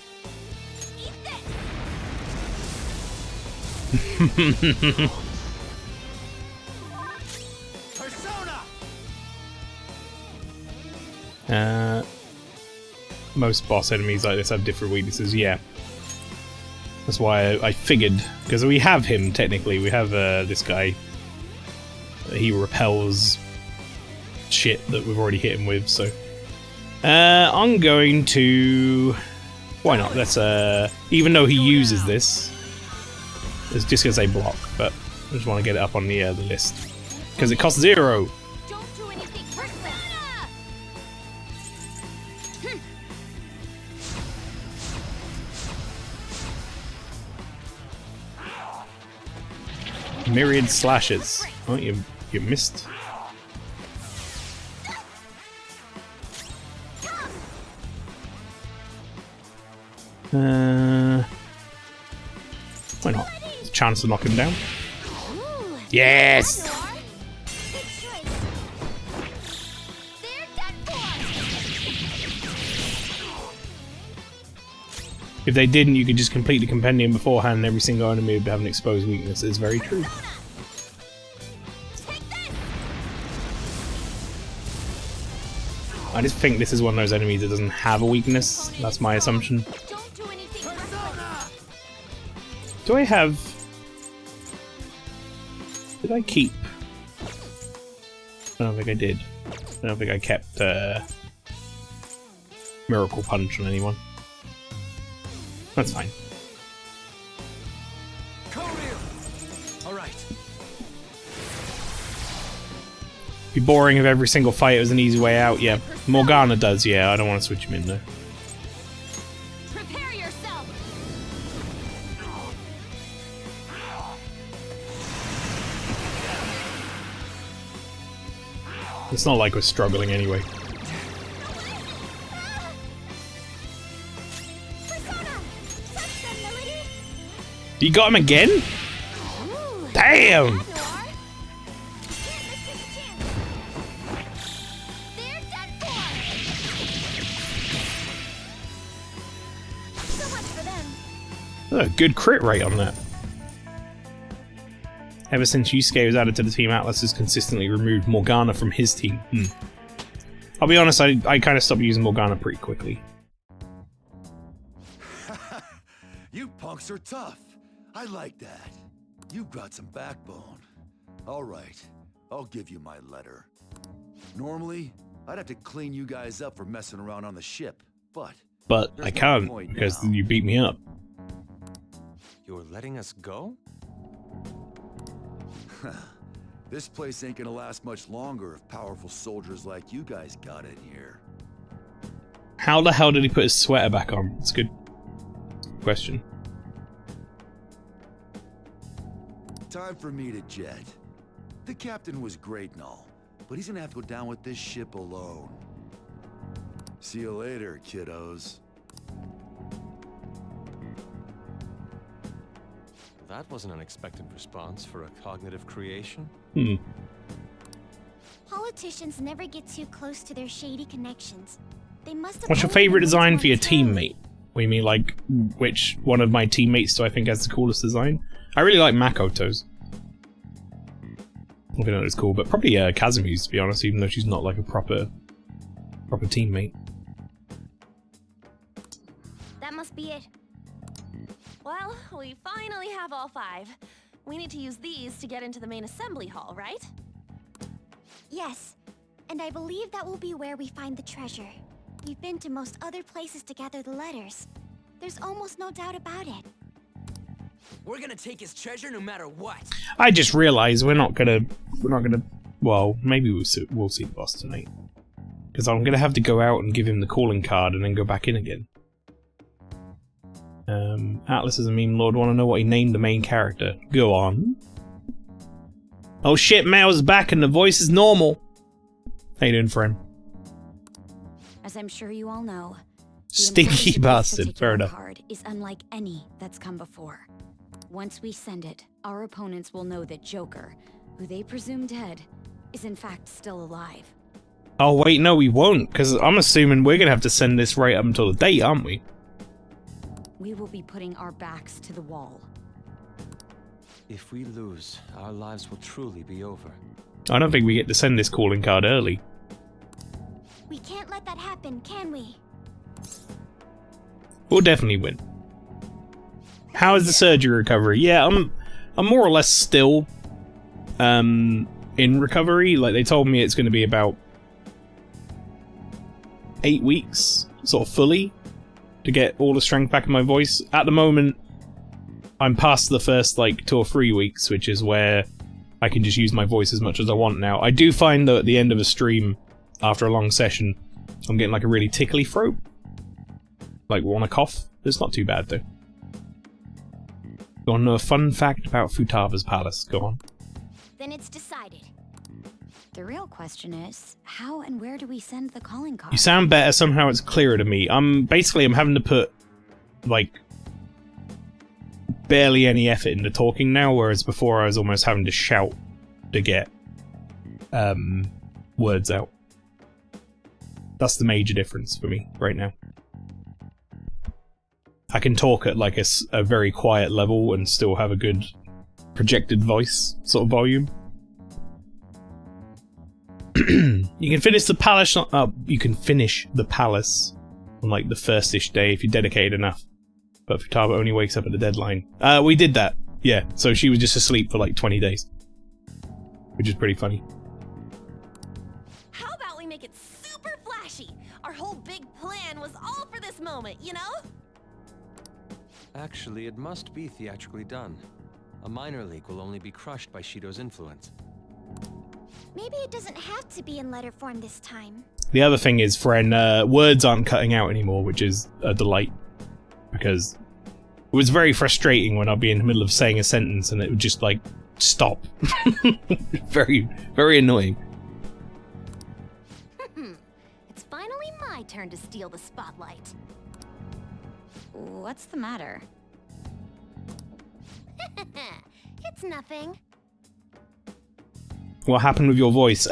A: Most boss enemies like this have different weaknesses, yeah. That's why I figured, because we have him technically, we have this guy. He repels shit that we've already hit him with, so... I'm going to... Why not? Let's, even though he uses this, it's just gonna say block, but I just want to get it up on the list. Because it costs 0!
B: Don't do anything reckless.
A: Myriad slashes. Oh, you missed. Why not? There's a chance to knock him down. Yes! If they didn't, you could just complete the compendium beforehand and every single enemy would have an exposed weakness. It's very true. I just think this is one of those enemies that doesn't have a weakness. That's my assumption. Do I have... Did I keep... I don't think I did. I don't think I kept Miracle Punch on anyone. That's fine.
J: Alright.
A: Be boring if every single fight was an easy way out, yeah. Morgana does, yeah, I don't want to switch him in though.
B: Prepare yourself.
A: It's not like we're struggling anyway. You got him again? Damn! Oh, good crit rate on that. Ever since Yusuke was added to the team, Atlas has consistently removed Morgana from his team. I'll be honest, I kind of stopped using Morgana pretty quickly.
F: You punks are tough. I like that. You've got some backbone. All right, I'll give you my letter. Normally, I'd have to clean you guys up for messing around on the ship, but
A: I can't, because you beat me up.
J: You're letting us go?
F: This place ain't gonna last much longer if powerful soldiers like you guys got in here.
A: How the hell did he put his sweater back on? That's a good question.
F: Time for me to jet. The captain was great and all, but he's gonna have to go down with this ship alone. See you later, kiddos.
J: That was an unexpected response for a cognitive creation.
B: Politicians never get too close to their shady connections. They must have.
A: What's your favorite design for your teammate? What do you mean, like, which one of my teammates do I think has the coolest design? I really like Makoto's. I don't know if it's cool, but probably Kazumi's, to be honest, even though she's not like a proper teammate.
H: That must be it. Well, we finally have all 5. We need to use these to get into the main assembly hall, right?
B: Yes, and I believe that will be where we find the treasure. We've been to most other places to gather the letters. There's almost no doubt about it.
E: We're gonna take his treasure no matter what.
A: I just realized we're not gonna. Well, maybe we'll see the boss tonight, because I'm gonna have to go out and give him the calling card and then go back in again. Atlas as a meme lord want to know what he named the main character. Go on. Oh shit, Mael's back and the voice is normal. How you doing, friend?
B: As I'm sure you all know, the
A: Stinky
B: importance of this
A: bastard. Fair
B: particular
A: enough.
B: card is unlike any that's come before. Once we send it, our opponents will know that Joker, who they presume dead, is in fact still alive.
A: Oh wait, no, we won't, because I'm assuming we're gonna have to send this right up until the date, aren't we?
B: We will be putting our backs to the wall.
N: If we lose, our lives will truly be over.
A: I don't think we get to send this calling card early.
B: We can't let that happen, can we?
A: We'll definitely win. How is the surgery recovery? Yeah, I'm more or less still in recovery. Like, they told me it's going to be about 8 weeks, sort of fully, to get all the strength back in my voice. At the moment, I'm past the first, like, 2 or 3 weeks, which is where I can just use my voice as much as I want now. I do find, though, at the end of a stream, after a long session, I'm getting, like, a really tickly throat. Like, want to cough? It's not too bad, though. You want to know a fun fact about Futava's palace? Go on.
B: Then it's decided. The real question is, how and where do we send the calling card?
A: You sound better, somehow it's clearer to me. I'm having to put, like, barely any effort into talking now, whereas before I was almost having to shout to get words out. That's the major difference for me right now. I can talk at like a very quiet level and still have a good projected voice sort of volume. You can finish the palace. You can finish the palace on like the first-ish day if you're dedicated enough. But Futaba only wakes up at the deadline. We did that. Yeah. So she was just asleep for like 20 days, which is pretty funny.
H: How about we make it super flashy? Our whole big plan was all for this moment, you know?
N: Actually, it must be theatrically done. A minor league will only be crushed by Shido's influence.
B: Maybe it doesn't have to be in letter form this time.
A: The other thing is, friend, words aren't cutting out anymore, which is a delight. Because it was very frustrating when I'd be in the middle of saying a sentence and it would just, like, stop. Very, very annoying.
H: It's finally my turn to steal the spotlight.
B: What's the matter?
H: It's nothing.
A: What happened with your voice?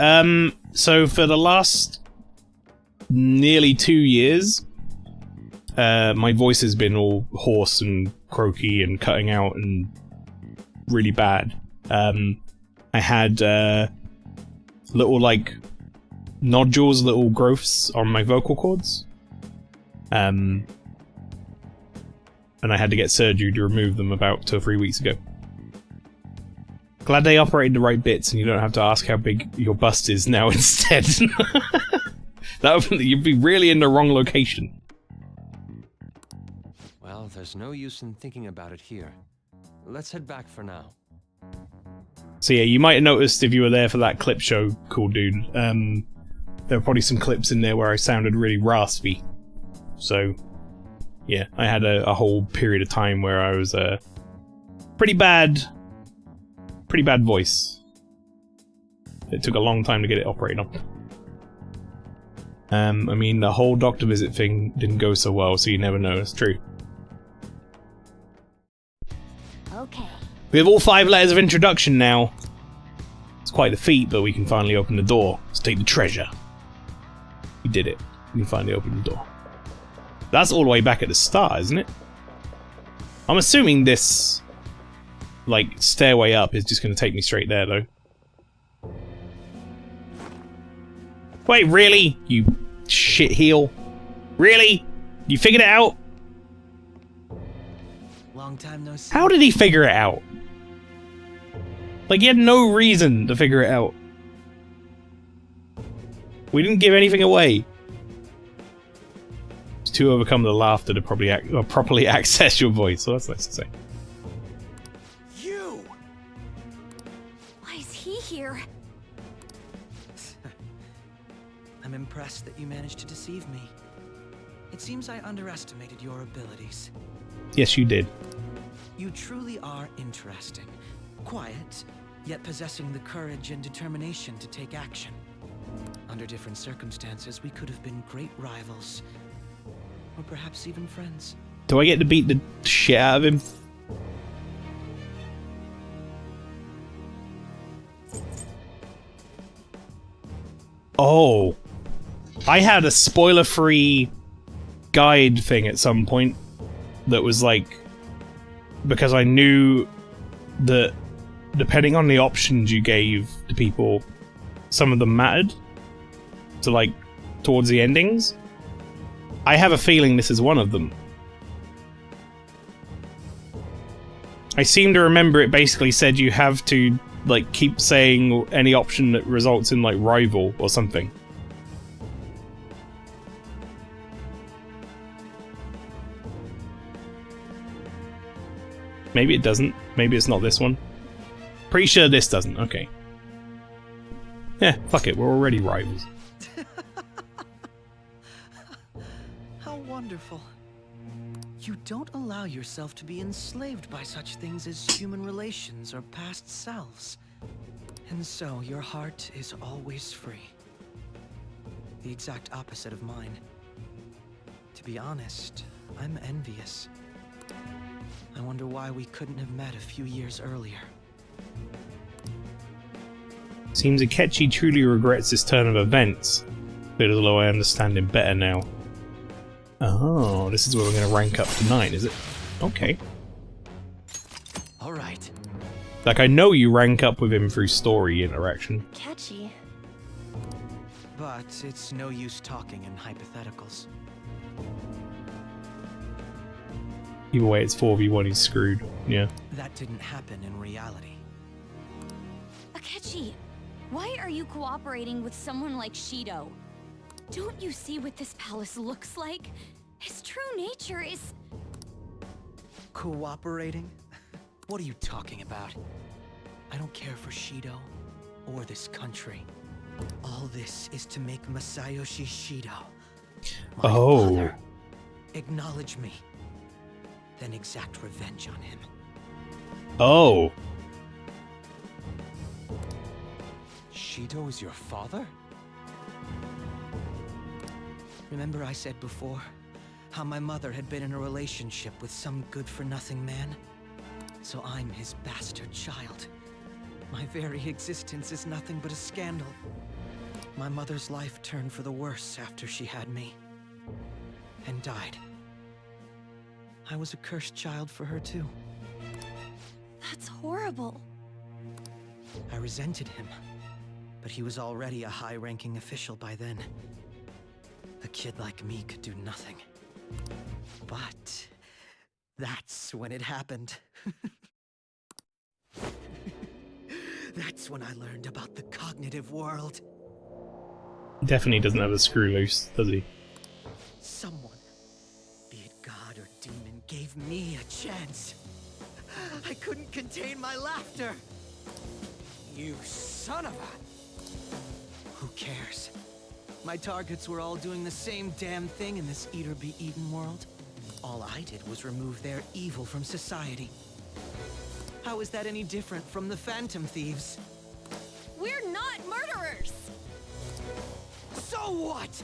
A: So for the last nearly 2 years, my voice has been all hoarse and croaky and cutting out and really bad. I had little, like, nodules, little growths on my vocal cords. And I had to get surgery to remove them about 2 or 3 weeks ago. Glad they operated the right bits and you don't have to ask how big your bust is now instead. You'd be really in the wrong location.
N: Well, there's no use in thinking about it here. Let's head back for now.
A: So yeah, you might have noticed if you were there for that clip show, cool dude, there were probably some clips in there where I sounded really raspy. So, yeah, I had a whole period of time where I was pretty bad voice. It took a long time to get it operated on. I mean, the whole doctor visit thing didn't go so well, so you never know, it's true.
B: Okay.
A: We have all 5 letters of introduction now. It's quite the feat, but we can finally open the door. Let's take the treasure. We did it. We can finally open the door. That's all the way back at the start, isn't it? I'm assuming this, like, stairway up is just going to take me straight there, though. Wait, really? You shit heel? Really? You figured it out?
E: Long time no see.
A: How did he figure it out? Like, he had no reason to figure it out. We didn't give anything away. It's to overcome the laughter to properly access your voice, so that's nice to say.
J: You!
H: Why is he here?
E: I'm impressed that you managed to deceive me. It seems I underestimated your abilities.
A: Yes, you did.
E: You truly are interesting. Quiet, yet possessing the courage and determination to take action. Under different circumstances, we could have been great rivals. Or perhaps even friends.
A: Do I get to beat the shit out of him? Oh. I had a spoiler-free guide thing at some point that was like, because I knew that depending on the options you gave to people, some of them mattered to like towards the endings. I have a feeling this is one of them. I seem to remember it basically said you have to like keep saying any option that results in like rival or something. Maybe it doesn't. Maybe it's not this one. Pretty sure this doesn't. Okay. Yeah, fuck it. We're already rivals.
E: How wonderful. You don't allow yourself to be enslaved by such things as human relations or past selves. And so your heart is always free. The exact opposite of mine. To be honest, I'm envious. I wonder why we couldn't have met a few years earlier.
A: Seems Akechi truly regrets this turn of events. Little though I understand him better now. Oh, this is where we're going to rank up to 9, is it? Okay.
E: Alright.
A: Like, I know you rank up with him through story interaction.
D: Catchy.
E: But it's no use talking in hypotheticals.
A: Either way, it's 4v1, he's screwed. Yeah.
E: That didn't happen in reality.
B: Akechi, why are you cooperating with someone like Shido? Don't you see what this palace looks like? His true nature is...
E: Cooperating? What are you talking about? I don't care for Shido or this country. All this is to make Masayoshi Shido, my father, acknowledge me, then exact revenge on him.
A: Oh.
N: Shido is your father?
E: Remember I said before, how my mother had been in a relationship with some good-for-nothing man? So I'm his bastard child. My very existence is nothing but a scandal. My mother's life turned for the worse after she had me. And died. I was a cursed child for her too.
B: That's horrible.
E: I resented him, but he was already a high-ranking official by then. A kid like me could do nothing. But that's when it happened. That's when I learned about the cognitive world.
A: He definitely doesn't have a screw loose, does he?
E: Someone, be it God or demon, gave me a chance. I couldn't contain my laughter. You son of a... Who cares? My targets were all doing the same damn thing in this eat-or-be-eaten world. All I did was remove their evil from society. How is that any different from the Phantom Thieves?
B: We're not murderers!
E: So what?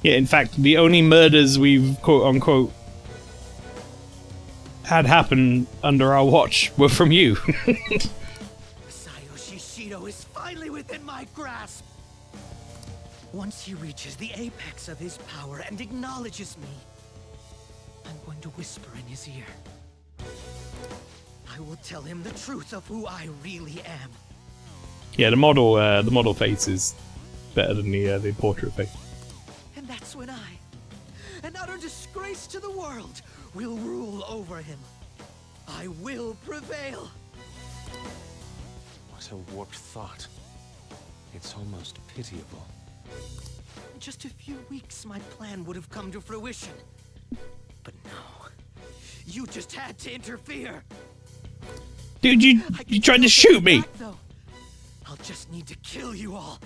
A: Yeah, in fact, the only murders we've quote-unquote had happen under our watch were from you.
E: Masayoshi Shido is finally within my grasp! Once he reaches the apex of his power and acknowledges me, I'm going to whisper in his ear. I will tell him the truth of who I really am.
A: Yeah, the model face is better than the portrait face.
E: And that's when I, an utter disgrace to the world, will rule over him. I will prevail.
N: What a warped thought. It's almost pitiable.
E: In just a few weeks, my plan would have come to fruition. But no, you just had to interfere.
A: Dude, you tried to shoot me!
E: Back, I'll just need to kill you all.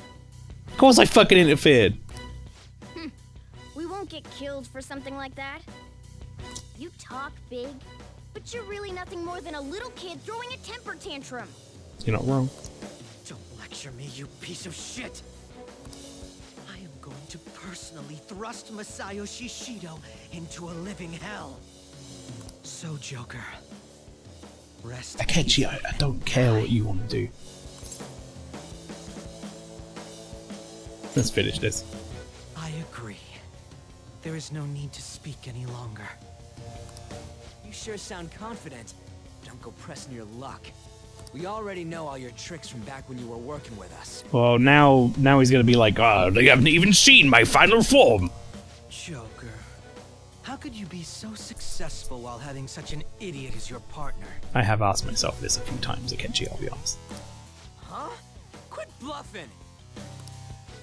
A: Of course I fucking interfered.
B: We won't get killed for something like that. You talk big, but you're really nothing more than a little kid throwing a temper tantrum.
A: You're not wrong.
E: Don't lecture me, you piece of shit. personally thrust Masayoshi Shido into a living hell. So, Joker, rest.
A: Akechi, I don't care what you want to do. Let's finish this.
E: I agree. There is no need to speak any longer.
O: You sure sound confident. Don't go pressing your luck. We already know all your tricks from back when you were working with us.
A: Well, now he's gonna be like, oh, they haven't even seen my final form.
E: Joker, how could you be so successful while having such an idiot as your partner?
A: I have asked myself this a few times, Akechi, I'll be honest.
O: Huh? Quit bluffing!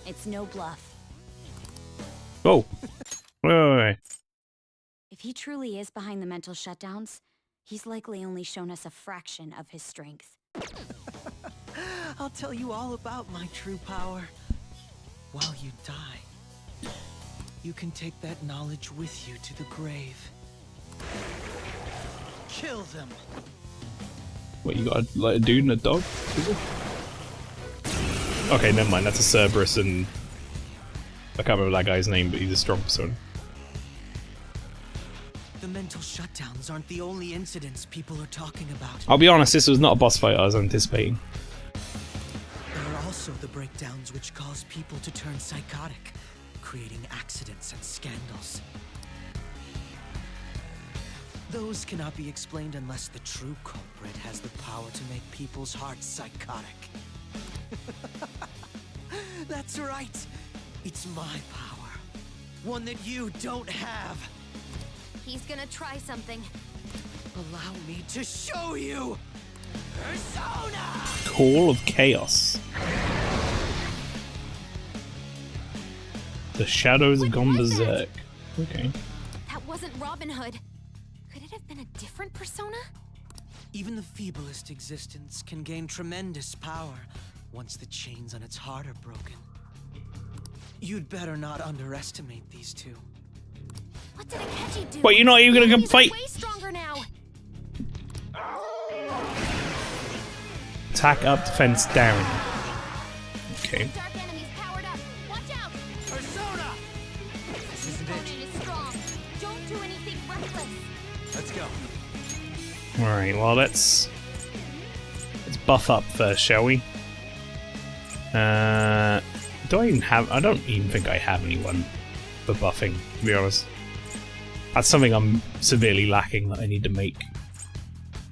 B: It's no bluff.
A: Oh. Wait.
B: If he truly is behind the mental shutdowns, he's likely only shown us a fraction of his strength.
E: I'll tell you all about my true power while you die. You can take that knowledge with you to the grave. Kill them.
A: What, you got like a dude and a dog? Okay, never mind. That's a Cerberus, and I can't remember that guy's name, but he's a strong persona.
E: The mental shutdowns aren't the only incidents people are talking about.
A: I'll be honest, this was not a boss fight I was anticipating.
E: There are also the breakdowns which cause people to turn psychotic, creating accidents and scandals. Those cannot be explained unless the true culprit has the power to make people's hearts psychotic. That's right. It's my power. One that you don't have.
H: He's gonna try something.
E: Allow me to show you! Persona!
A: Call of Chaos. The shadows have gone berserk. Okay.
H: That wasn't Robin Hood. Could it have been a different persona?
E: Even the feeblest existence can gain tremendous power once the chains on its heart are broken. You'd better not underestimate these two.
H: What did Akechi do?
A: What, you're not even gonna come fight?
H: Way stronger now.
A: Attack up, defense down. Okay.
H: Dark enemies powered up. Watch out!
O: Persona! This isn't it.
H: Opponent is strong. Don't do anything reckless.
O: Let's go.
A: Alright, well let's buff up first, shall we? Do I even have... I don't even think I have anyone for buffing, to be honest. That's something I'm severely lacking that I need to make.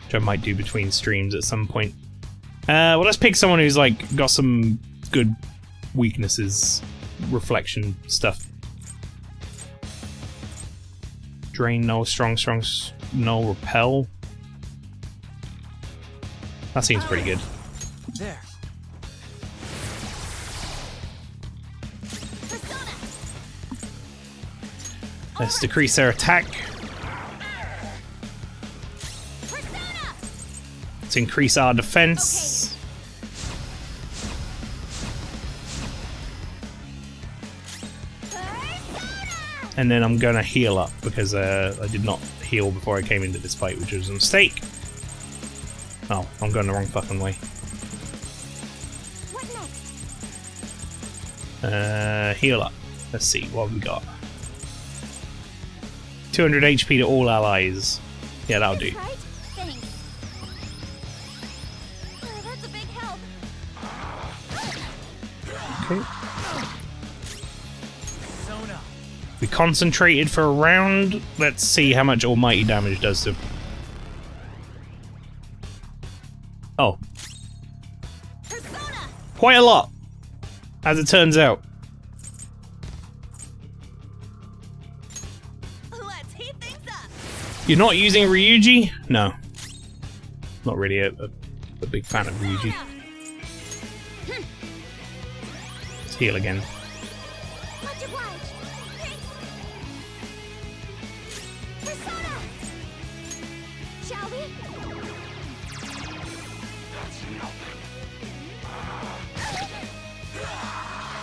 A: Which I might do between streams at some point. Well, let's pick someone who's like got some good weaknesses, reflection stuff. Drain, no. Strong, no. Repel. That seems pretty good.
O: There.
A: Let's decrease their attack. Let's increase our defense. And then I'm gonna heal up because I did not heal before I came into this fight, which was a mistake. Oh, I'm going the wrong fucking way. Heal up. Let's see, what have we got? 200 HP to all allies. Yeah, that'll do.
B: Right? Thanks. That's a big help.
A: Okay. We concentrated for a round. Let's see how much almighty damage does to... Oh. Quite a lot, as it turns out.
B: Let's heat things up.
A: You're not using Ryuji? No. Not really a big fan of Ryuji. Let's heal again.
B: Much obliged. Persona! Shall we?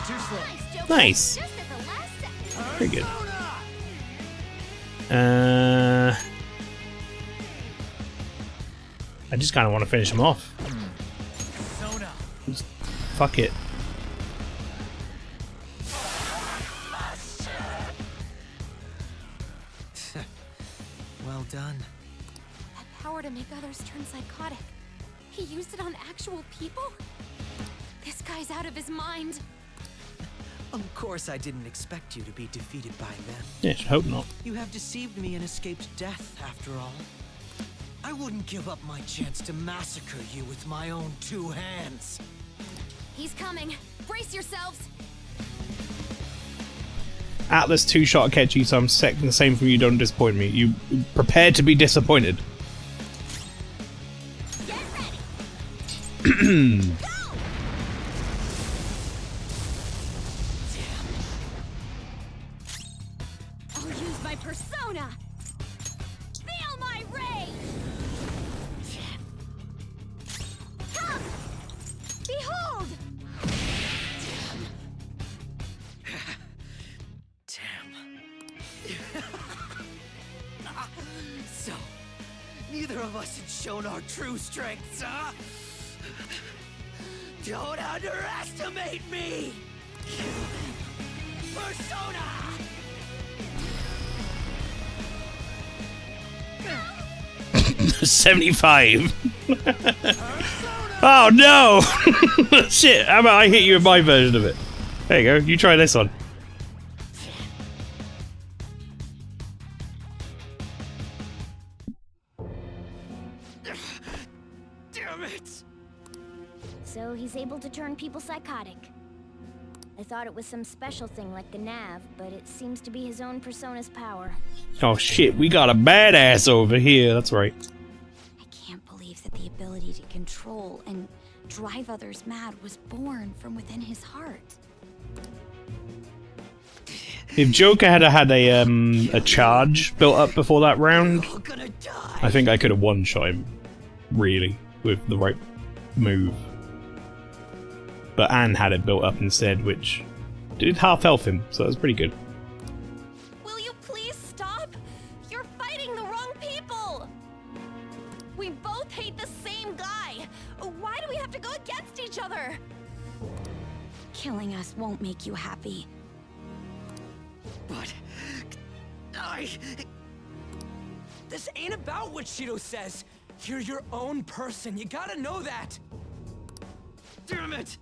O: Too slow.
A: Nice.
B: Just at the last second.
A: Pretty good. I just kind of want to finish him off. Just fuck it.
E: done.
H: That power to make others turn psychotic. He used it on actual people? This guy's out of his mind.
E: Of course I didn't expect you to be defeated by them.
A: Yeah, I hope not.
E: You have deceived me and escaped death, after all. I wouldn't give up my chance to massacre you with my own 2 hands.
H: He's coming. Brace yourselves.
A: Atlas 2-shot Akechi, so I'm expecting the same from you. Don't disappoint me. You prepared to be disappointed.
H: Get ready. I'll use my persona. Feel my rage. Come. Behold.
E: So, neither of us had shown our true strengths, huh? Don't underestimate me! Persona!
A: 75. Oh no! Shit, how about I hit you with my version of it? There you go, you try this one.
E: Damn it!
B: So he's able to turn people psychotic. I thought it was some special thing like the nav, but it seems to be his own persona's power.
A: Oh shit, we got a badass over here, that's right.
B: I can't believe that the ability to control and drive others mad was born from within his heart.
A: If Joker had a charge built up before that round, I think I could have one-shot him, really, with the right move. But Anne had it built up instead, which did half-health him, so that was pretty good.
H: Will you please stop? You're fighting the wrong people. We both hate the same guy. Why do we have to go against each other?
B: Killing us won't make you happy.
E: But... This ain't about what Shido says. You're your own person. You gotta know that. Damn it!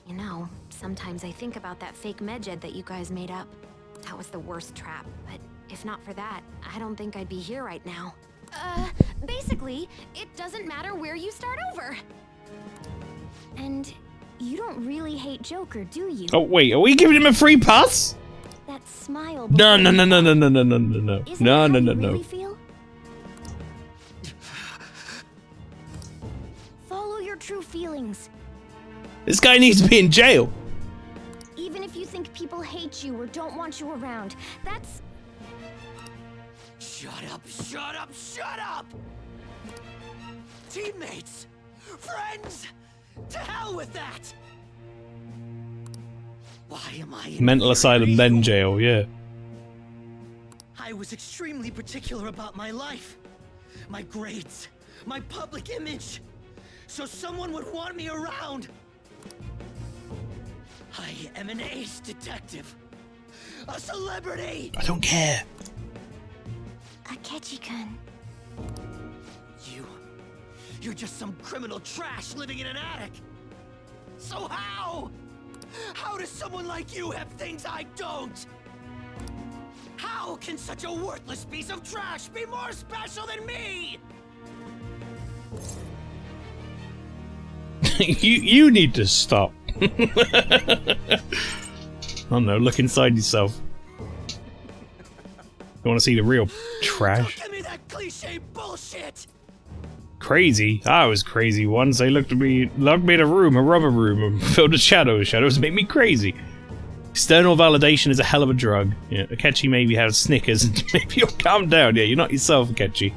H: You know, sometimes I think about that fake medjed that you guys made up. That was the worst trap, but if not for that, I don't think I'd be here right now. Basically, it doesn't matter where you start over.
B: And you don't really hate Joker, do you?
A: Oh wait, are we giving him a free pass?
B: That smile.
A: No, no, no, no, no, no, no, no, no, no, no, no, no, no.
B: Really feel? Follow your true feelings.
A: This guy needs to be in jail.
B: Even if you think people hate you or don't want you around, that's...
E: Shut up, shut up, shut up! Teammates! Friends! To hell with that! Why am I in
A: Mental asylum, then jail, yeah.
E: I was extremely particular about my life. My grades. My public image. So someone would want me around. I am an ace detective. A celebrity!
A: I don't care.
B: Akechi-kun.
E: You're just some criminal trash living in an attic. So how? How does someone like you have things I don't? How can such a worthless piece of trash be more special than me?
A: you need to stop. I don't know, look inside yourself. You want to see the real trash?
E: Don't give me that cliche bullshit!
A: Crazy? I was crazy once. They looked in a rubber room, and filled with shadows. Shadows make me crazy. External validation is a hell of a drug. Yeah, Akechi maybe has Snickers, and maybe you'll calm down. Yeah, you're not yourself, Akechi.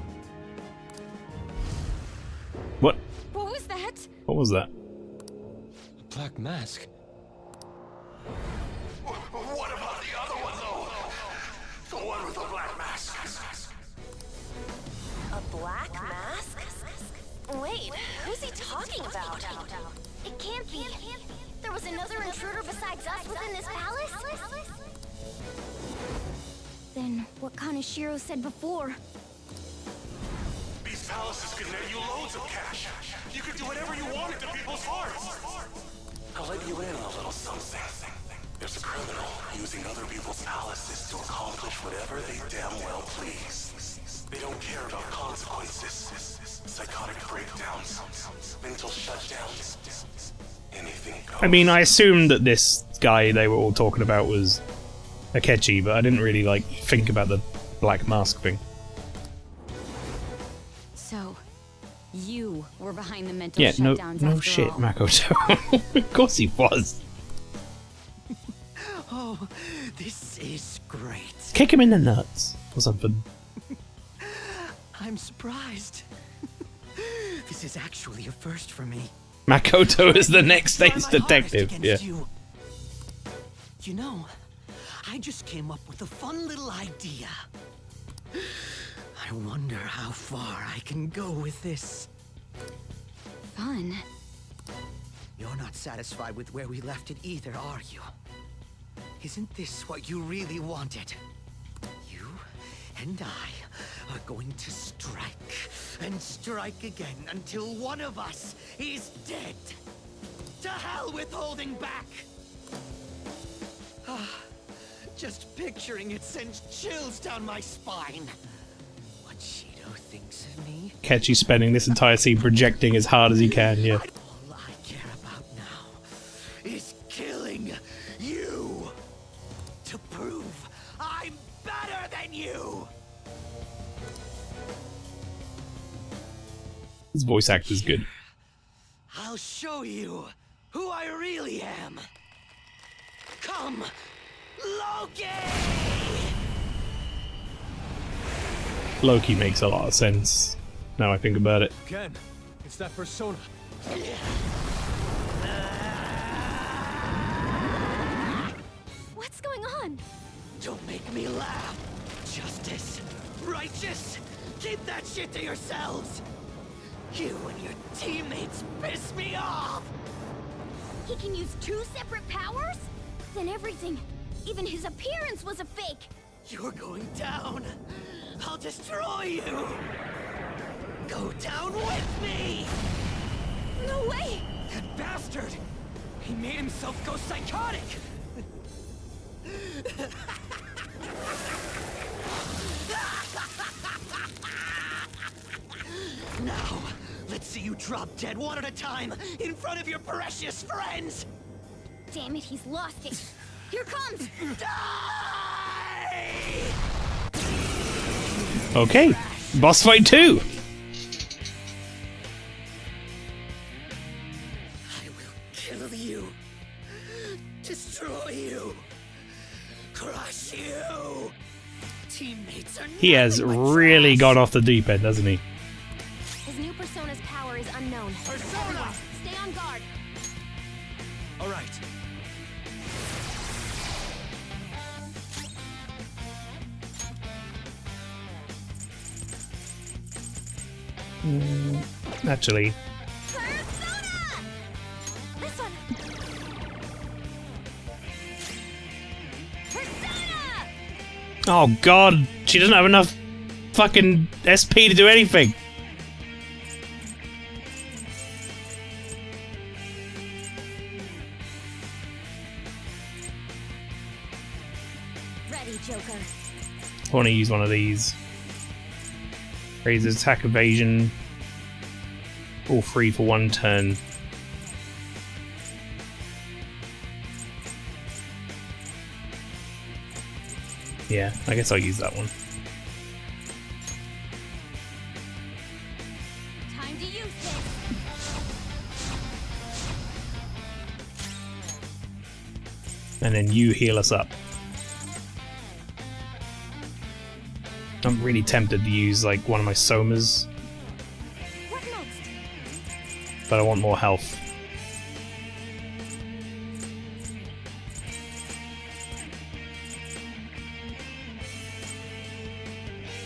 A: What?
H: What was that?
A: What was that?
J: Black mask.
F: What about the other one, though? The one with the black mask.
H: A black mask? Wait, who's he talking about?
B: It can't be. There was another intruder besides us within this palace? than what Kaneshiro said before.
G: These palaces could net you loads of cash. You could do whatever you wanted to people's hearts.
P: I'll let you in on a little something. There's a criminal using other people's palaces to accomplish whatever they damn well please. They don't care about consequences, psychotic breakdowns, mental shutdowns, anything goes.
A: I mean, I assumed that this guy they were all talking about was Akechi, but I didn't really like think about the black mask thing.
Q: So, you were behind the mental
A: Yeah,
Q: shutdowns
A: no
Q: after
A: shit,
Q: all.
A: Makoto. Of course he was.
E: Oh, this is great.
A: Kick him in the nuts or something.
E: I'm surprised. This is actually a first for me.
A: Makoto is the next day's detective. Yeah.
E: You know, I just came up with a fun little idea. I wonder how far I can go with this.
Q: Fun?
E: You're not satisfied with where we left it either, are you? Isn't this what you really wanted? You and I are going to strike and strike again until one of us is dead. To hell with holding back! Just picturing it sends chills down my spine. What Shido thinks of me?
A: Akechi's spending this entire scene projecting as hard as he can, yeah.
E: All I care about now is killing you. To prove I'm better than you.
A: His voice actor's good.
E: I'll show you who I really am. Come, Loki!
A: Loki makes a lot of sense now I think about it.
J: Ken, it's that persona.
B: What's going on?
E: Don't make me laugh. Justice, righteous, keep that shit to yourselves. You and your teammates piss me off.
B: He can use 2 separate powers? Then everything, even his appearance was a fake.
E: You're going down. I'll destroy you. Go down with me.
B: No way!
E: That bastard! He made himself go psychotic! Now, let's see you drop dead one at a time in front of your precious friends!
B: Damn it, he's lost it. Here comes!
E: Die!
A: Okay, boss fight 2!
E: Kill you. Destroy you. Crush you. Teammates are
A: He has really gone off the deep end, hasn't he?
H: His new persona's power is unknown. Persona! Stay on guard.
J: All right.
A: Actually,
B: This one!
A: oh god, she doesn't have enough fucking SP to do anything.
B: Ready, Joker.
A: I want to use one of these. Raises attack, evasion, all 3 for 1 turn. Yeah, I guess I'll use that one.
B: Time to use this.
A: And then you heal us up. I'm really tempted to use like one of my somas,
B: What next?
A: but I want more health.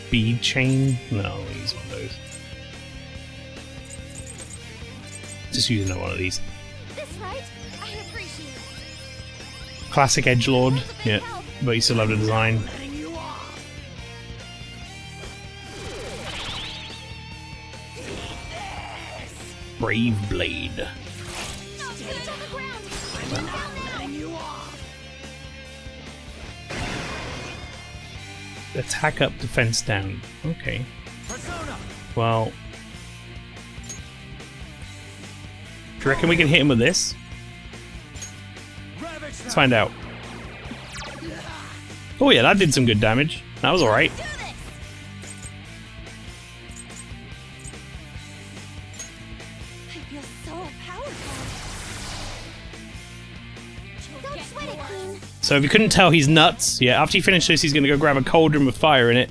A: Bead chain? No, I'll use one of those. Just using one of these.
B: This right? I appreciate it.
A: Classic edgelord, yeah, but you still have the design.
E: Letting you off.
A: Brave Blade. Attack up, defense down. Okay. Well, do you reckon we can hit him with this? Let's find out. Oh yeah, that did some good damage. That was alright.
B: I feel so powerful. Don't sweat it, Queen.
A: So if you couldn't tell, he's nuts. Yeah, after you finish this, he's gonna go grab a cauldron with fire in it.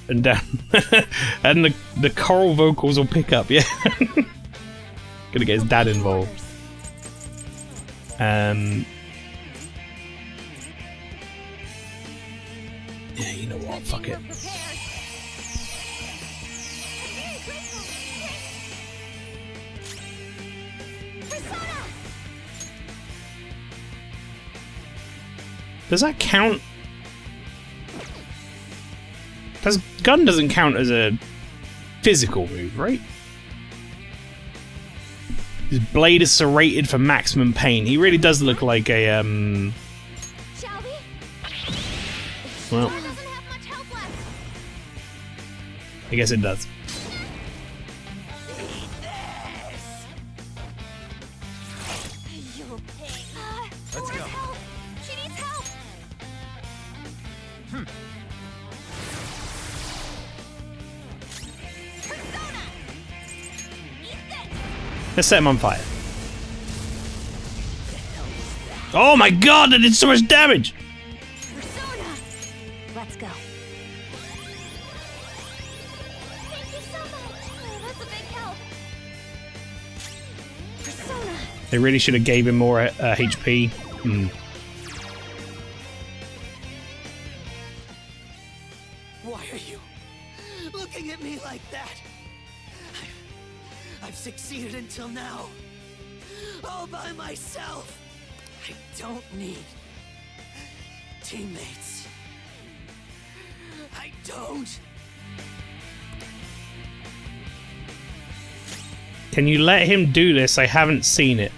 A: And down. And the choral vocals will pick up, yeah. Gonna get his dad involved. Yeah, you know what? Fuck it. Does that count? Gun doesn't count as a physical move, right? His blade is serrated for maximum pain. He really does look like a
B: Shall we?
A: well, I guess it does.
B: Let's go. She needs help.
A: Let's set him on fire. Oh my god, that did so much damage!
B: Let's go. Thank you so much. Oh, that's a big help. Persona.
A: They really should have gave him more HP.
E: Why are you looking at me like that? I've succeeded until now. All by myself. I don't need teammates. I don't.
A: Can you let him do this? I haven't seen it.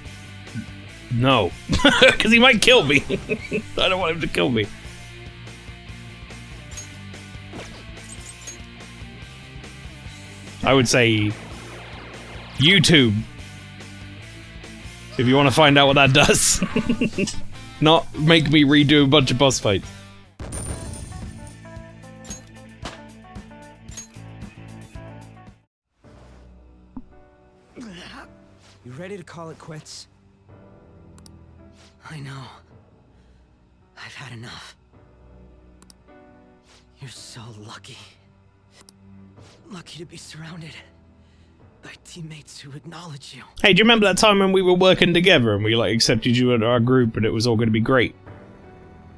A: No. Because he might kill me. I don't want him to kill me. I would say YouTube, if you want to find out what that does. Not make me redo a bunch of boss fights.
O: You ready to call it quits?
E: I know. I've had enough. You're so lucky. Lucky to be surrounded by teammates who acknowledge you.
A: Hey, do you remember that time when we were working together and we like accepted you into our group and it was all going to be great?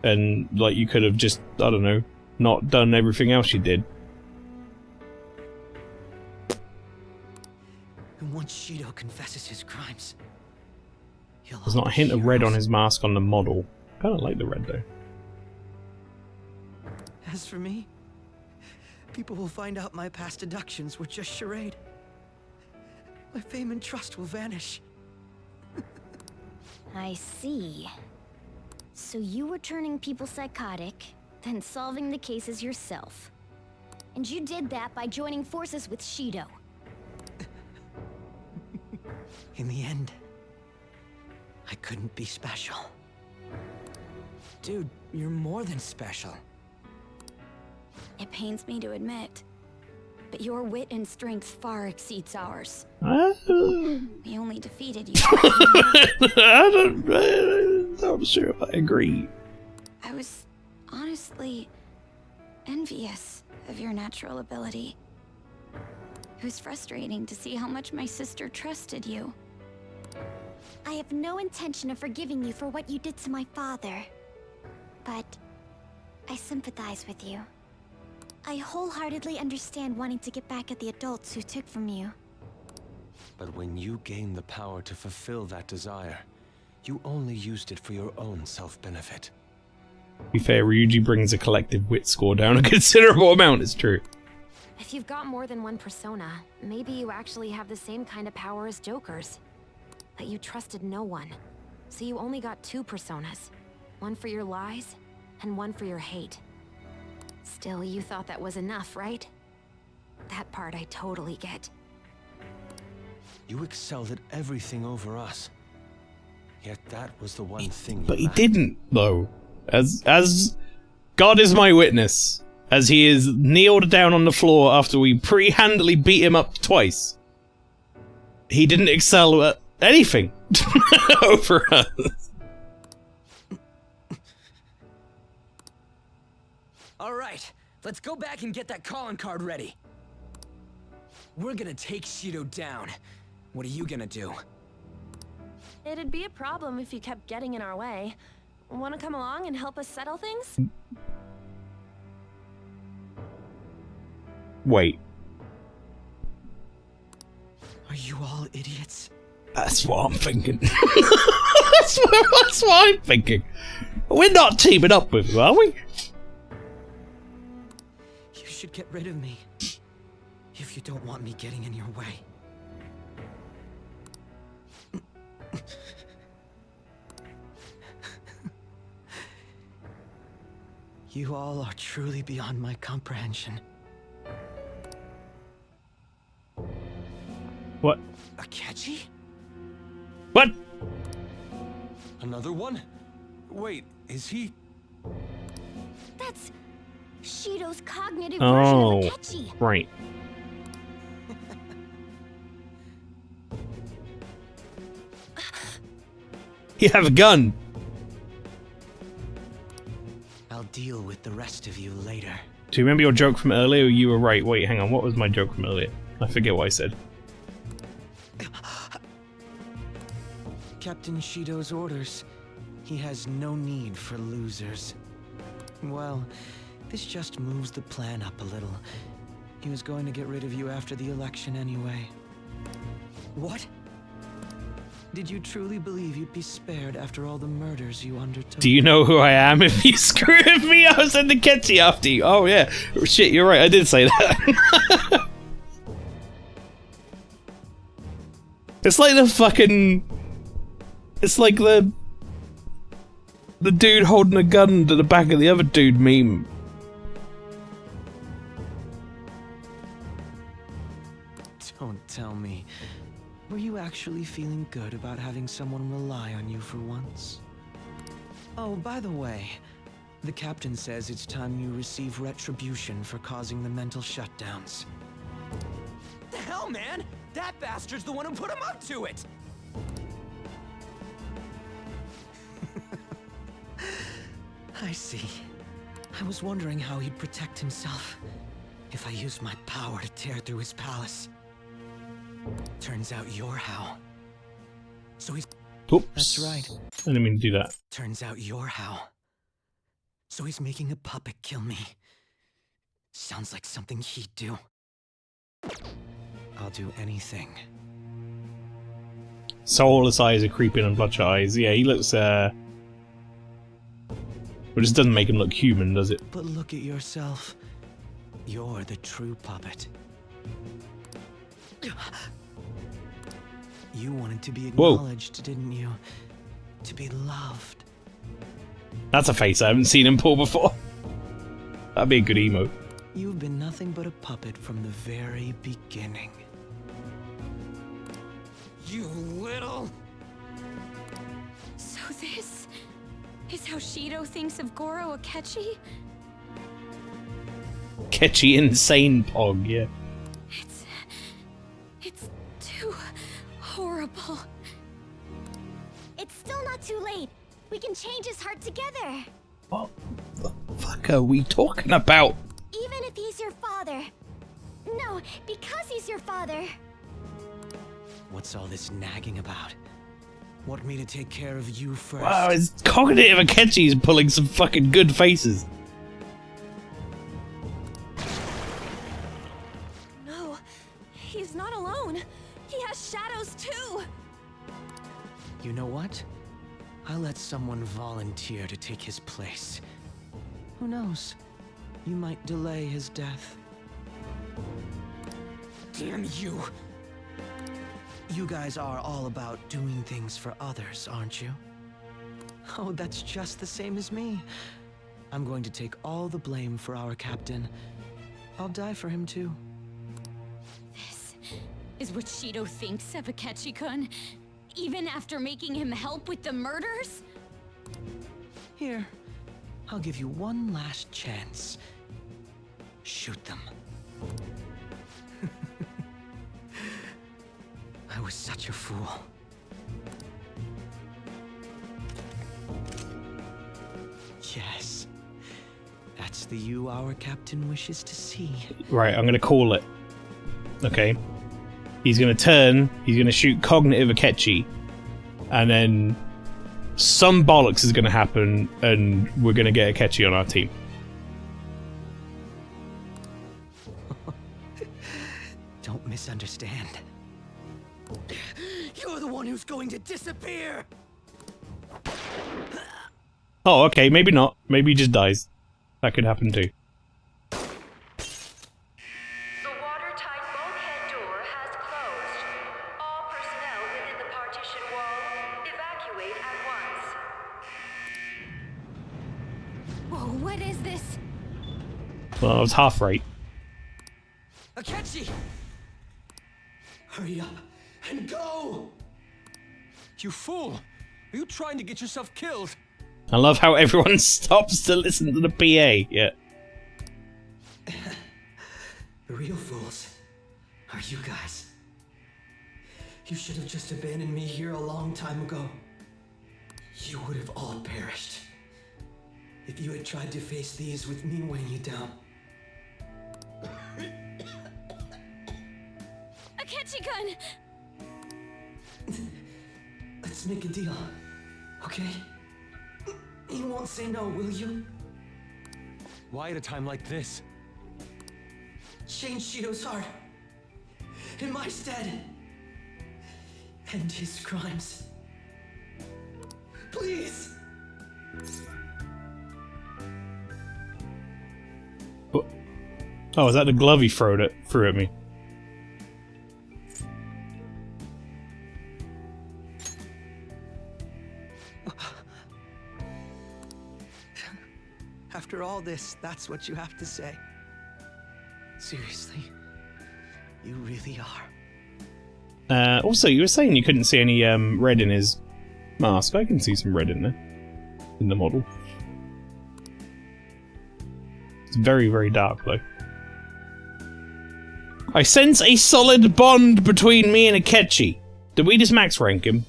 A: And like you could have just, I don't know, not done everything else you did.
E: And once Shido confesses his crimes,
A: There's not a hint of red on his mask on the model. I kind of like the red though.
E: as for me, people will find out my past deductions were just charade. My fame and trust will vanish.
B: I see. So you were turning people psychotic, then solving the cases yourself. And you did that by joining forces with Shido.
E: In the end, I couldn't be special.
O: Dude, you're more than special.
Q: It pains me to admit, but your wit and strength far exceeds ours. We only defeated you.
A: I'm not sure if I agree.
Q: I was honestly envious of your natural ability. It was frustrating to see how much my sister trusted you.
B: I have no intention of forgiving you for what you did to my father. But I sympathize with you. I wholeheartedly understand wanting to get back at the adults who took from you.
N: But when you gained the power to fulfill that desire, you only used it for your own self-benefit.
A: To be fair, Ryuji brings a collective wit score down a considerable amount, it's true.
H: If you've got more than one persona, maybe you actually have the same kind of power as Joker's. But you trusted no one, so you only got 2 personas. One for your lies, and one for your hate. Still, you thought that was enough, right? That part I totally get.
N: You excelled at everything over us. Yet that was the one thing
A: But
N: you
A: he didn't, though. As God is my witness, as he is kneeled down on the floor after we pre-handedly beat him up twice, he didn't excel at anything over us.
O: All right, let's go back and get that calling card ready. We're gonna take Shido down. What are you gonna do?
R: It'd be a problem if you kept getting in our way. Want to come along and help us settle things?
A: Wait.
E: Are you all idiots?
A: That's what I'm thinking. that's what I'm thinking. We're not teaming up with him, are we?
E: You should get rid of me. If you don't want me getting in your way. You all are truly beyond my comprehension.
A: What?
E: Akechi?
A: What?
N: Another one? Wait, is he...
B: That's Shido's cognitive
A: Oh,
B: version of Akechi.
A: right. You have a gun.
E: I'll deal with the rest of you later.
A: Do you remember your joke from earlier? You were right. Wait, hang on. What was my joke from earlier? I forget what I said.
E: Captain Shido's orders. He has no need for losers. Well, this just moves the plan up a little. He was going to get rid of you after the election anyway. What? Did you truly believe you'd be spared after all the murders you undertook?
A: Do you know who I am? If you screw with me, I'll send the Ketchy after you. Oh, yeah. Shit, you're right. I did say that. It's like the fucking... It's like the dude holding a gun to the back of the other dude meme.
E: Don't tell me. Were you actually feeling good about having someone rely on you for once? Oh, by the way, the captain says it's time you receive retribution for causing the mental shutdowns.
O: The hell, man? That bastard's the one who put him up to it!
E: I see. I was wondering how he'd protect himself if I used my power to tear through his palace. Turns out you're how. So he's...
A: Oops.
E: That's right.
A: I didn't mean to do that.
E: Turns out you're how. So he's making a puppet kill me. Sounds like something he'd do. I'll do anything.
A: Soulless eyes are creeping and bloodshot eyes. Yeah, he looks, But it just doesn't make him look human, does it?
E: But look at yourself. You're the true puppet. You wanted to be acknowledged, didn't you? To be loved.
A: That's a face I haven't seen him pull before. That'd be a good emote.
E: You've been nothing but a puppet from the very beginning.
O: You little...
Q: So this is how Shido thinks of Goro Akechi?
A: Ketchy insane pog, yeah.
Q: It's too horrible.
B: It's still not too late. We can change his heart together.
A: What the fuck are we talking about?
B: Even if he's your father. No, because he's your father.
E: What's all this nagging about? Want me to take care of you first?
A: Wow, his cognitive Akechi's pulling some fucking good faces.
R: No, he's not alone. He has shadows too.
E: You know what? I'll let someone volunteer to take his place. Who knows? You might delay his death.
O: Damn you.
E: You guys are all about doing things for others, aren't you? Oh, that's just the same as me. I'm going to take all the blame for our captain. I'll die for him too.
Q: This is what Shido thinks of Akechi-kun, even after making him help with the murders?
E: Here, I'll give you one last chance. Shoot them. I was such a fool. Yes. That's the you our captain wishes to see.
A: Right, I'm gonna call it. Okay. He's gonna turn, he's gonna shoot Cognitive Akechi, and then some bollocks is gonna happen, and we're gonna get Akechi on our team.
E: Don't misunderstand.
O: You're the one who's going to disappear!
A: Oh, okay, maybe not. Maybe he just dies. That could happen too.
S: The watertight bulkhead door has closed. All personnel within the partition wall, evacuate at once.
Q: Whoa, what is this?
A: Well, I was half right.
O: Akechi! Hurry up and go!
N: You fool! Are you trying to get yourself killed?
A: I love how everyone stops to listen to the PA. Yeah.
E: The real fools are you guys. You should have just abandoned me here a long time ago. You would have all perished if you had tried to face these with me weighing you down.
Q: Akechi-kun!
E: Let's make a deal, okay? You won't say no, will you?
N: Why at a time like this?
E: Change Shido's heart. In my stead. End his crimes. Please!
A: Oh, is that the glove he threw at me?
E: After all this, that's what you have to say. Seriously, you really are.
A: Also, you were saying you couldn't see any red in his mask. I can see some red in there. In the model. It's very, very dark, though. I sense a solid bond between me and Akechi. Did we just max rank him?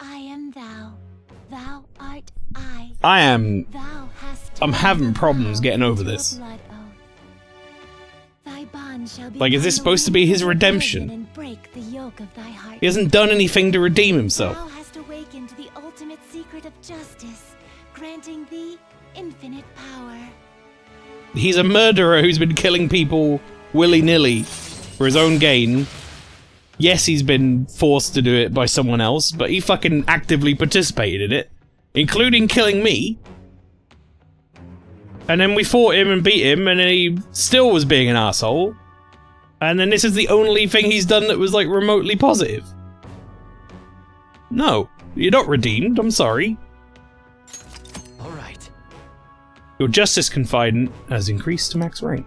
B: I am thou. Thou art I.
A: I am...
B: Thou hast
A: I'm having problems getting over this.
B: blood oath. Thy bond shall be
A: Like, is this supposed to be his redemption?
B: and break the yoke of thy heart.
A: He hasn't done anything to redeem himself.
B: Thou hast awakened the ultimate secret of justice, granting thee infinite power.
A: He's a murderer who's been killing people willy-nilly for his own gain. Yes, he's been forced to do it by someone else, but he fucking actively participated in it, including killing me. And then we fought him and beat him, and then he still was being an asshole. And then this is the only thing he's done that was, like, remotely positive. No, you're not redeemed, I'm sorry.
E: Alright.
A: Your Justice Confidant has increased to max rank.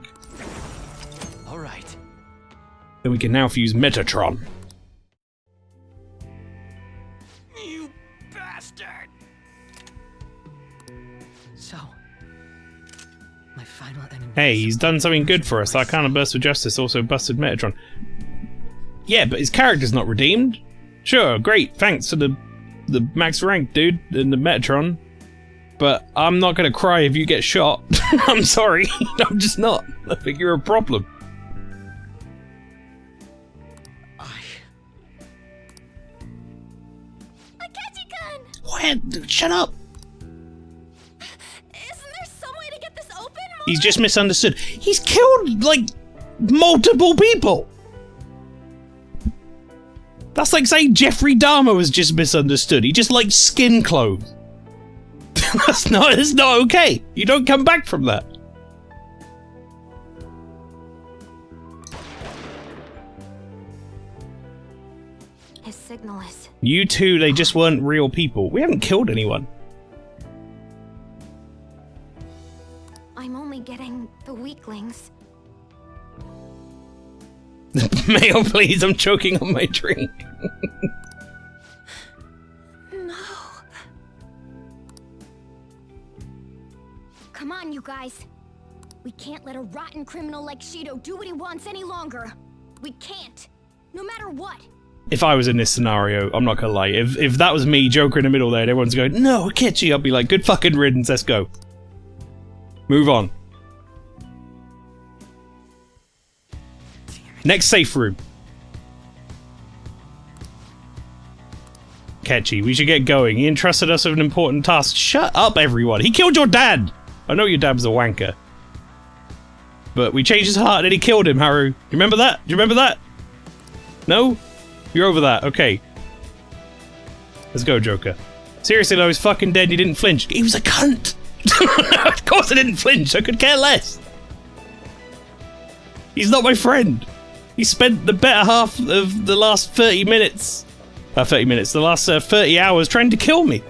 E: Alright.
A: Then we can now fuse Metatron.
O: You bastard!
E: So, my final enemy.
A: Hey, he's done something good for us. That kind of burst of justice also busted Metatron. Yeah, but his character's not redeemed. Sure, great, thanks for the max rank, dude, and the Metatron. But I'm not gonna cry if you get shot. I'm sorry, I'm just not. I think you're a problem.
B: Akechi-kun!
A: What? Shut up!
B: Isn't there some way to get this open?
A: He's just misunderstood. He's killed, like, multiple people! That's like saying Jeffrey Dahmer was just misunderstood. He just likes skin clothes. It's not okay. You don't come back from that. You two, they just weren't real people. We haven't killed anyone.
B: I'm only getting the weaklings.
A: Mael, please, I'm choking on my drink.
B: No. Come on, you guys. We can't let a rotten criminal like Shido do what he wants any longer. We can't. No matter what.
A: If I was in this scenario, I'm not gonna lie, if that was me, Joker in the middle there, and everyone's going, no, Akechi, I'd be like, good fucking riddance, let's go. Move on. Next safe room. Akechi, we should get going. He entrusted us with an important task. Shut up, everyone. He killed your dad! I know your dad was a wanker. But we changed his heart and then he killed him, Haru. You remember that? Do you remember that? No? You're over that. Okay. Let's go, Joker. Seriously though, he's fucking dead and he didn't flinch. He was a cunt! Of course I didn't flinch. I could care less. He's not my friend. He spent the better half of the last 30 minutes. The last 30 hours trying to kill me.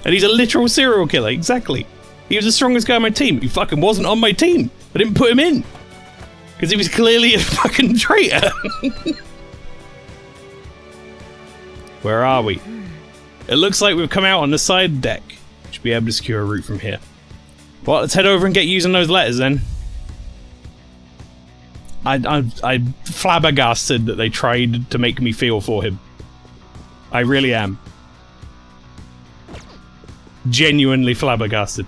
A: And he's a literal serial killer, exactly. He was the strongest guy on my team. He fucking wasn't on my team. I didn't put him in. Because he was clearly a fucking traitor. Where are we? It looks like we've come out on the side deck. Should be able to secure a route from here. Well, let's head over and get using those letters then. I'm flabbergasted that they tried to make me feel for him. I really am. Genuinely flabbergasted.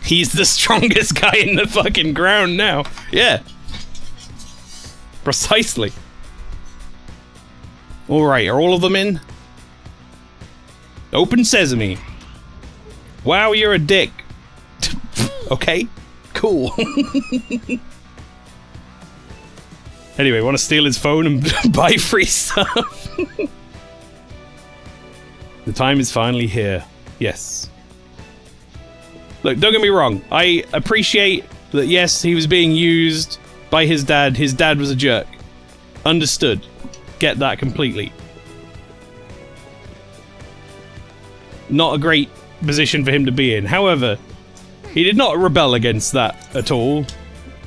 A: He's the strongest guy in the fucking ground now. Yeah. Precisely. Alright, are all of them in? Open sesame. Wow, you're a dick. Okay, cool. Anyway, want to steal his phone and buy free stuff? The time is finally here. Yes. Look, don't get me wrong. I appreciate that, yes, he was being used by his dad. His dad was a jerk. Understood. Get that completely. Not a great position for him to be in. However, he did not rebel against that at all,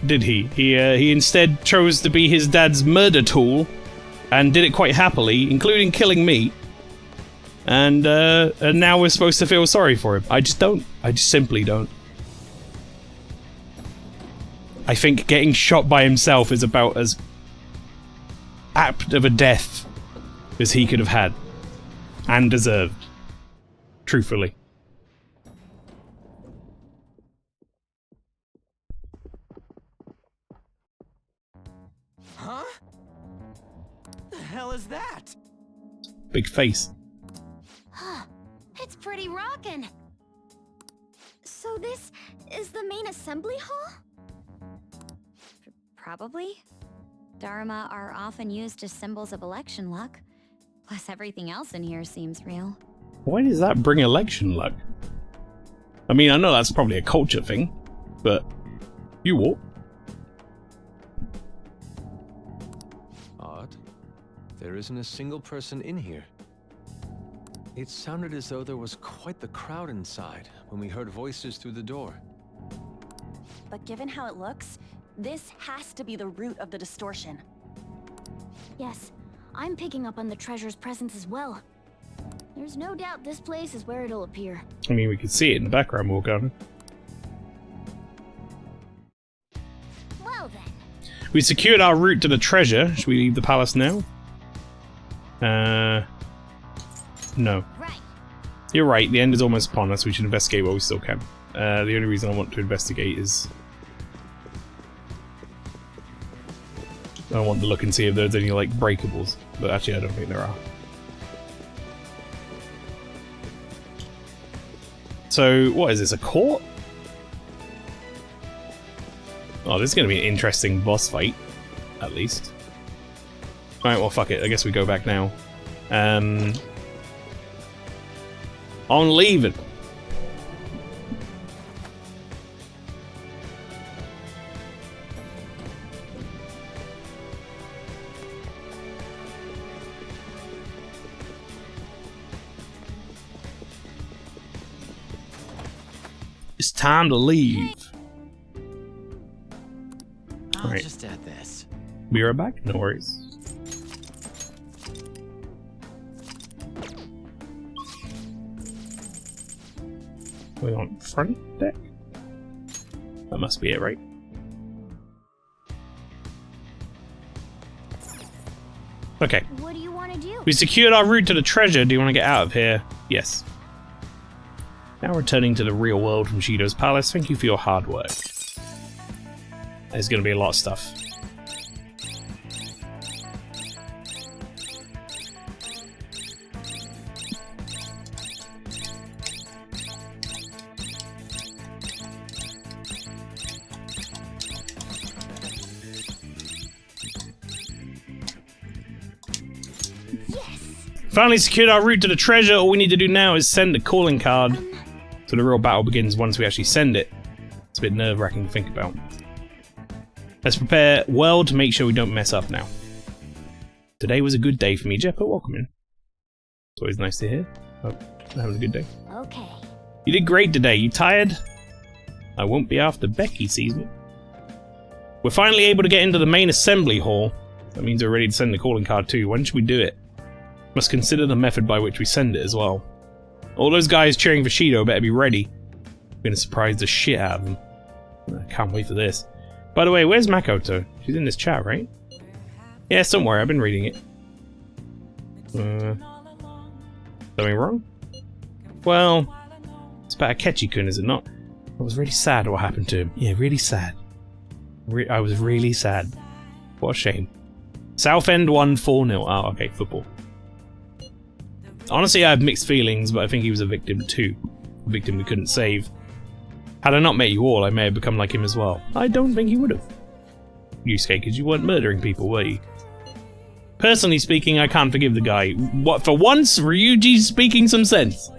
A: did he? He instead chose to be his dad's murder tool and did it quite happily, including killing me. And now we're supposed to feel sorry for him. I just don't. I just simply don't. I think getting shot by himself is about as apt of a death as he could have had. And deserved. Truthfully.
O: Huh? The hell is that?
A: Big face.
B: It's pretty rockin'. So this is the main assembly hall? Probably. Dharma are often used as symbols of election luck. Plus everything else in here seems real.
A: Why does that bring election luck? I mean, I know that's probably a culture thing, but you walk.
N: Odd. There isn't a single person in here. It sounded as though there was quite the crowd inside when we heard voices through the door.
R: But given how it looks, this has to be the root of the distortion.
B: Yes, I'm picking up on the treasure's presence as well. There's no doubt this place is where it'll appear.
A: I mean, we could see it in the background walk on.
B: Well then.
A: We secured our route to the treasure. Should we leave the palace now? No.
B: Right.
A: You're right, the end is almost upon us. We should investigate while we still can. The only reason I want to investigate is I want to look and see if there's any, like, breakables. But actually, I don't think there are. So, what is this, a court? Oh, this is going to be an interesting boss fight, at least. Alright, well, fuck it. I guess we go back now. I'm leaving. It's time to leave.
O: I'll
A: Alright.
O: just add this.
A: Be right back. No worries. We're on front deck? That must be it, right? Okay.
B: What do you want to do?
A: We secured our route to the treasure. Do you want to get out of here? Yes. Now returning to the real world from Shido's palace. Thank you for your hard work. There's going to be a lot of stuff. Finally secured our route to the treasure. All we need to do now is send the calling card. So the real battle begins once we actually send it. It's a bit nerve-wracking to think about. Let's prepare well to make sure we don't mess up now. Today was a good day for me. Jeff, welcome in. It's always nice to hear. Oh, having a good day.
B: Okay.
A: You did great today. You tired? I won't be after Becky sees me. We're finally able to get into the main assembly hall. That means we're ready to send the calling card too. When should we do it? Must consider the method by which we send it as well. All those guys cheering for Shido better be ready. I'm gonna surprise the shit out of them. I can't wait for this. By the way, where's Makoto? She's in this chat, right? Yes, don't worry, I've been reading it. Something wrong? Well, it's about Akechi-kun, is it not? I was really sad what happened to him. Yeah, really sad. I was really sad. What a shame. Southend won 4-0. Oh, okay, football. Honestly, I have mixed feelings, but I think he was a victim too. A victim we couldn't save. Had I not met you all, I may have become like him as well. I don't think you would have. Yusuke, because you weren't murdering people, were you? Personally speaking, I can't forgive the guy. What, for once, Ryuji's speaking some sense.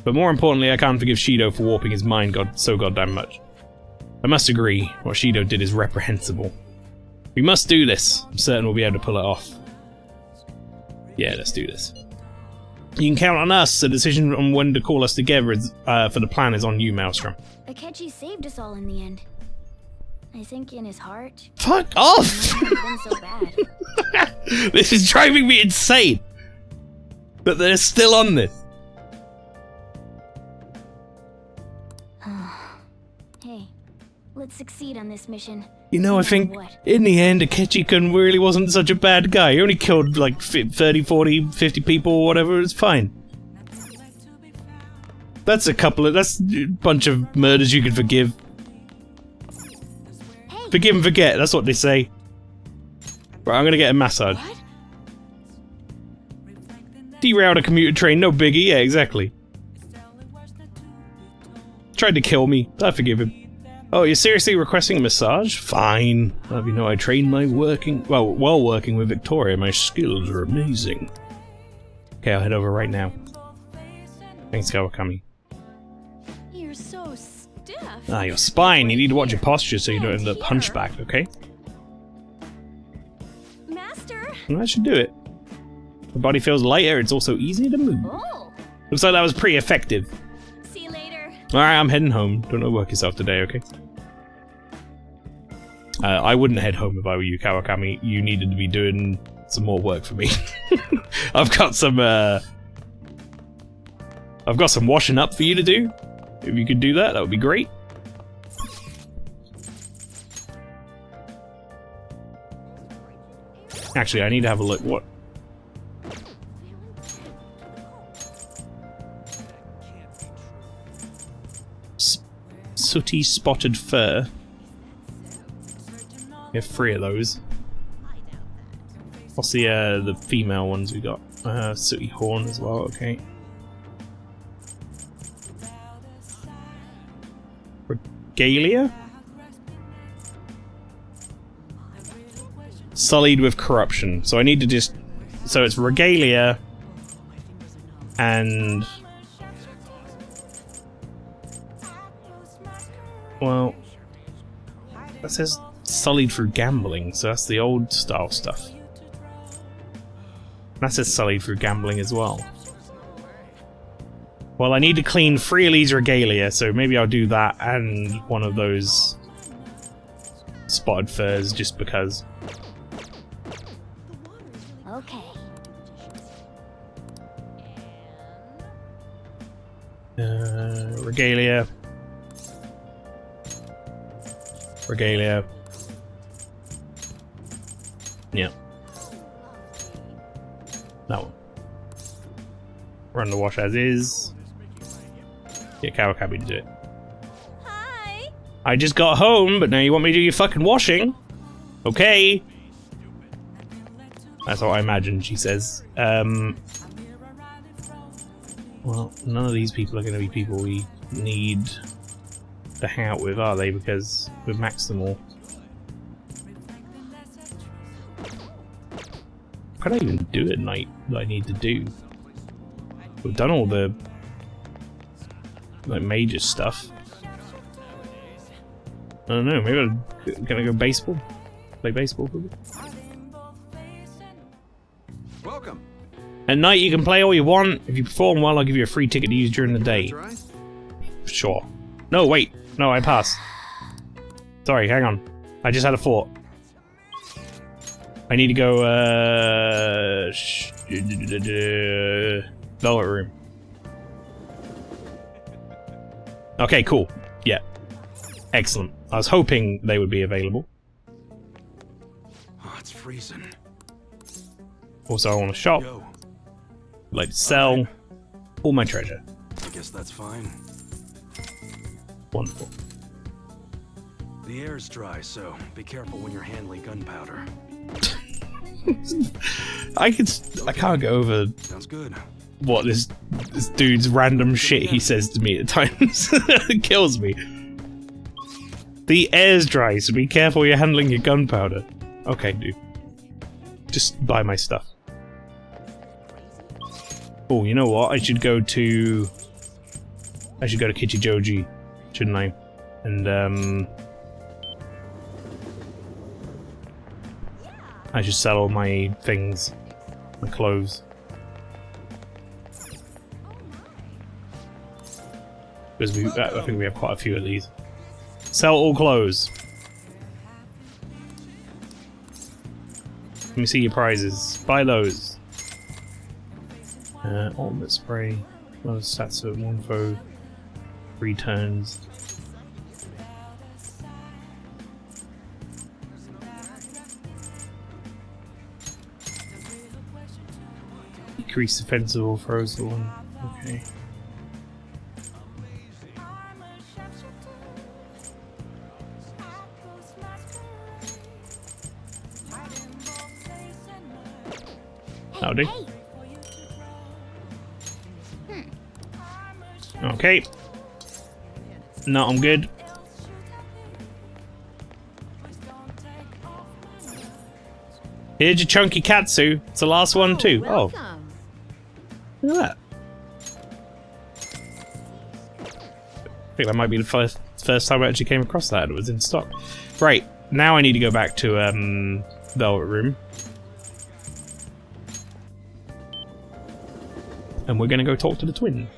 A: But more importantly, I can't forgive Shido for warping his mind so goddamn much. I must agree, what Shido did is reprehensible. We must do this. I'm certain we'll be able to pull it off. Yeah, let's do this. You can count on us. The decision on when to call us together is, for the plan is on you, Maelstrom.
B: Akechi saved us all in the end. I think in his heart.
A: Fuck off!
B: It might have been so bad.
A: This is driving me insane. But they're still on this.
B: Hey, let's succeed on this mission.
A: You know, I think in the end, Akechi-kun really wasn't such a bad guy. He only killed like 30, 40, 50 people or whatever. It's fine. That's a bunch of murders you can forgive.
B: Hey.
A: Forgive and forget, that's what they say. Right, I'm gonna get a massage.
B: What?
A: Derailed a commuter train, no biggie. Yeah, exactly. Tried to kill me. I forgive him. Oh, you're seriously requesting a massage? Fine. Well, you know, I trained while working with Victoria, my skills are amazing. Okay, I'll head over right now. Thanks, Kawakami.
R: You're so stiff.
A: Ah, your spine. You need to watch your posture so you don't end up hunchbacked, okay?
R: Master?
A: Well, that should do it. The body feels lighter, it's also easier to move.
R: Oh.
A: Looks like that was pretty effective.
R: See you later.
A: Alright, I'm heading home. Don't overwork yourself today, okay? I wouldn't head home if I were you, Kawakami. You needed to be doing some more work for me. I've got some washing up for you to do. If you could do that, that would be great. Actually, I need to have a look. What? Sooty spotted fur. We have 3 of those. What's the female ones we got? Sooty horn as well, okay. Regalia? Sullied with corruption. So I need to just... So it's regalia and... Well, that says sullied through gambling, so that's the old style stuff. That says sullied through gambling as well. Well, I need to clean Freely's regalia, so maybe I'll do that and one of those spotted furs just because.
B: Okay.
A: Regalia. Regalia. Yeah. That one. Run the wash as is. Get Kawakabe to do it.
B: Hi.
A: I just got home, but now you want me to do your fucking washing? Okay. That's what I imagined, she says. Well, none of these people are going to be people we need to hang out with, are they? Because we've maxed them all. What can I even do at night that I need to do? We've done all the like major stuff. I don't know, maybe I'm gonna go baseball? Play baseball for a bit?
F: Welcome.
A: At night you can play all you want. If you perform well, I'll give you a free ticket to use during the day. Sure. No, wait. No, I passed. Sorry, hang on. I just had a thought. I need to go, Velvet Room. Okay, cool. Yeah. Excellent. I was hoping they would be available.
J: Oh, it's freezing.
A: Also, I want to shop. Like to sell all my treasure.
J: I guess that's fine.
A: Wonderful.
J: The air's dry, so be careful when you're handling gunpowder.
A: I can't go over.
J: Sounds good.
A: What this dude's random shit he says to me at times. It kills me. The air's dry, so be careful when you're handling your gunpowder. Okay, dude. Just buy my stuff. Oh, you know what? I should go to Kichijoji, shouldn't I? And I should sell all my things, my clothes. Because I think we have quite a few of these. Sell all clothes. Let me see your prizes. Buy those. Ultimate spray. Low stats of 1 foe. 3 turns. Decrease defensive or throws the one. Okay. Howdy. Okay. No, I'm good. Here's your chunky katsu. It's the last one too. Oh. Look at that. I think that might be the first time I actually came across that. It was in stock. Right. Now I need to go back to Velvet Room. And we're gonna go talk to the twin.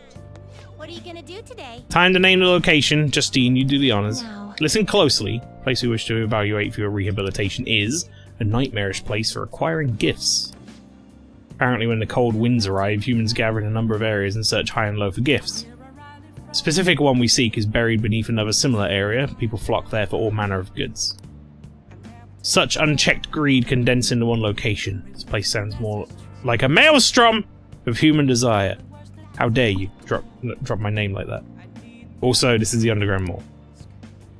B: What are you gonna do today?
A: Time to name the location. Justine, you do the honors.
B: No.
A: Listen closely. The place we wish to evaluate for your rehabilitation is a nightmarish place for acquiring gifts. Apparently when the cold winds arrive, humans gather in a number of areas and search high and low for gifts. The specific one we seek is buried beneath another similar area. People flock there for all manner of goods. Such unchecked greed condensed into one location. This place sounds more like a maelstrom of human desire. How dare you drop my name like that. Also, this is the Underground Mall.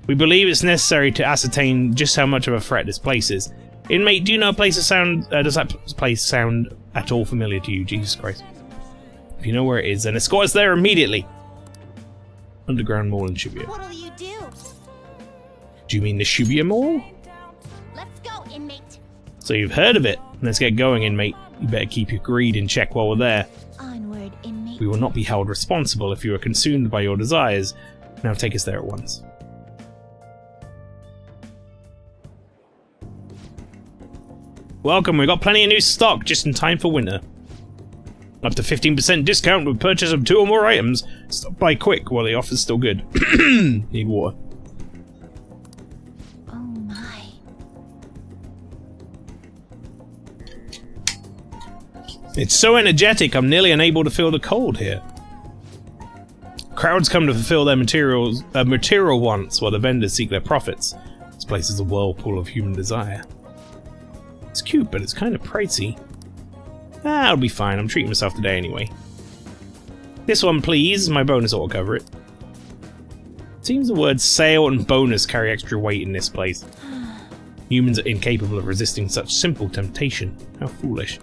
A: We believe it's necessary to ascertain just how much of a threat this place is. Inmate, do you know a place does that place sound at all familiar to you? Jesus Christ. If you know where it is, then escort us there immediately. Underground Mall in Shibuya.
B: What'll you do?
A: Do you mean the Shibuya Mall?
B: Let's go, inmate.
A: So you've heard of it. Let's get going, inmate. You better keep your greed in check while we're there.
B: Onward, inmate.
A: We will not be held responsible if you are consumed by your desires. Now take us there at once. Welcome, we've got plenty of new stock just in time for winter. Up to 15% discount with purchase of 2 or more items. Stop by quick while the offer's still good. Need water.
B: Oh my.
A: It's so energetic, I'm nearly unable to feel the cold here. Crowds come to fulfill their material wants while the vendors seek their profits. This place is a whirlpool of human desire. It's cute, but it's kind of pricey. Ah, I'll be fine. I'm treating myself today anyway. This one, please. My bonus ought to cover it. Seems the words sale and bonus carry extra weight in this place. Humans are incapable of resisting such simple temptation. How foolish.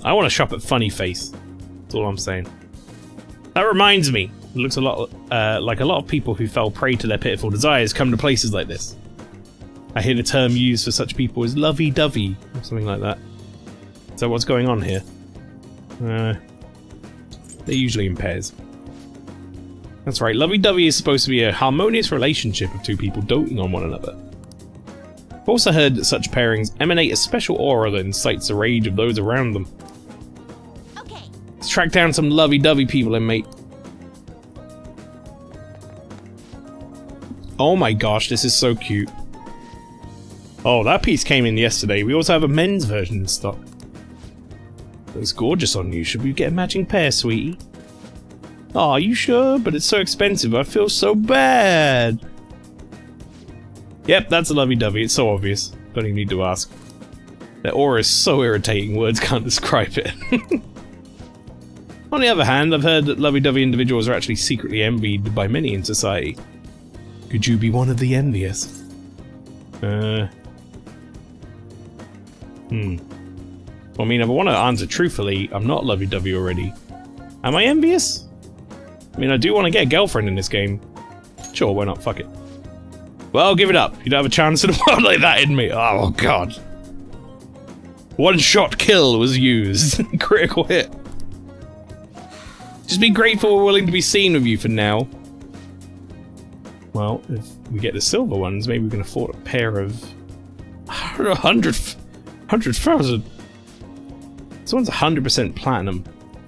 A: I want to shop at Funny Face. That's all I'm saying. That reminds me. It looks a lot like a lot of people who fell prey to their pitiful desires come to places like this. I hear the term used for such people is lovey-dovey, or something like that. So what's going on here? They're usually in pairs. That's right, lovey-dovey is supposed to be a harmonious relationship of two people doting on one another. I've also heard that such pairings emanate a special aura that incites the rage of those around them.
B: Okay.
A: Let's track down some lovey-dovey people then, mate. Oh my gosh, this is so cute. Oh, that piece came in yesterday. We also have a men's version in stock. Looks gorgeous on you. Should we get a matching pair, sweetie? Aw, are you sure? But it's so expensive. I feel so bad. Yep, that's a lovey-dovey. It's so obvious. Don't even need to ask. Their aura is so irritating, words can't describe it. On the other hand, I've heard that lovey-dovey individuals are actually secretly envied by many in society. Could you be one of the envious? Well, I mean, if I want to answer truthfully, I'm not lovey-dovey already. Am I envious? I mean, I do want to get a girlfriend in this game. Sure, why not? Fuck it. Well, give it up. You don't have a chance in a world like that in me. Oh, God. One-shot kill was used. Critical hit. Just be grateful we're willing to be seen with you for now. Well, if we get the silver ones, maybe we can afford a pair of 100,000. This one's 100% platinum.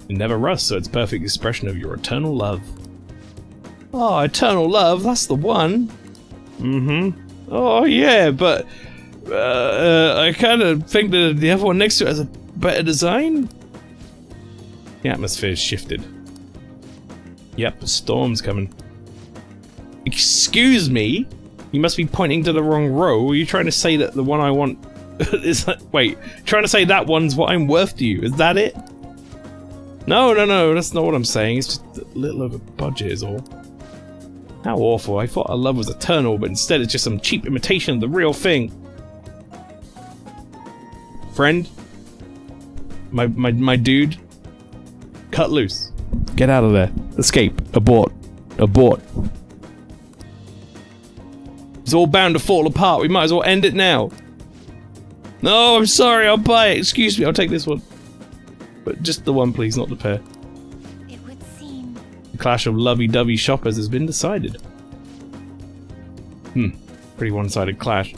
A: It never rusts, so it's a perfect expression of your eternal love. Oh, eternal love, that's the one. Oh, yeah, but I kind of think that the other one next to it has a better design. The atmosphere's shifted. Yep, a storm's coming. Excuse me? You must be pointing to the wrong row. Are you trying to say that the one I want is that... Wait, trying to say that one's what I'm worth to you? Is that it? No, that's not what I'm saying. It's just a little over budget is all. How awful. I thought our love was eternal, but instead it's just some cheap imitation of the real thing. Friend? My dude? Cut loose. Get out of there. Escape. Abort. Abort. It's all bound to fall apart. We might as well end it now. No, I'm sorry. I'll buy it. Excuse me. I'll take this one. But just the one, please, not the pair.
B: It would seem...
A: The clash of lovey-dovey shoppers has been decided. Pretty one-sided clash.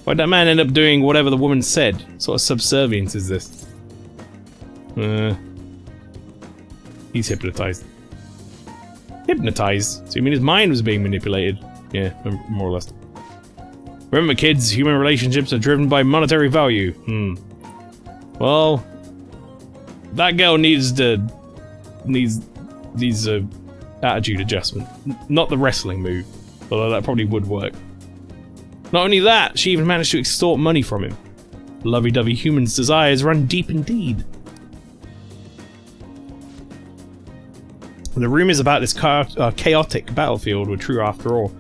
A: Why'd that man end up doing whatever the woman said? What sort of subservience is this? He's hypnotized. Hypnotized? So you mean his mind was being manipulated? Yeah, more or less. Remember, kids, human relationships are driven by monetary value. Well, that girl needs attitude adjustment. Not the wrestling move, although that probably would work. Not only that, she even managed to extort money from him. Lovey-dovey humans' desires run deep indeed. The rumors about this chaotic battlefield were true after all.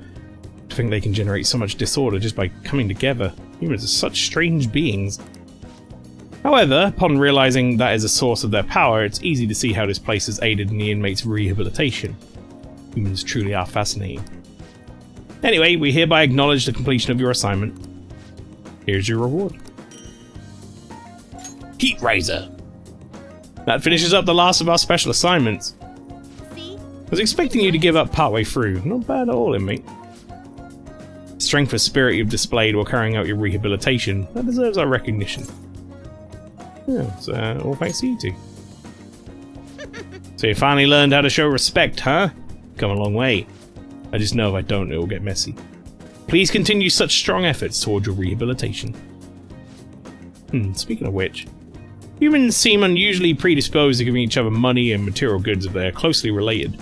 A: I think they can generate so much disorder just by coming together. Humans are such strange beings. However, upon realizing that is a source of their power, it's easy to see how this place has aided in the inmates' rehabilitation. Humans truly are fascinating. Anyway, we hereby acknowledge the completion of your assignment. Here's your reward. Heat Razor! That finishes up the last of our special assignments. I was expecting you to give up partway through. Not bad at all, inmate. Strength of spirit you've displayed while carrying out your rehabilitation. That deserves our recognition. Yeah, so all thanks to you two. So you finally learned how to show respect, huh? Come a long way. I just know if I don't, it will get messy. Please continue such strong efforts towards your rehabilitation. Speaking of which, humans seem unusually predisposed to giving each other money and material goods if they are closely related.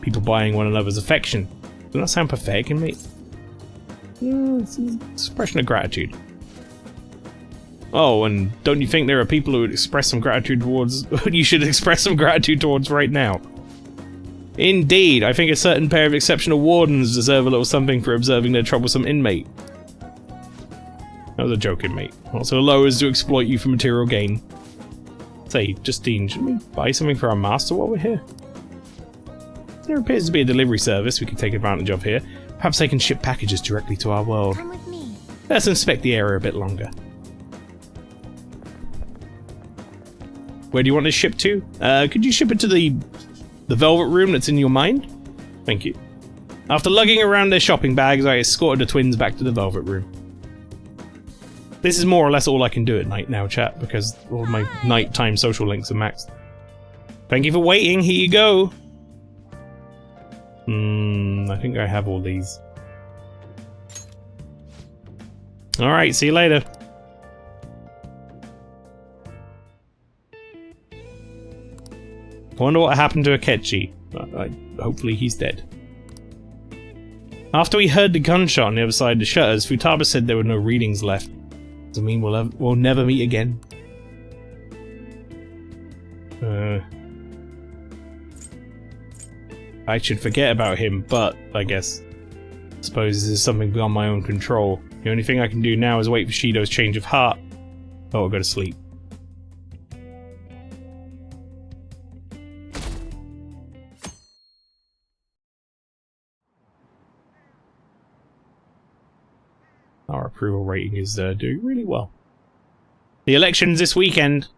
A: People buying one another's affection. Doesn't that sound pathetic, mate? It's an expression of gratitude. Oh, and don't you think there are people who would express some gratitude towards... you should express some gratitude towards right now? Indeed, I think a certain pair of exceptional wardens deserve a little something for observing their troublesome inmate. That was a joke, inmate. Also lowers to exploit you for material gain. Say, Justine, should we buy something for our master while we're here? There appears to be a delivery service we could take advantage of here. Perhaps they can ship packages directly to our world.
B: Come with me.
A: Let's inspect the area a bit longer. Where do you want this shipped to? Could you ship it to the velvet room that's in your mind? Thank you. After lugging around their shopping bags, I escorted the twins back to the velvet room. This is more or less all I can do at night now, chat, because all of my nighttime social links are maxed. Thank you for waiting, here you go! I think I have all these. Alright, see you later. I wonder what happened to Akechi. Hopefully he's dead. After we heard the gunshot on the other side of the shutters, Futaba said there were no readings left. Does it mean we'll never meet again? I should forget about him, but I guess... I suppose this is something beyond my own control. The only thing I can do now is wait for Shido's change of heart. Oh, I'll go to sleep. Our approval rating is doing really well. The elections this weekend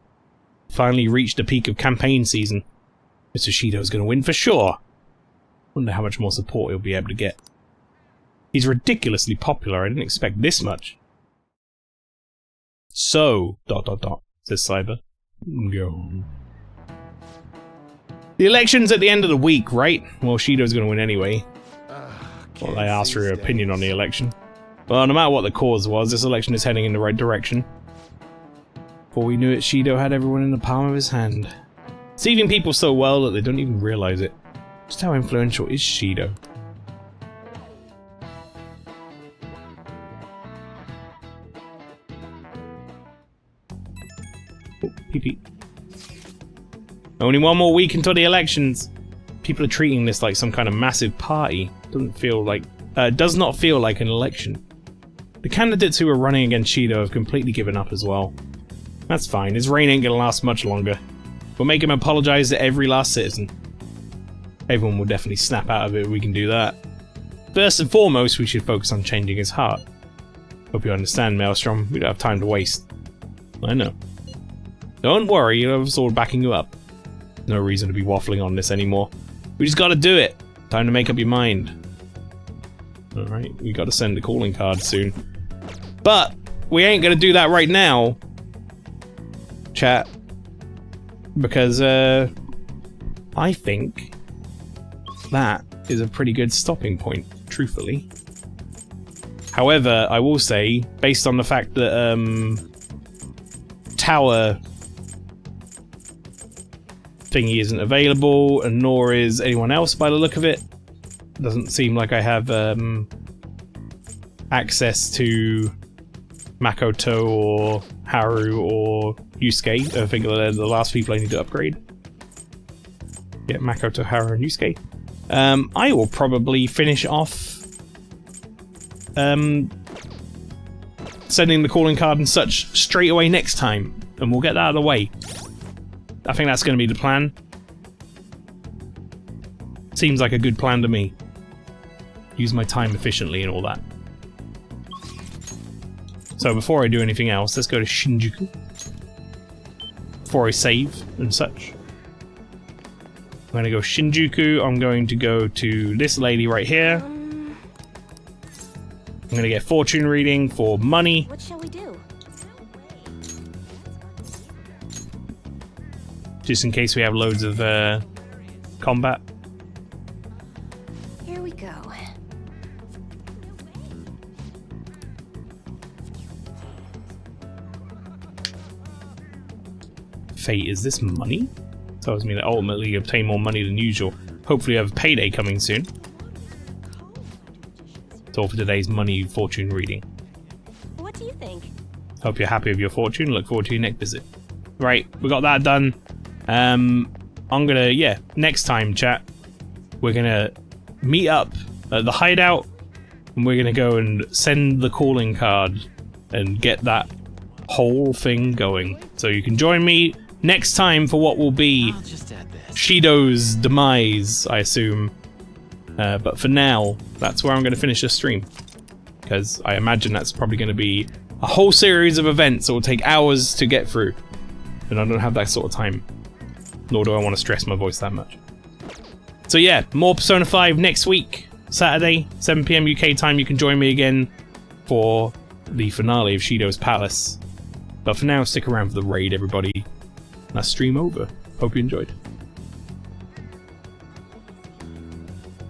A: finally reached the peak of campaign season. Mr. Shido's going to win for sure. Wonder how much more support he'll be able to get. He's ridiculously popular. I didn't expect this much. So, ... says Cyber. Go. The election's at the end of the week, right? Well, Shido's going to win anyway. Well, I asked for your opinion on the election. Well, no matter what the cause was, this election is heading in the right direction. Before we knew it, Shido had everyone in the palm of his hand. Deceiving people so well that they don't even realize it. Just how influential is Shido? Oh, pee-pee. Only one more week until the elections. People are treating this like some kind of massive party. Does not feel like an election. The candidates who are running against Shido have completely given up as well. That's fine, his reign ain't gonna last much longer. We'll make him apologize to every last citizen. Everyone will definitely snap out of it if we can do that. First and foremost, we should focus on changing his heart. Hope you understand, Maelstrom. We don't have time to waste. I know. Don't worry, you have us all backing you up. No reason to be waffling on this anymore. We just gotta do it. Time to make up your mind. Alright, we gotta send a calling card soon. But we ain't gonna do that right now, chat. Because, I think that is a pretty good stopping point, truthfully. However, I will say, based on the fact that, Tower thingy isn't available, and nor is anyone else by the look of it. Doesn't seem like I have, access to Makoto or Haru or Yusuke. I think they're the last people I need to upgrade. Yeah, Makoto, Haru, and Yusuke. I will probably finish off sending the calling card and such straight away next time, and we'll get that out of the way. I think that's going to be the plan. Seems like a good plan to me. Use my time efficiently and all that. So before I do anything else, let's go to Shinjuku. Before I save and such. I'm going to go Shinjuku. I'm going to go to this lady right here. I'm going to get fortune reading for money.
B: What shall we do?
A: just in case we have loads of combat.
D: Here we go.
A: Fate, is this money? Tells me that ultimately you obtain more money than usual. Hopefully you have a payday coming soon. That's all for today's money fortune reading.
R: What do you think?
A: Hope you're happy with your fortune. Look forward to your next visit. Right, we got that done. I'm gonna, yeah, next time, chat, we're gonna meet up at the hideout and we're gonna go and send the calling card and get that whole thing going. So you can join me next time for what will be Shido's demise, I assume. But for now, that's where I'm going to finish the stream. Because I imagine that's probably going to be a whole series of events that will take hours to get through. And I don't have that sort of time. Nor do I want to stress my voice that much. So yeah, more Persona 5 next week. Saturday, 7 PM UK time. You can join me again for the finale of Shido's Palace. But for now, stick around for the raid, everybody. That's stream over. Hope you enjoyed.